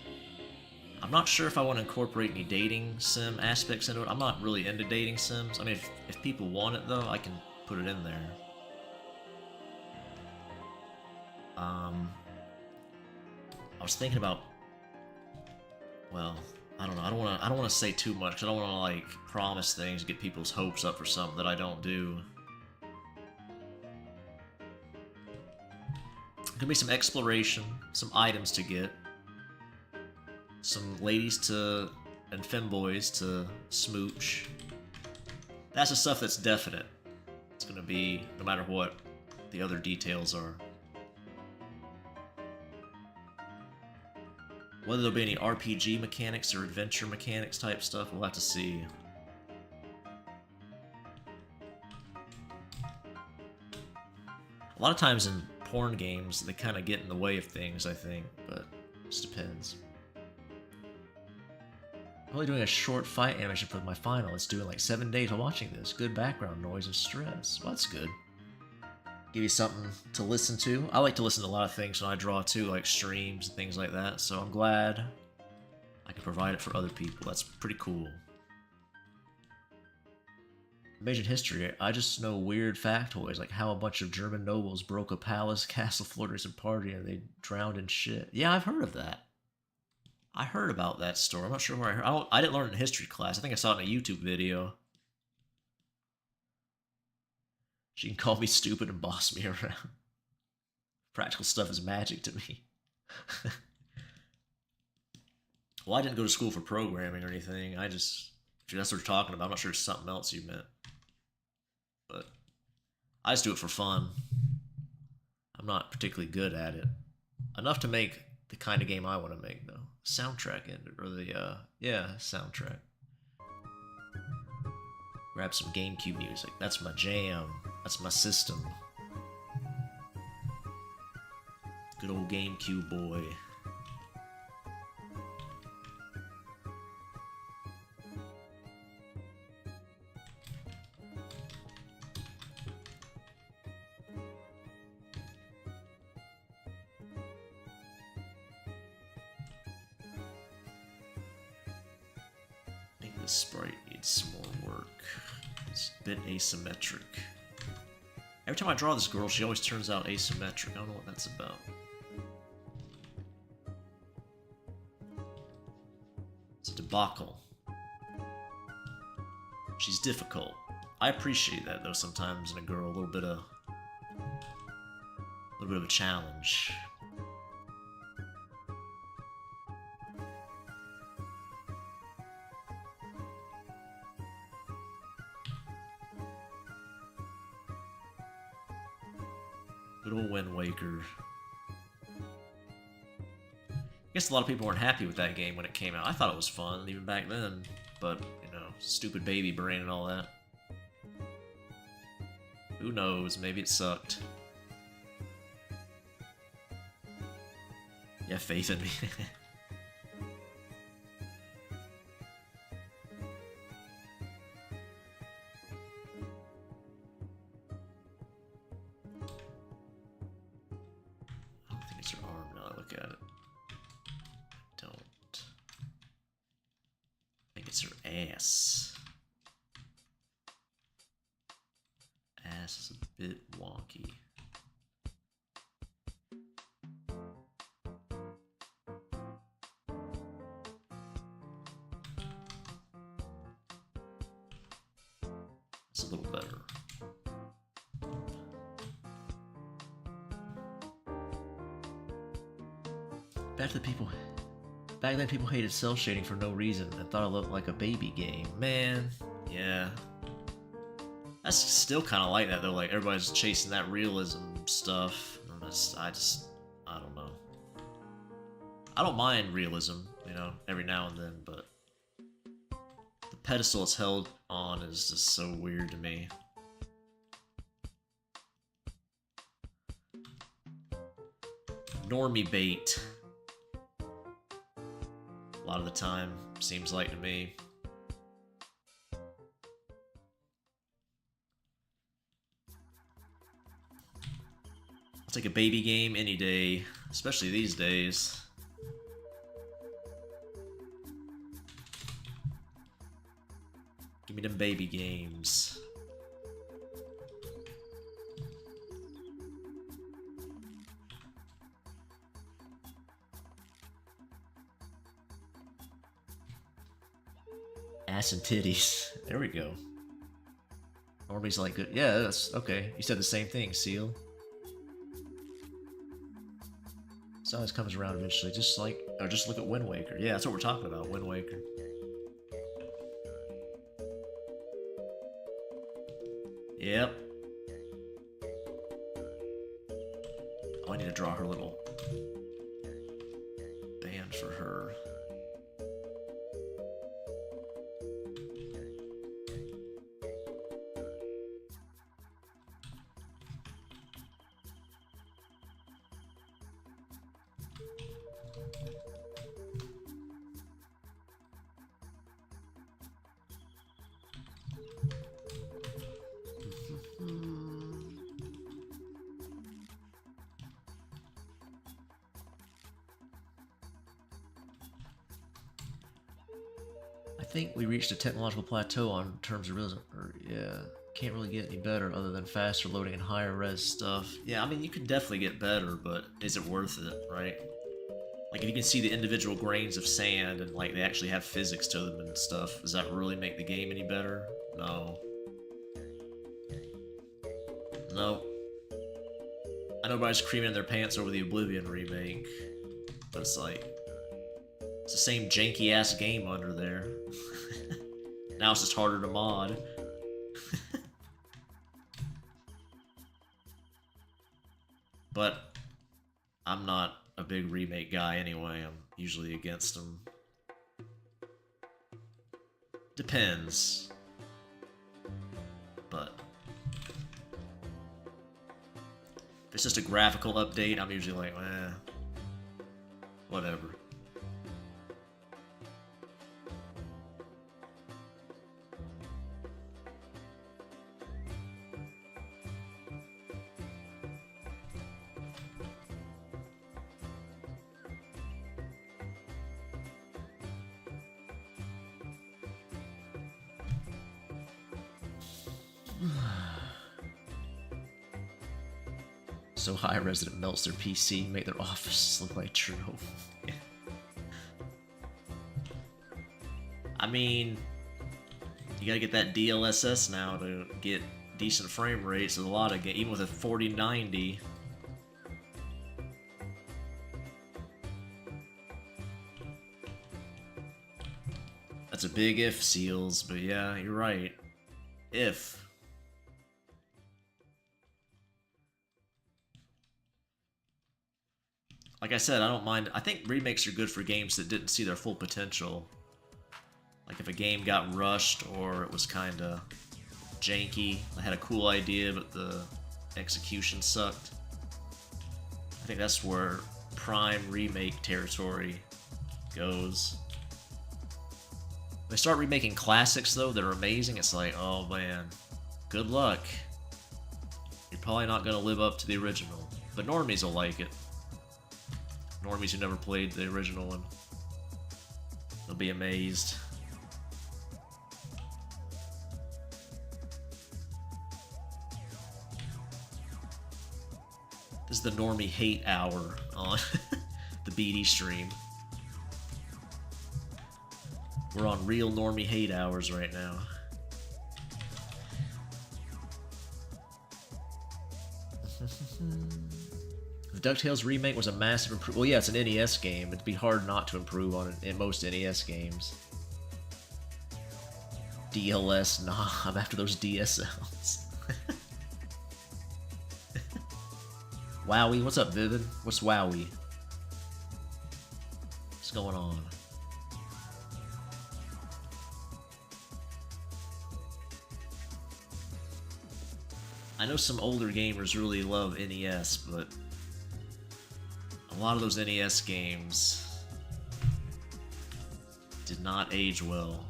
I'm not sure if I want to incorporate any dating sim aspects into it. I'm not really into dating sims. I mean, if people want it, though, I can put it in there. I was thinking about... Well, I don't know. I don't want to say too much, because I don't want to, like, promise things, get people's hopes up for something that I don't do. Gonna be some exploration, some items to get, some ladies and femboys to smooch. That's the stuff that's definite. It's gonna be no matter what the other details are. Whether there'll be any RPG mechanics or adventure mechanics type stuff, we'll have to see. A lot of times in porn games, they kind of get in the way of things, I think, but it just depends. I'm only doing a short fight animation for my final. It's doing like 7 days while watching this. Good background noise and stress. Well, that's good. Give you something to listen to. I like to listen to a lot of things when I draw too, like streams and things like that, so I'm glad I can provide it for other people. That's pretty cool. Ancient history, I just know weird factoids, like how a bunch of German nobles broke a palace, castle floaters, and party, and they drowned in shit. Yeah, I've heard of that. I heard about that story. I'm not sure where I heard. I didn't learn it in history class. I think I saw it in a YouTube video. She can call me stupid and boss me around. Practical stuff is magic to me. Well, I didn't go to school for programming or anything. I just, if that's what you're talking about, I'm not sure it's something else you meant. But I just do it for fun. I'm not particularly good at it. Enough to make the kind of game I want to make, though. Soundtrack ended, or the, yeah, soundtrack. Grab some GameCube music. That's my jam. That's my system. Good old GameCube boy. I think this sprite needs some more work. It's a bit asymmetric. Every time I draw this girl, she always turns out asymmetric. I don't know what that's about. It's a debacle. She's difficult. I appreciate that though sometimes in a girl, a little bit of a challenge. Good old Wind Waker. I guess a lot of people weren't happy with that game when it came out. I thought it was fun, even back then. But, you know, stupid baby brain and all that. Who knows? Maybe it sucked. You have faith in me. Ass is a bit wonky. It's a little better. Back then people hated cell shading for no reason and thought it looked like a baby game. Man, yeah. That's still kind of like that though, like everybody's chasing that realism stuff. I don't know. I don't mind realism, you know, every now and then, but the pedestal it's held on is just so weird to me. Normie bait. A lot of the time, seems like to me. I'll take a baby game any day, especially these days. Give me them baby games. Ass and titties. There we go. Normie's like, good. Yeah, that's okay. You said the same thing, Seal. It always comes around eventually, just like, or just look at Wind Waker. Yeah, that's what we're talking about, Wind Waker. Yep. Oh, I need to draw her little band for her. I think we reached a technological plateau on terms of realism. Yeah, can't really get any better other than faster loading and higher res stuff. Yeah, I mean, you could definitely get better, but is it worth it, right? Like, if you can see the individual grains of sand and, like, they actually have physics to them and stuff, does that really make the game any better? No. Nope. I know everybody's creaming their pants over the Oblivion remake, but it's like, it's the same janky-ass game under there. Now it's just harder to mod. But I'm not a big remake guy anyway. I'm usually against them. Depends. But if it's just a graphical update, I'm usually like, eh, whatever. So high resident melts their PC, make their offices look like true. I mean, you gotta get that DLSS now to get decent frame rates of a lot of games, even with a 4090. That's a big if, Seals, but yeah, you're right. If. Like I said, I don't mind. I think remakes are good for games that didn't see their full potential. Like if a game got rushed or it was kind of janky, I had a cool idea but the execution sucked. I think that's where prime remake territory goes. When they start remaking classics though that are amazing, it's like, oh man, good luck. You're probably not going to live up to the original, but normies will like it. Normies who never played the original one, they'll be amazed. This is the normie hate hour on the BD stream. We're on real normie hate hours right now. The DuckTales remake was a massive improvement. Well, yeah, it's an NES game. It'd be hard not to improve on it in most NES games. DLS, nah, I'm after those DSLs. Wowie, what's up, Vivid? What's Wowie? What's going on? I know some older gamers really love NES, but a lot of those NES games did not age well.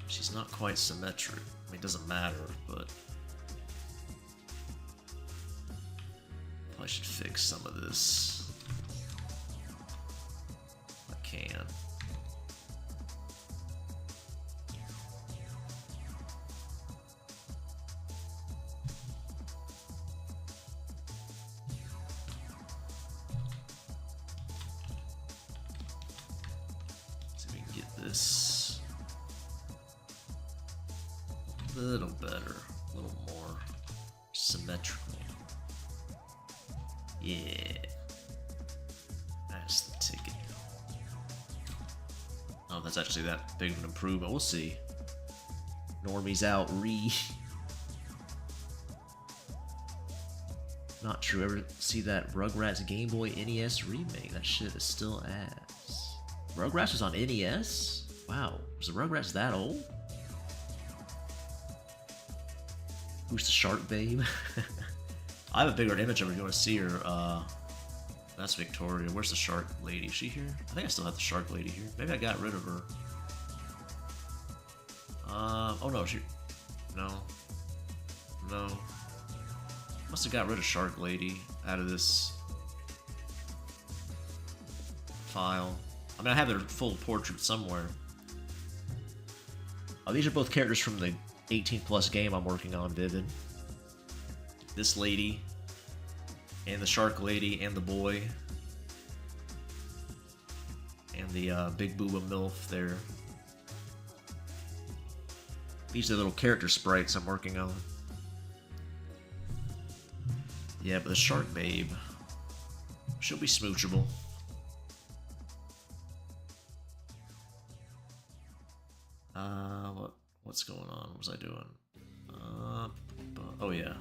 She's not quite symmetric. I mean, it doesn't matter, but probably should fix some of this if I can. This a little better, a little more symmetrical. Yeah, that's the ticket. Oh, that's actually that big of an improvement. We'll see. Normies out. Not true. Ever see that Rugrats Game Boy NES remake? That shit is still ass. Rugrats was on NES? Wow, was the Rugrats that old? Who's the shark babe? I have a bigger image of her. You want to see her? That's Victoria. Where's the shark lady? Is she here? I think I still have the shark lady here. Maybe I got rid of her. Oh no, she... No. No. Must have got rid of shark lady out of this file. I mean, I have their full portrait somewhere. Oh, these are both characters from the 18+ game I'm working on, Vivid. This lady, and the shark lady, and the boy, and the big booba milf there. These are the little character sprites I'm working on. Yeah, but the shark babe, she'll be smoochable. What's going on? What was I doing? Oh yeah.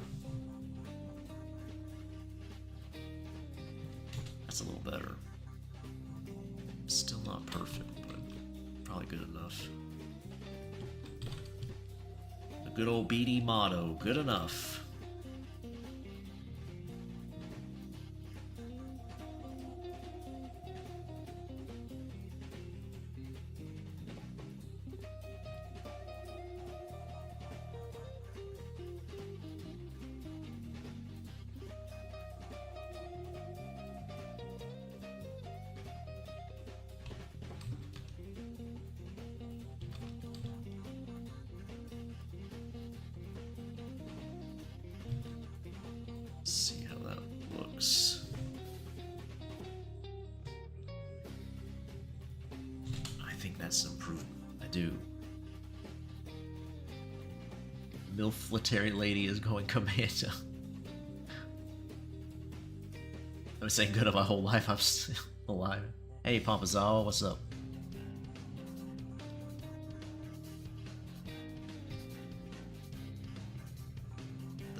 That's a little better. Still not perfect, but probably good enough. The good old BD motto, good enough. See how that looks. I think that's an improvement. I do. Milfletary lady is going commando. I've been saying good of my whole life. I'm still alive. Hey, Pompazal, what's up?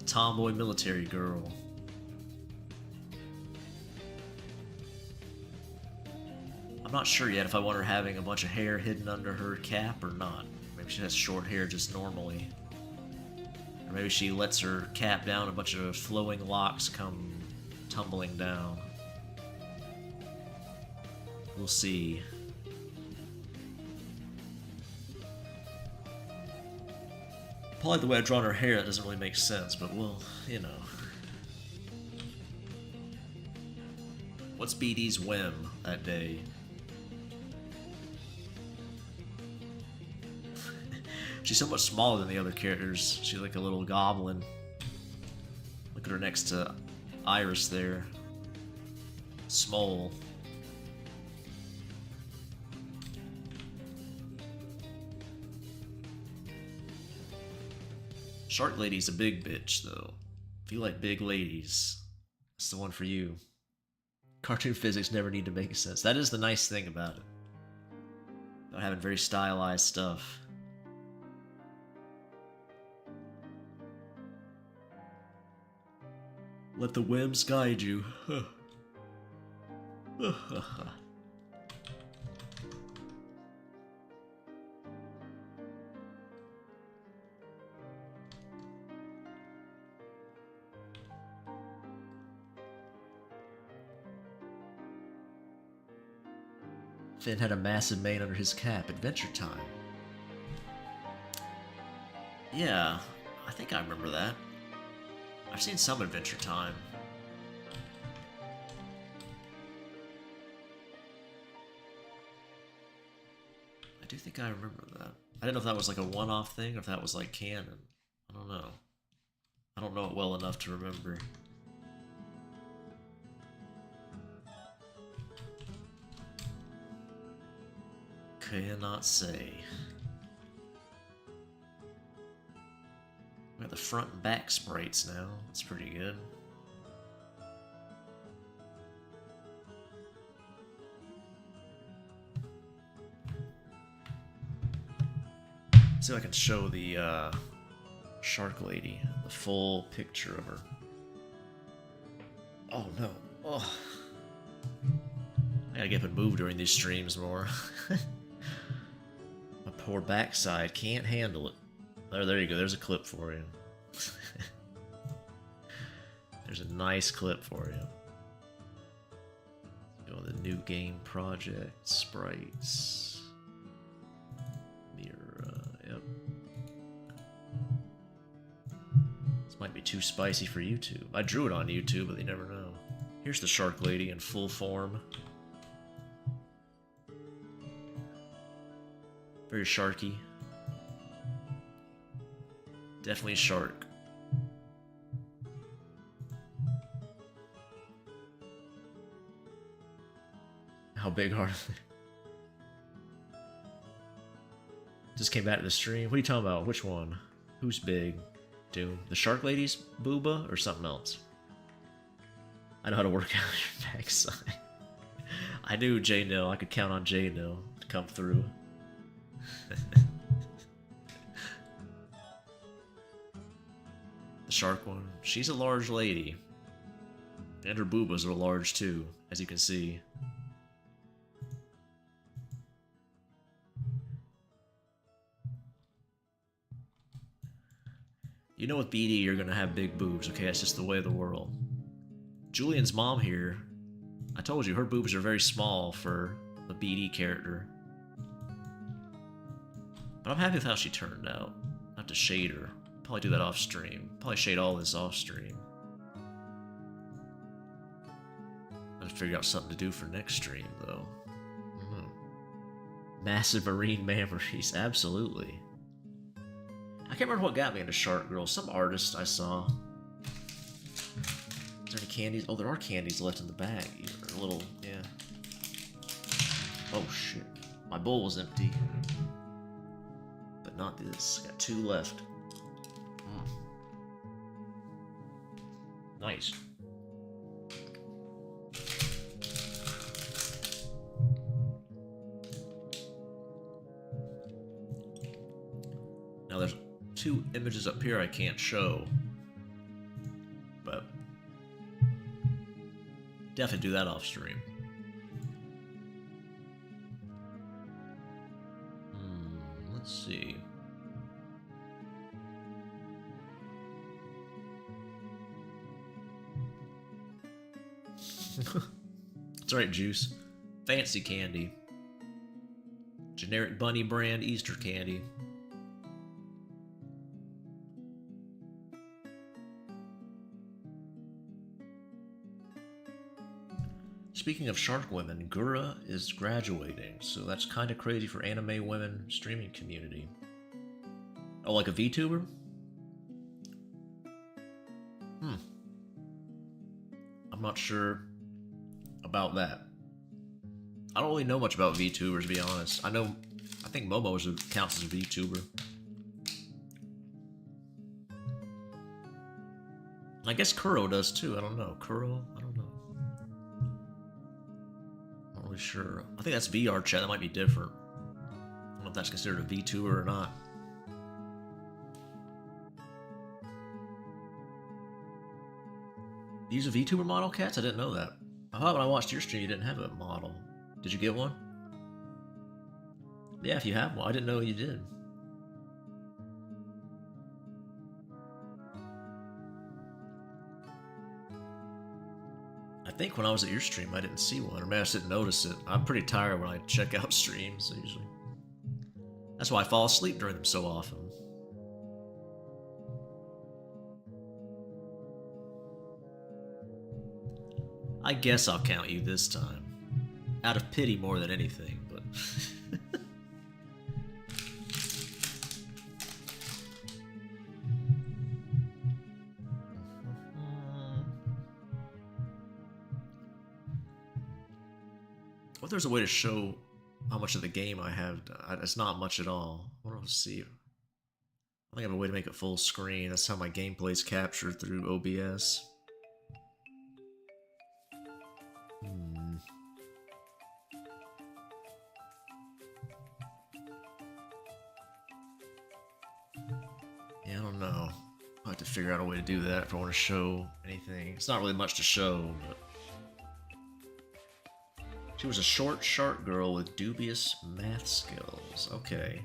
Tomboy military girl. I'm not sure yet if I want her having a bunch of hair hidden under her cap or not. Maybe she has short hair just normally. Or maybe she lets her cap down, a bunch of flowing locks come tumbling down. We'll see. Probably the way I've drawn her hair, that doesn't really make sense, but well, you know. What's BD's whim that day? She's so much smaller than the other characters. She's like a little goblin. Look at her next to Iris there. Small. Shark Lady's a big bitch, though. If you like big ladies, it's the one for you. Cartoon physics never need to make sense. That is the nice thing about it. About having very stylized stuff. Let the whims guide you. Finn had a massive mane under his cap. Adventure Time. Yeah, I think I remember that. I've seen some Adventure Time. I do think I remember that. I didn't know if that was like a one-off thing or if that was like canon. I don't know. I don't know it well enough to remember. Cannot say. We got the front and back sprites now. That's pretty good. See if I can show the Shark Lady, the full picture of her. Oh no. Oh. I gotta get up and move during these streams more. My poor backside can't handle it. There you go. There's a clip for you. nice clip for you. Go on the new game project, sprites. Mirror, yep. This might be too spicy for YouTube. I drew it on YouTube, but you never know. Here's the shark lady in full form. Very sharky. Definitely a shark. How big are they? Just came back to the stream. What are you talking about? Which one? Who's big? Doom? The shark lady's booba or something else? I know how to work out your backside. I knew J-Nil. I could count on J-Nil to come through. The shark one. She's a large lady. And her boobas are large too, as you can see. You know with BD you're gonna have big boobs, okay? That's just the way of the world. Julian's mom here, I told you, her boobs are very small for the BD character. But I'm happy with how she turned out. I have to shade her. Probably do that off stream. Probably shade all this off stream. I have to figure out something to do for next stream though. Massive marine memories, absolutely. I can't remember what got me into Shark Girl. Some artist I saw. Is there any candies? Oh, there are candies left in the bag. A little, yeah. Oh shit. My bowl was empty. But not this. Got 2 left. Nice. Now there's 2 images up here I can't show, but definitely do that off stream. Let's see. That's right, Juice. Fancy candy. Generic bunny brand Easter candy. Speaking of shark women, Gura is graduating, so that's kind of crazy for anime women streaming community. Oh, like a VTuber? I'm not sure about that. I don't really know much about VTubers, to be honest. I think Momo counts as a VTuber. I guess Kuro does too, I don't know. Kuro? I don't know. Not really sure. I think that's VR chat, that might be different. I don't know if that's considered a VTuber or not. You use a VTuber model, Cats? I didn't know that. I thought when I watched your stream you didn't have a model. Did you get one? Yeah, if you have one. I didn't know you did. I think when I was at your stream I didn't see one, or maybe I just didn't notice it. I'm pretty tired when I check out streams, usually. That's why I fall asleep during them so often. I guess I'll count you this time. Out of pity more than anything, but... What if there's a way to show how much of the game I have? It's not much at all. I want to see. I think I have a way to make it full screen. That's how my gameplay's captured through OBS. Yeah, I don't know. I'll have to figure out a way to do that if I want to show anything. It's not really much to show, but... She was a short shark girl with dubious math skills. Okay.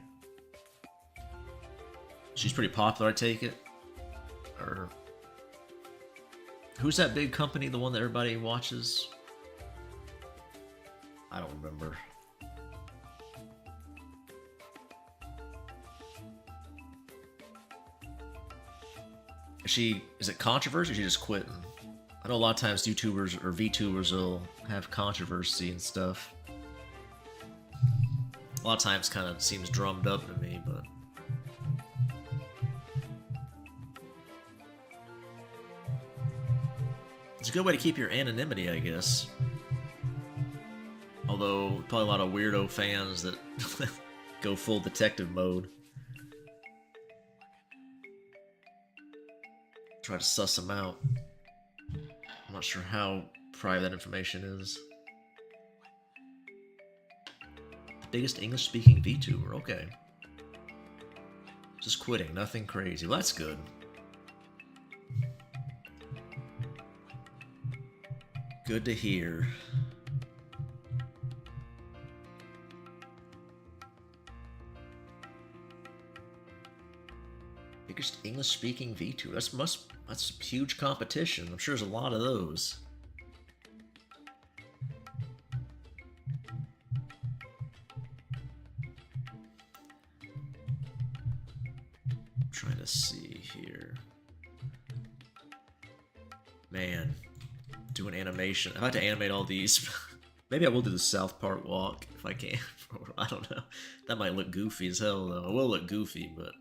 She's pretty popular, I take it? Or... Who's that big company, the one that everybody watches? I don't remember. Is it controversy or is she just quitting? I know a lot of times YouTubers or VTubers will have controversy and stuff. A lot of times kind of seems drummed up to me, but... It's a good way to keep your anonymity, I guess. Although, probably a lot of weirdo fans that go full detective mode. Try to suss them out. I'm not sure how private that information is. Biggest English-speaking VTuber, okay. Just quitting, nothing crazy. Well, that's good. Good to hear. Biggest English-speaking VTuber. That's huge competition. I'm sure there's a lot of those. I'm trying to see here. Man, doing animation. I have to animate all these. Maybe I will do the South Park walk if I can. I don't know. That might look goofy as hell, though. It will look goofy, but...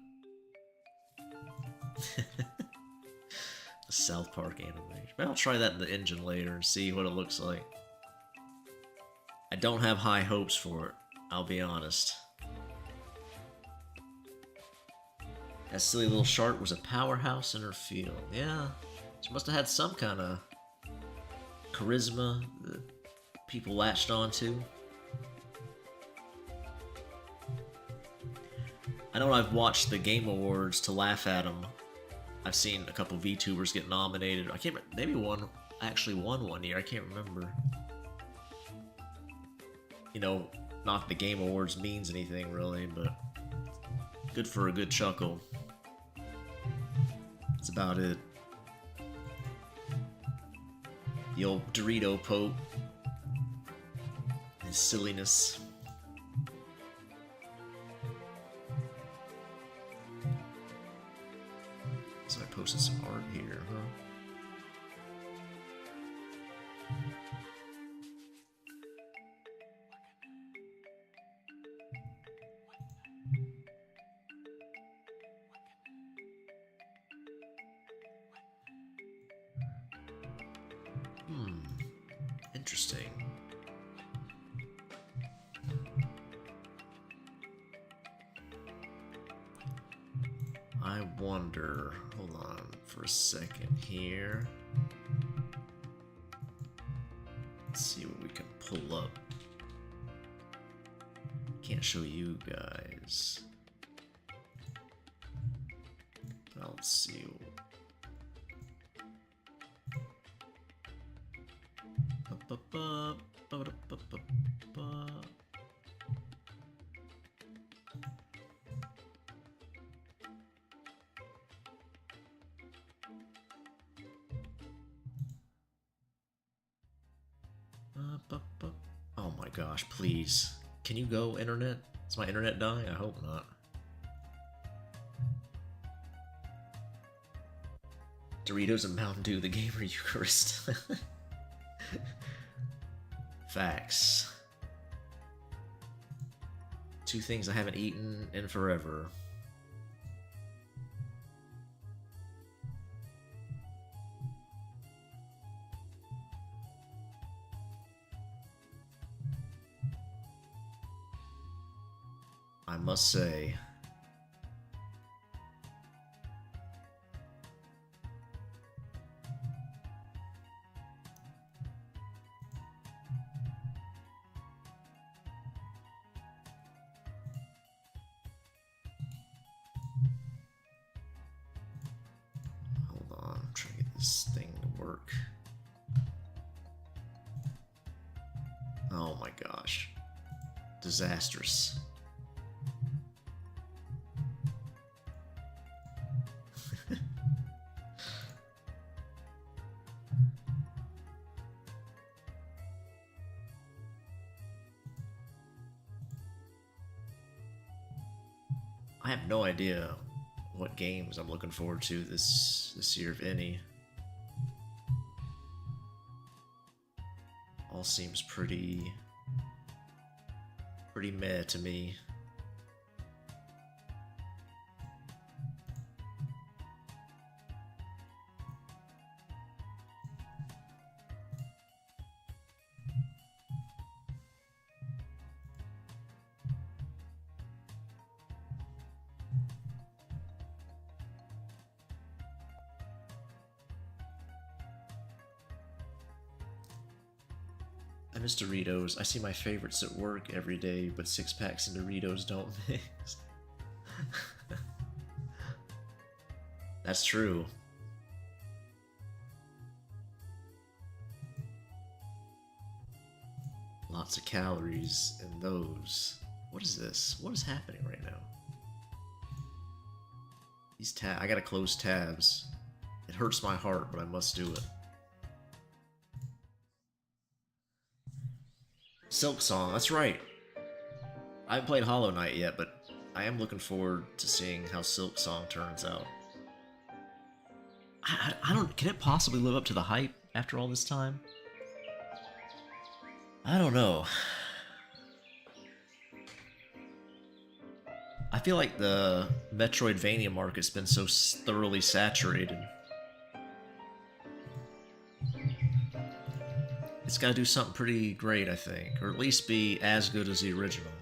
The South Park animation. Maybe I'll try that in the engine later and see what it looks like. I don't have high hopes for it, I'll be honest. That silly little shark was a powerhouse in her field. Yeah, she must have had some kind of charisma that people latched onto. I know I've watched the Game Awards to laugh at them. I've seen a couple VTubers get nominated. I can't remember, maybe one actually won one year. I can't remember. You know, not that the Game Awards means anything really, but good for a good chuckle. That's about it. The old Dorito Pope. His silliness. So I posted some art here, huh? Interesting. I wonder, hold on for a second here. Let's see what we can pull up. Can't show you guys. I'll see. Oh my gosh, please. Can you go, internet? Is my internet dying? I hope not. Doritos and Mountain Dew, the Gamer Eucharist. Facts. Two things I haven't eaten in forever. I must say. Trying to get this thing to work. Oh my gosh. Disastrous. I have no idea what games I'm looking forward to this year, if any. All seems pretty meh to me. I miss Doritos. I see my favorites at work every day, but 6-packs and Doritos don't mix. That's true. Lots of calories in those. What is this? What is happening right now? These I gotta close tabs. It hurts my heart, but I must do it. Silk Song, that's right. I haven't played Hollow Knight yet, but I am looking forward to seeing how Silk Song turns out. I don't... Can it possibly live up to the hype after all this time? I don't know. I feel like the Metroidvania market's been so thoroughly saturated. It's gotta do something pretty great, I think. Or at least be as good as the original.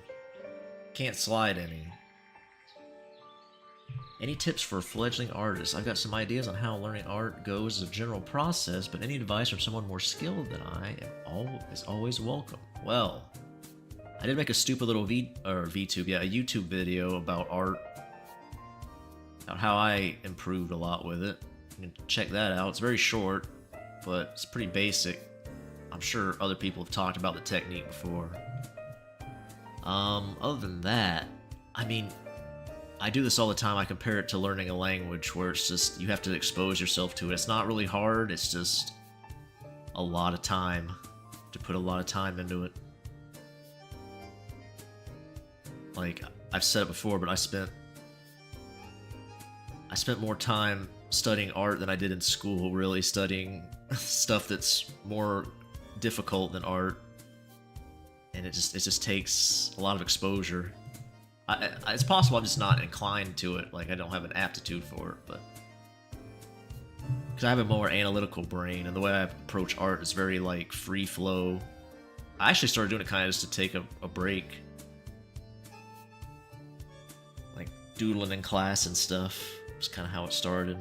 Can't slide any. Any tips for fledgling artists? I've got some ideas on how learning art goes as a general process, but any advice from someone more skilled than I is always welcome. Well, I did make a stupid little VTube, yeah, a YouTube video about art. About how I improved a lot with it. You can check that out. It's very short, but it's pretty basic. I'm sure other people have talked about the technique before. Other than that, I mean, I do this all the time. I compare it to learning a language where it's just, you have to expose yourself to it. It's not really hard, it's just a lot of time. To put a lot of time into it. Like, I've said it before, but I spent more time studying art than I did in school, really studying stuff that's more difficult than art. And it just takes a lot of exposure. It's possible I'm just not inclined to it, like I don't have an aptitude for it, but because I have a more analytical brain, and the way I approach art is very like free flow. I actually started doing it kind of just to take a break, like doodling in class and stuff. It's kind of how it started.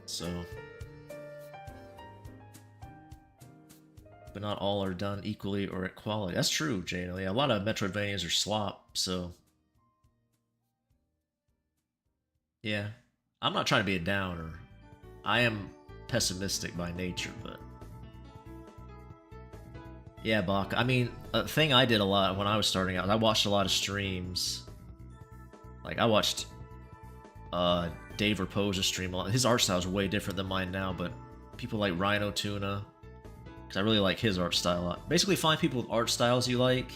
So, but not all are done equally or at quality. That's true, Jane. Yeah, a lot of Metroidvanias are slop, so... Yeah. I'm not trying to be a downer. I am pessimistic by nature, but... Yeah, Bach. I mean, a thing I did a lot when I was starting out, I watched a lot of streams. Like, I watched Dave Raposa's stream a lot. His art style is way different than mine now, but people like Rhino Tuna... because I really like his art style a lot. Basically find people with art styles you like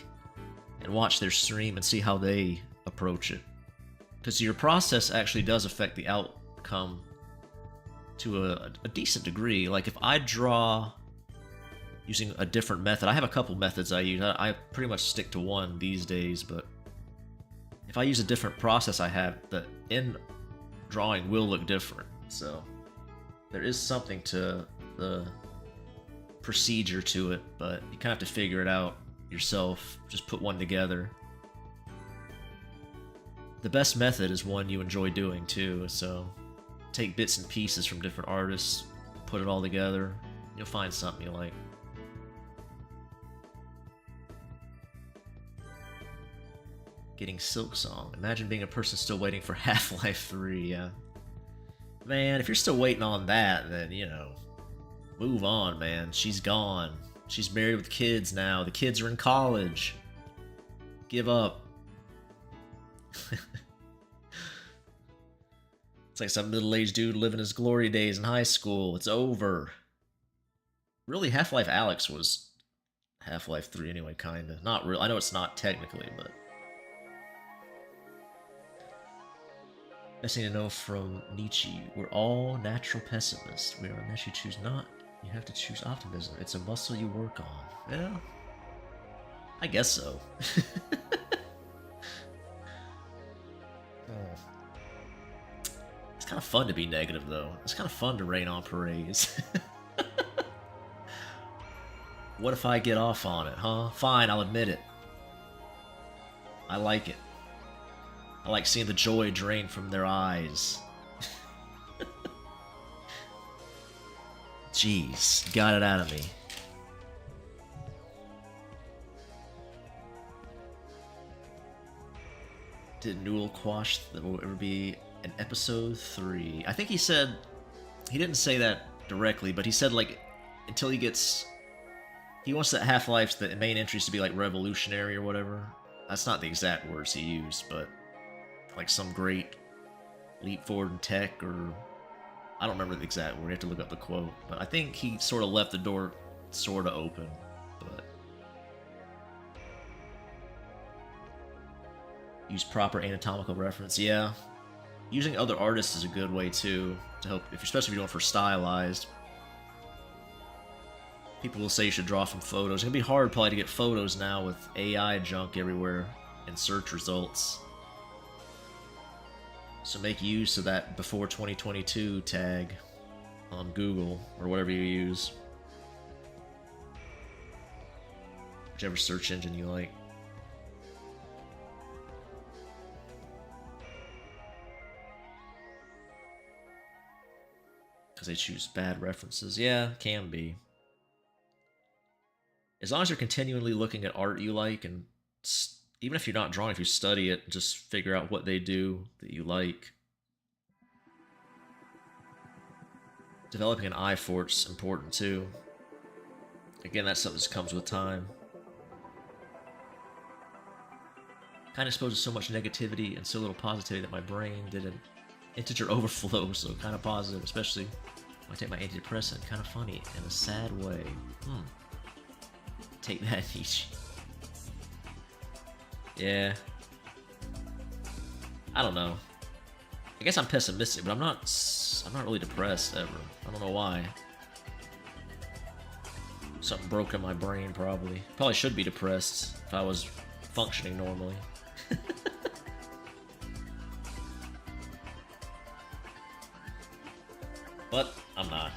and watch their stream and see how they approach it. Because your process actually does affect the outcome to a decent degree. Like if I draw using a different method, I have a couple methods I use. I pretty much stick to one these days, but if I use a different process I have, the end drawing will look different. So there is something to the procedure to it, but you kind of have to figure it out yourself. Just put one together. The best method is one you enjoy doing too, so take bits and pieces from different artists, put it all together, you'll find something you like. Getting Silk Song. Imagine being a person still waiting for Half-Life 3, yeah. Man, if you're still waiting on that, then, you know, move on, man. She's gone. She's married with kids now. The kids are in college. Give up. It's like some middle-aged dude living his glory days in high school. It's over. Really, Half-Life Alyx was Half-Life 3 anyway, kinda. Not real. I know it's not technically, but Best thing to know from Nietzsche, we're all natural pessimists. We are, unless you choose not, you have to choose optimism. It's a muscle you work on. Yeah, I guess so. It's kind of fun to be negative, though. It's kind of fun to rain on parades. What if I get off on it, huh? Fine, I'll admit it. I like it. I like seeing the joy drain from their eyes. Jeez, got it out of me. Did Newell quash that will ever be an episode 3? I think he said, he didn't say that directly, but he said like until he gets, he wants that Half-Life's the main entries to be like revolutionary or whatever. That's not the exact words he used, but like some great leap forward in tech, or I don't remember the exact word. You have to look up the quote, but I think he sort of left the door sort of open. But use proper anatomical reference, yeah. Using other artists is a good way too to help, especially if you're doing for stylized. People will say you should draw from photos. It's gonna be hard probably to get photos now with AI junk everywhere in search results. So make use of that before 2022 tag on Google or whatever you use. Whichever search engine you like. Because they choose bad references. Yeah, can be. As long as you're continually looking at art you like, and even if you're not drawing, if you study it, just figure out what they do that you like. Developing an eye for it's important too. Again, that's something that comes with time. Kind of exposed to so much negativity and so little positivity that my brain did an integer overflow, so kind of positive, especially when I take my antidepressant. Kind of funny in a sad way. Take that, Nietzsche. Yeah. I don't know. I guess I'm pessimistic, but I'm not really depressed ever. I don't know why. Something broke in my brain, probably. Probably should be depressed if I was functioning normally. But I'm not.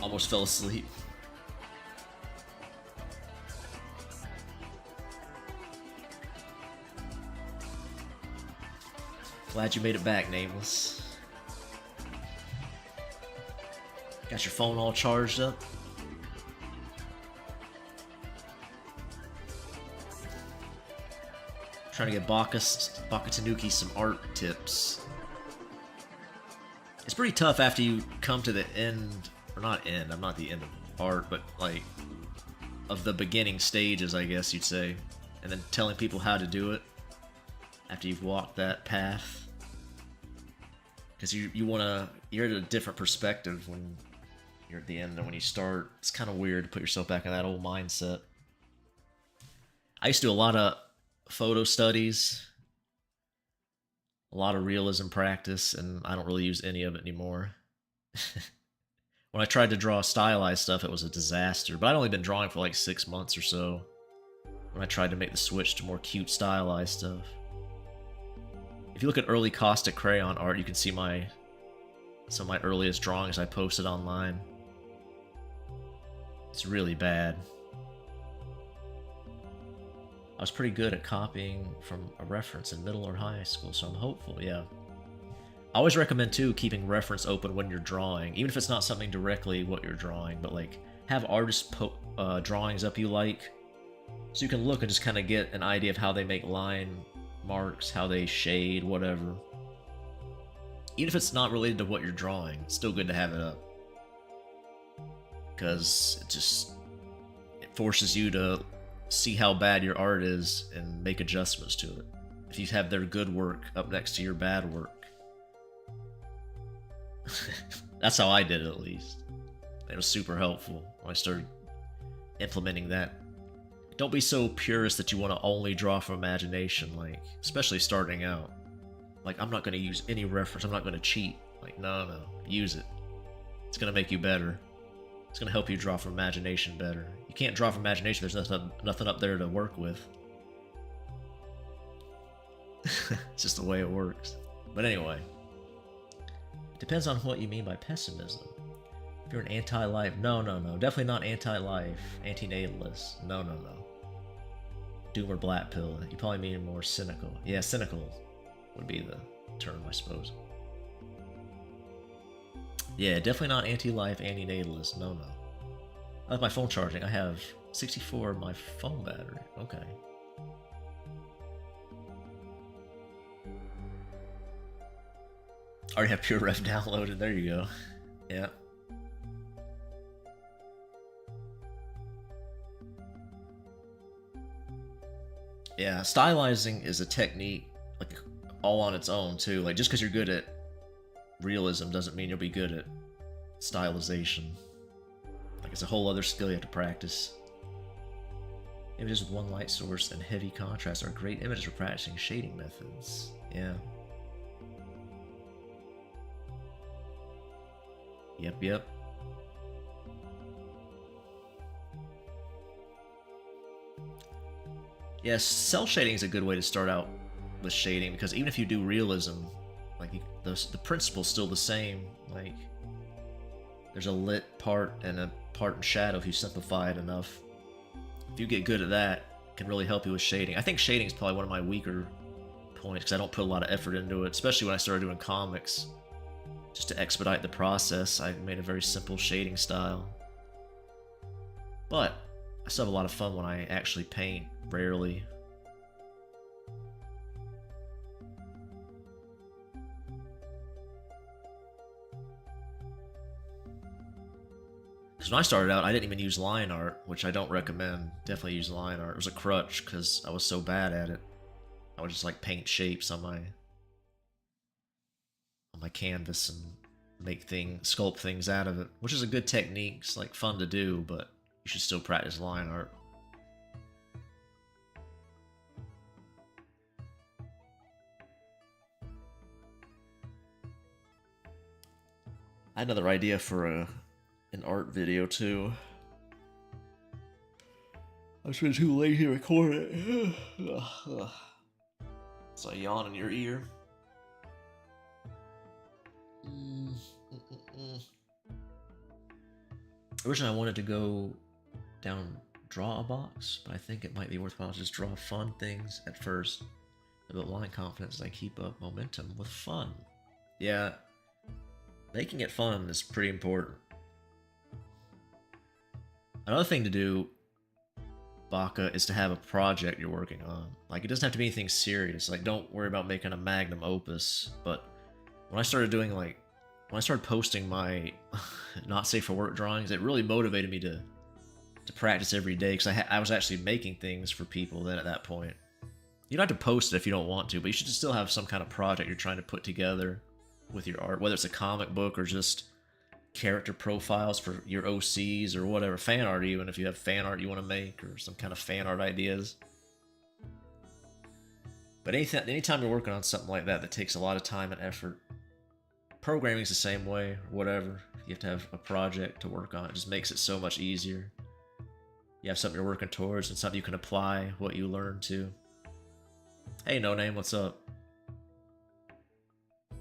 Almost fell asleep. Glad you made it back, Nameless. Got your phone all charged up? Trying to get Baka Tanuki some art tips. It's pretty tough after you come to the end, or not end, I'm not the end of art, but like of the beginning stages, I guess you'd say, and then telling people how to do it after you've walked that path. Because you're at a different perspective when you're at the end than when you start. It's kind of weird to put yourself back in that old mindset. I used to do a lot of photo studies, a lot of realism practice, and I don't really use any of it anymore. When I tried to draw stylized stuff, it was a disaster, but I'd only been drawing for like 6 months or so when I tried to make the switch to more cute stylized stuff. If you look at early caustic crayon art, you can see some of my earliest drawings I posted online. It's really bad. I was pretty good at copying from a reference in middle or high school, so I'm hopeful, yeah. I always recommend, too, keeping reference open when you're drawing, even if it's not something directly what you're drawing, but like, have artist drawings up you like, so you can look and just kind of get an idea of how they make line marks, how they shade, whatever. Even if it's not related to what you're drawing, it's still good to have it up. Because it forces you to see how bad your art is and make adjustments to it. If you have their good work up next to your bad work. That's how I did it, at least. It was super helpful when I started implementing that Don't be so purist that you want to only draw from imagination, like, especially starting out. Like, I'm not going to use any reference, I'm not going to cheat. Like, no, use it. It's going to make you better. It's going to help you draw from imagination better. You can't draw from imagination, there's nothing up there to work with. It's just the way it works. But anyway, it depends on what you mean by pessimism. If you're an anti-life, no, definitely not anti-life, anti-natalist, no. Doom or black pill, you probably mean more cynical. Yeah, cynical would be the term, I suppose. Yeah, definitely not anti-life, anti-natalist, no. I have my phone charging, I have 64 of my phone battery, okay. I already have Pure Ref downloaded, there you go. Yeah. Yeah, stylizing is a technique, like, all on its own, too. Like, just because you're good at realism doesn't mean you'll be good at stylization. Like, it's a whole other skill you have to practice. Images with one light source and heavy contrast are great images for practicing shading methods. Yeah. Yep. Yes, cell shading is a good way to start out with shading, because even if you do realism, like, the principle's still the same. Like, there's a lit part and a part in shadow if you simplify it enough. If you get good at that, it can really help you with shading. I think shading is probably one of my weaker points, because I don't put a lot of effort into it, especially when I started doing comics. Just to expedite the process, I made a very simple shading style. But I still have a lot of fun when I actually paint, rarely. Because when I started out, I didn't even use line art, which I don't recommend. Definitely use line art. It was a crutch because I was so bad at it. I would just like paint shapes on my canvas and sculpt things out of it, which is a good technique. It's like fun to do, but you should still practice line art. I had another idea for an art video too. I've been too late to record it. So I yawn in your ear. Originally I wanted to go down draw a box, but I think it might be worthwhile to just draw fun things at first. To build line confidence as I keep up momentum with fun. Yeah, making it fun is pretty important. Another thing to do, Baka, is to have a project you're working on. Like, it doesn't have to be anything serious. Like, don't worry about making a magnum opus. But when I started posting my not safe for work drawings, it really motivated me to practice every day, because I was actually making things for people then at that point. You don't have to post it if you don't want to, but you should still have some kind of project you're trying to put together with your art, whether it's a comic book or just character profiles for your OCs or whatever, fan art even, if you have fan art you want to make, or some kind of fan art ideas. But anytime you're working on something like that takes a lot of time and effort, programming's the same way, or whatever. You have to have a project to work on. It just makes it so much easier. You have something you're working towards and something you can apply what you learned to. Hey, No Name, what's up?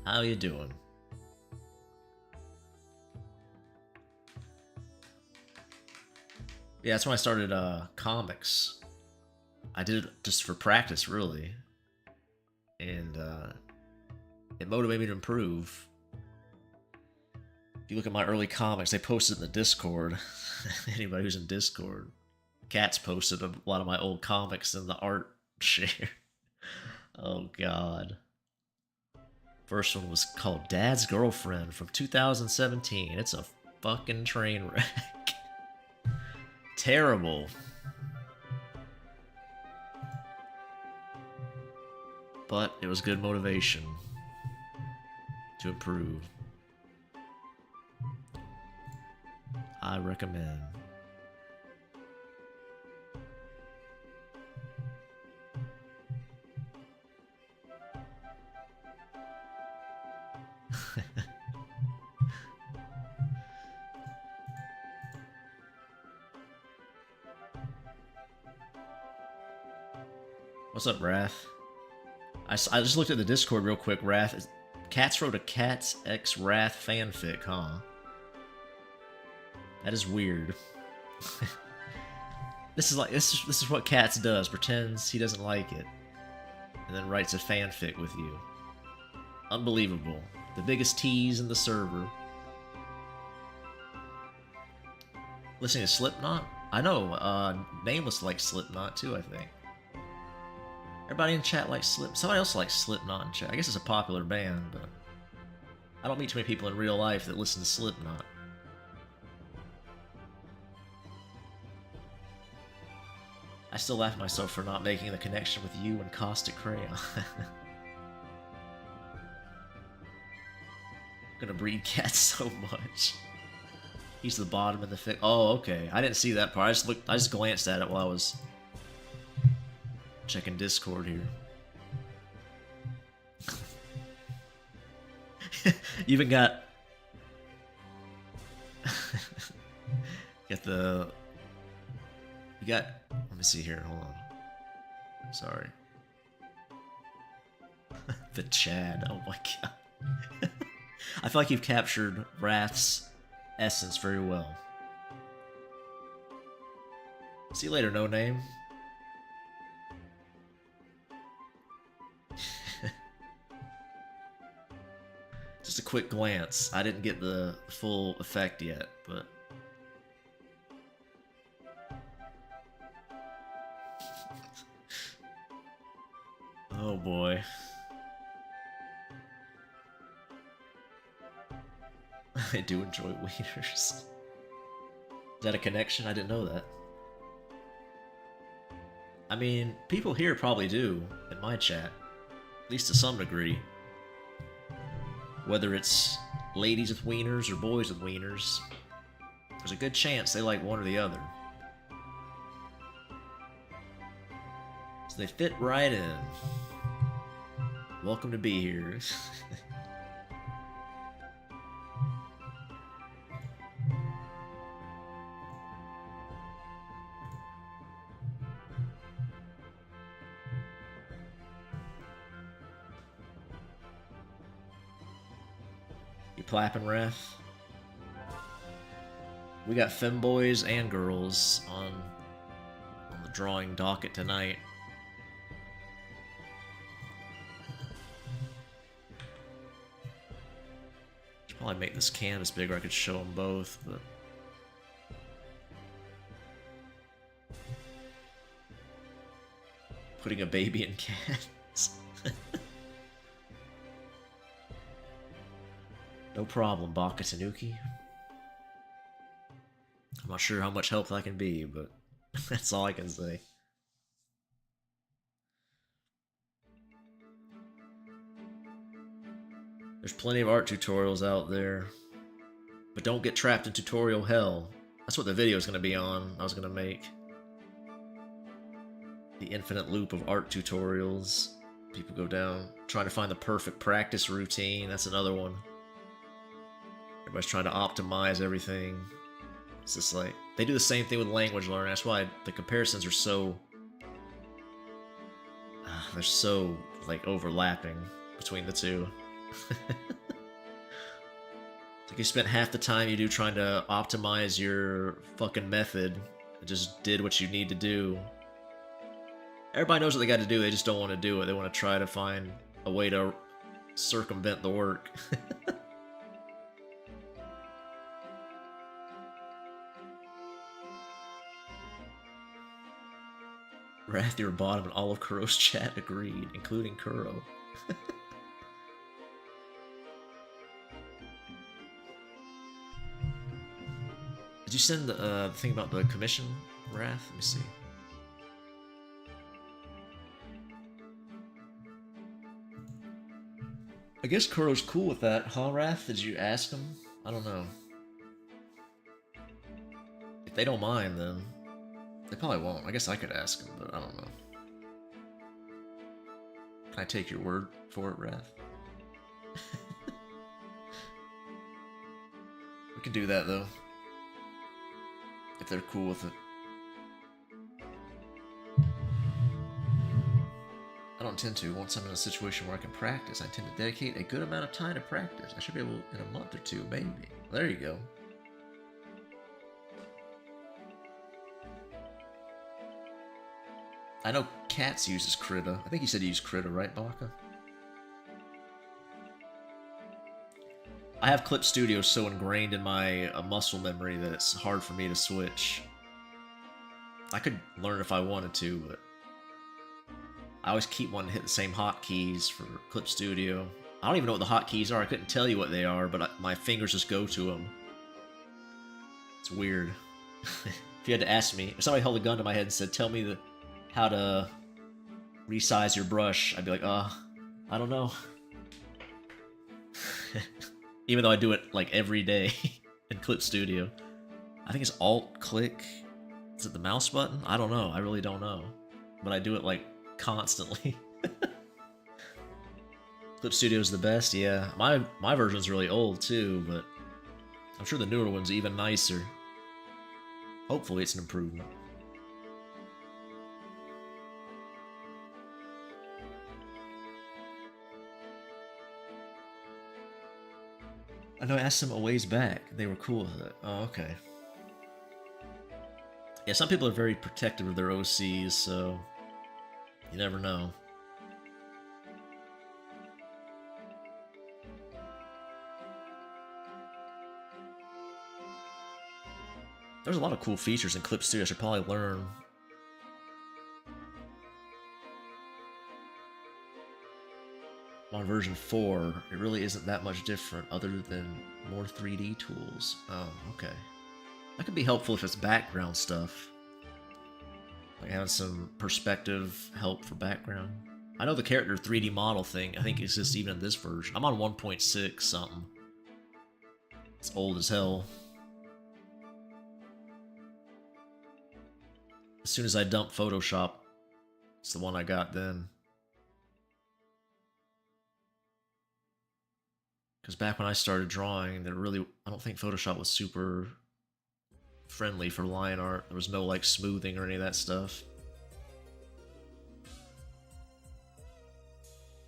How you doing? Yeah, that's when I started comics. I did it just for practice, really. And it motivated me to improve. If you look at my early comics, they posted in the Discord. Anybody who's in Discord. Cats posted a lot of my old comics in the art share. Oh, God. First one was called Dad's Girlfriend from 2017. It's a fucking train wreck. Terrible. But it was good motivation to improve. I recommend. What's up, Wrath? I just looked at the Discord real quick. Wrath, Cats wrote a Cats X Wrath fanfic, huh? That is weird. This is what Cats does. Pretends he doesn't like it, and then writes a fanfic with you. Unbelievable. The biggest tease in the server. Listening to Slipknot? I know. Nameless likes Slipknot too, I think. Everybody in chat likes somebody else likes Slipknot in chat. I guess it's a popular band, but I don't meet too many people in real life that listen to Slipknot. I still laugh at myself for not making the connection with you and Caustic Crayon. Gonna breed cats so much. He's the bottom of the fic. Oh, okay. I didn't see that part. I just glanced at it while I was checking Discord here. You even got let me see here, hold on. Sorry. The Chad, oh my god. I feel like you've captured Wrath's essence very well. See you later, No Name. Just a quick glance. I didn't get the full effect yet, but... Oh boy. I do enjoy wieners. Is that a connection? I didn't know that. I mean, people here probably do, in my chat. At least to some degree. Whether it's ladies with wieners or boys with wieners, there's a good chance they like one or the other. So they fit right in. Welcome to be here. You clapping, Wrath? We got femboys and girls on the drawing docket tonight. Should probably make this canvas bigger. I could show them both, but putting a baby in cats. No problem, Baka Tanuki. I'm not sure how much help I can be, but that's all I can say. There's plenty of art tutorials out there, but don't get trapped in tutorial hell. That's what the video is going to be on. I was going to make the infinite loop of art tutorials. People go down trying to find the perfect practice routine. That's another one. Everybody's trying to optimize everything. It's just like, they do the same thing with language learning. That's why the comparisons are so... they're so, like, overlapping between the two. It's like you spent half the time you do trying to optimize your fucking method and just did what you need to do. Everybody knows what they got to do, they just don't want to do it. They want to try to find a way to circumvent the work. Wrath, your bottom, and all of Kuro's chat agreed, including Kuro. Did you send the thing about the commission, Wrath? Let me see. I guess Kuro's cool with that, huh, Wrath? Did you ask him? I don't know. If they don't mind, then... They probably won't. I guess I could ask them, but I don't know. Can I take your word for it, Wrath? We can do that though. If they're cool with it. I don't tend to. Once I'm in a situation where I can practice, I tend to dedicate a good amount of time to practice. I should be able, in a month or two, maybe. There you go. I know Cats uses Krita. I think you said you use Krita, right, Baka? I have Clip Studio so ingrained in my muscle memory that it's hard for me to switch. I could learn if I wanted to, but I always keep wanting to hit the same hotkeys for Clip Studio. I don't even know what the hotkeys are. I couldn't tell you what they are, but my fingers just go to them. It's weird. If you had to ask me, if somebody held a gun to my head and said, tell me how to resize your brush, I'd be like, I don't know. Even though I do it like every day in Clip Studio. I think it's Alt-click. Is it the mouse button? I don't know. I really don't know. But I do it like constantly. Clip Studio's the best, yeah. My version's really old too, but I'm sure the newer one's even nicer. Hopefully it's an improvement. I know I asked them a ways back. They were cool with it. Oh, okay. Yeah, some people are very protective of their OCs, so you never know. There's a lot of cool features in Clip Studio I should probably learn. On version 4, it really isn't that much different other than more 3D tools. Oh, okay. That could be helpful if it's background stuff. Like having some perspective help for background. I know the character 3D model thing, I think exists even in this version. I'm on 1.6 something. It's old as hell. As soon as I dump Photoshop, it's the one I got then. Because back when I started drawing, I don't think Photoshop was super friendly for line art. There was no like smoothing or any of that stuff.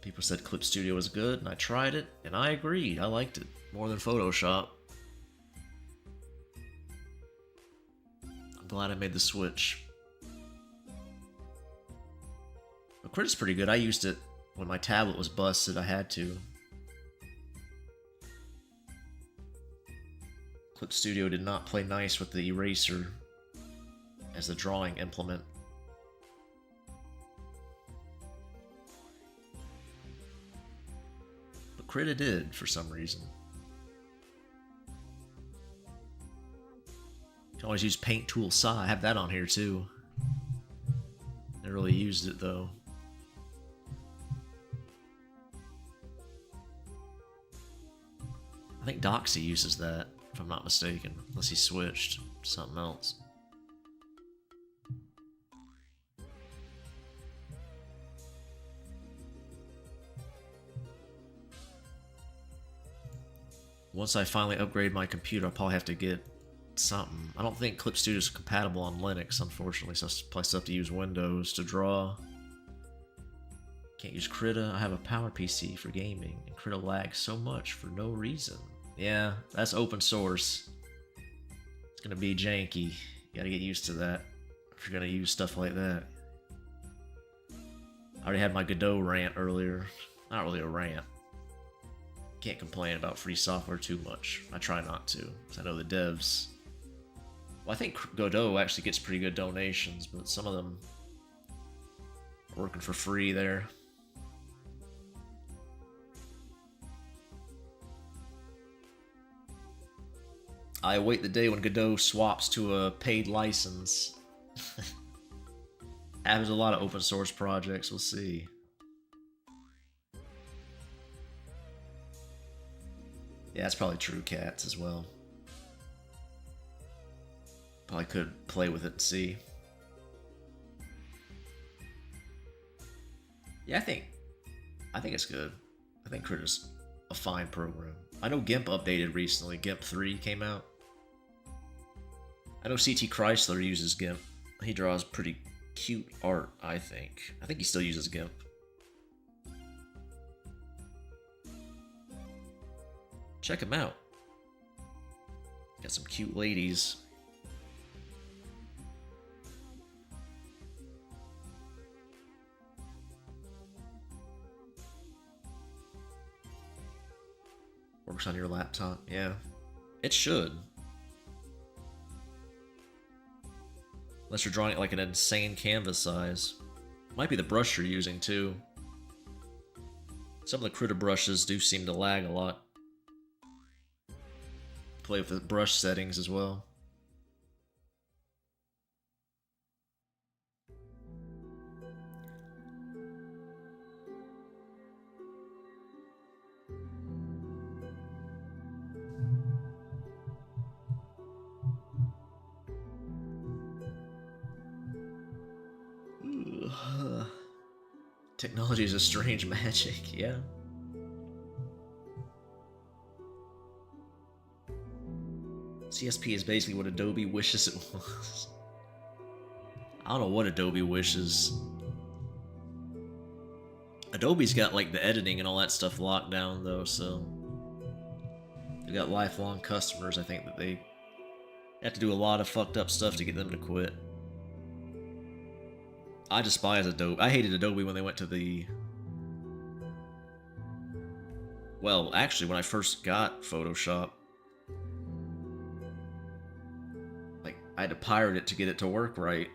People said Clip Studio was good, and I tried it, and I agreed. I liked it more than Photoshop. I'm glad I made the switch. But Krita's pretty good. I used it when my tablet was busted. I had to. Clip Studio did not play nice with the eraser as the drawing implement. But Krita did for some reason. You can always use Paint Tool Psi. I have that on here too. Never really used it though. I think Doxy uses that, if I'm not mistaken, unless he switched to something else. Once I finally upgrade my computer, I'll probably have to get something. I don't think Clip Studio is compatible on Linux, unfortunately, so I probably still have to use Windows to draw. Can't use Krita. I have a Power PC for gaming, and Krita lags so much for no reason. Yeah, that's open source. It's gonna be janky. You gotta get used to that if you're gonna use stuff like that. I already had my Godot rant earlier. Not really a rant. Can't complain about free software too much. I try not to, because I know the devs. Well, I think Godot actually gets pretty good donations, but some of them are working for free there. I await the day when Godot swaps to a paid license. Happens a lot of open source projects, we'll see. Yeah, that's probably true, Cats, as well. Probably could play with it and see. Yeah, I think it's good. I think Krita's a fine program. I know GIMP updated recently. GIMP 3 came out. I know CT Chrysler uses GIMP. He draws pretty cute art, I think. I think he still uses GIMP. Check him out. Got some cute ladies. Works on your laptop, yeah. It should. Unless you're drawing it like an insane canvas size. Might be the brush you're using too. Some of the critter brushes do seem to lag a lot. Play with the brush settings as well. Technology is a strange magic, yeah. CSP is basically what Adobe wishes it was. I don't know what Adobe wishes. Adobe's got like the editing and all that stuff locked down though, so they got lifelong customers. I think that they have to do a lot of fucked up stuff to get them to quit. I despise Adobe. I hated Adobe when they went to the... Well, actually, when I first got Photoshop, like, I had to pirate it to get it to work right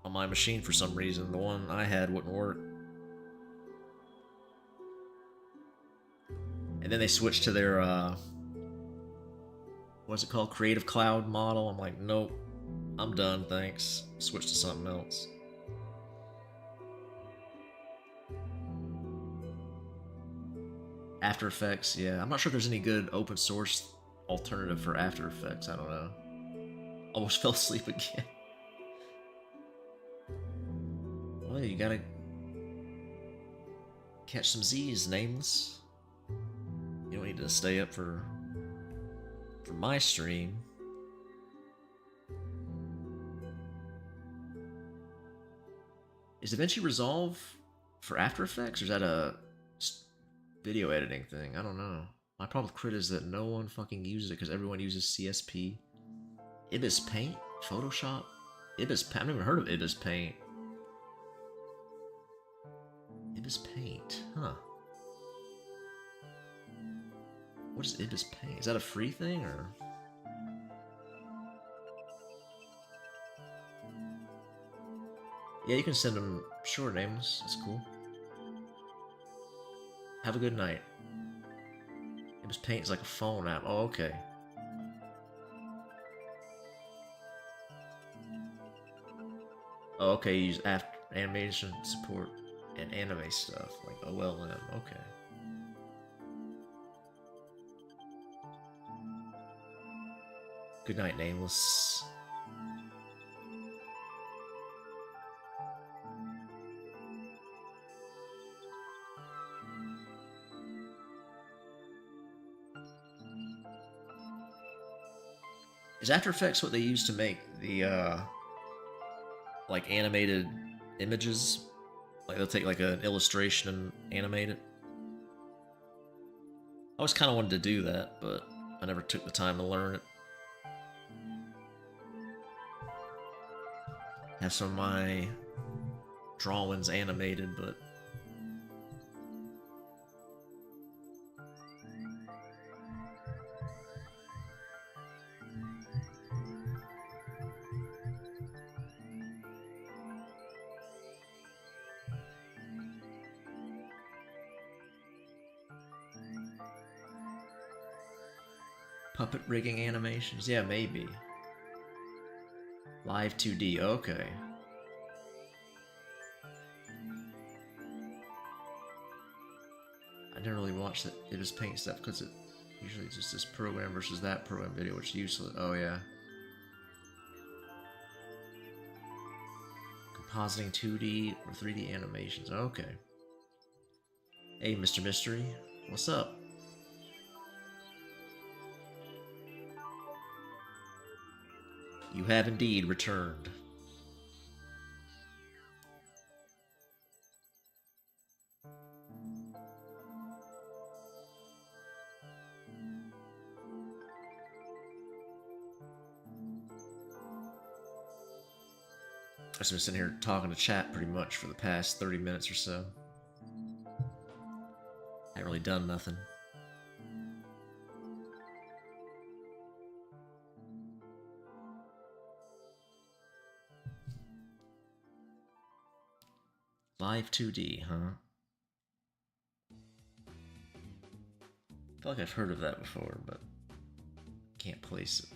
on my machine for some reason. The one I had wouldn't work. And then they switched to their, what's it called? Creative Cloud model. I'm like, nope, I'm done, thanks. Switch to something else. After Effects, yeah. I'm not sure if there's any good open source alternative for After Effects. I don't know. Almost fell asleep again. Well, you gotta catch some Z's, Nameless. You don't need to stay up for my stream. Is DaVinci Resolve for After Effects, or is that a video editing thing? I don't know. My problem with Crit is that no one fucking uses it because everyone uses CSP. Ibis Paint? Photoshop? Ibis Paint? I've never heard of Ibis Paint. Ibis Paint, huh? What is Ibis Paint? Is that a free thing, or...? Yeah, you can send them... Sure, Nameless. That's cool. Have a good night. Ibis Paint is like a phone app. Oh, okay. Oh, okay, you use animation support and anime stuff, like OLM. Okay. Good night, Nameless. Is After Effects what they use to make the, like, animated images? Like, they'll take, like, an illustration and animate it? I always kind of wanted to do that, but I never took the time to learn it. Have some of my drawings animated, but... Puppet rigging animations? Yeah, maybe. Live 2D, okay. I never really watched the Ibis Paint stuff because it usually just this program versus that program video, which is useless. Oh yeah. Compositing 2D or 3D animations. Okay. Hey, Mr. Mystery. What's up? You have indeed returned. I've been sitting here talking to chat pretty much for the past 30 minutes or so. Haven't really done nothing. Live 2D, huh? I feel like I've heard of that before, but can't place it.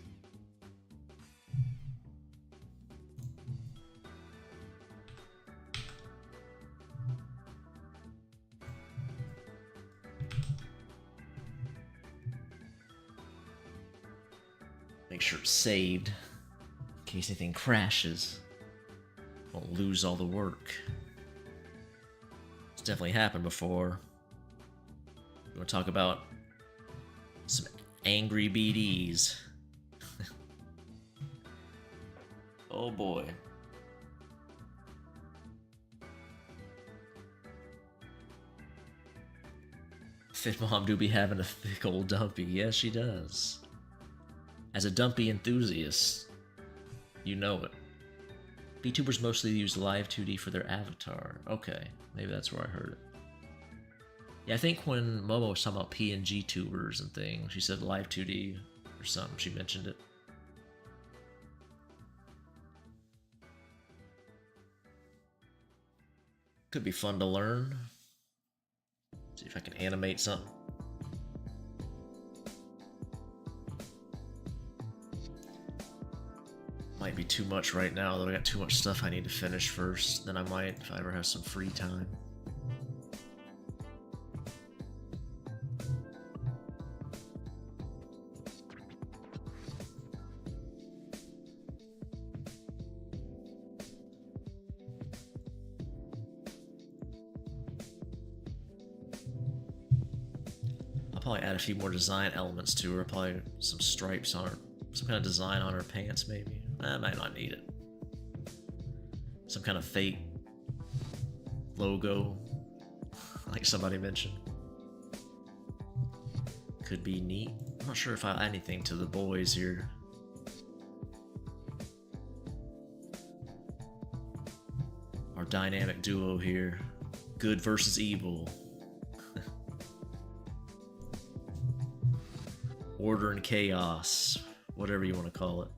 Make sure it's saved in case anything crashes. Won't lose all the work. It's definitely happened before. You want to talk about some angry BDs? Oh boy. Fit Mom do be having a thick old dumpy. Yes, she does. As a dumpy enthusiast, you know it. VTubers mostly use Live 2D for their avatar. Okay, maybe that's where I heard it. Yeah, I think when Momo was talking about PNG tubers and things, she said Live 2D or something. She mentioned it. Could be fun to learn. See if I can animate something. Might be too much right now, though. I got too much stuff I need to finish first. Then I might, if I ever have some free time. I'll probably add a few more design elements to her. Probably some stripes on her, some kind of design on her pants, maybe. I might not need it. Some kind of fake logo, like somebody mentioned. Could be neat. I'm not sure if I add anything to the boys here. Our dynamic duo here. Good versus evil. Order and chaos. Whatever you want to call it.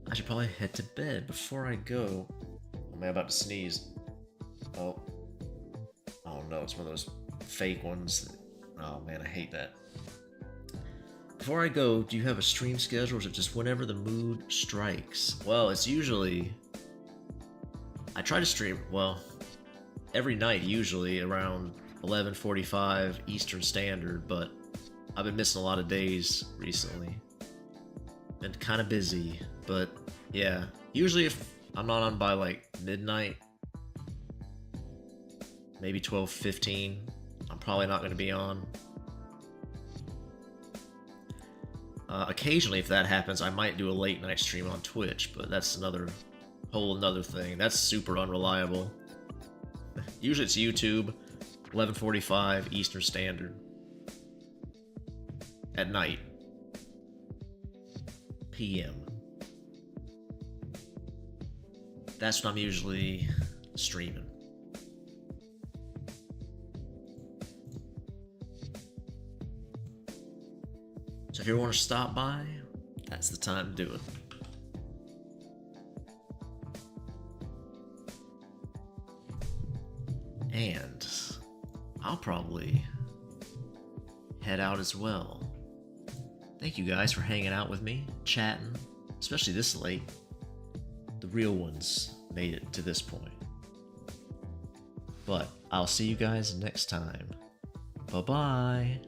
I should probably head to bed before I go. Am I about to sneeze? Oh. Oh no, it's one of those fake ones. Oh man, I hate that. Before I go, do you have a stream schedule or is it just whenever the mood strikes? Well, it's usually... I try to stream, well, every night usually around 11:45 Eastern Standard, but I've been missing a lot of days recently. Been kind of busy, but yeah, usually if I'm not on by like midnight, maybe 12:15, I'm probably not going to be on. Occasionally, if that happens, I might do a late night stream on Twitch, but that's whole another thing. That's super unreliable. Usually it's YouTube, 11:45 Eastern Standard. At night. PM. That's when I'm usually streaming. So if you want to stop by, that's the time to do it. And I'll probably head out as well. Thank you guys for hanging out with me, chatting, especially this late. The real ones made it to this point. But I'll see you guys next time. Bye-bye.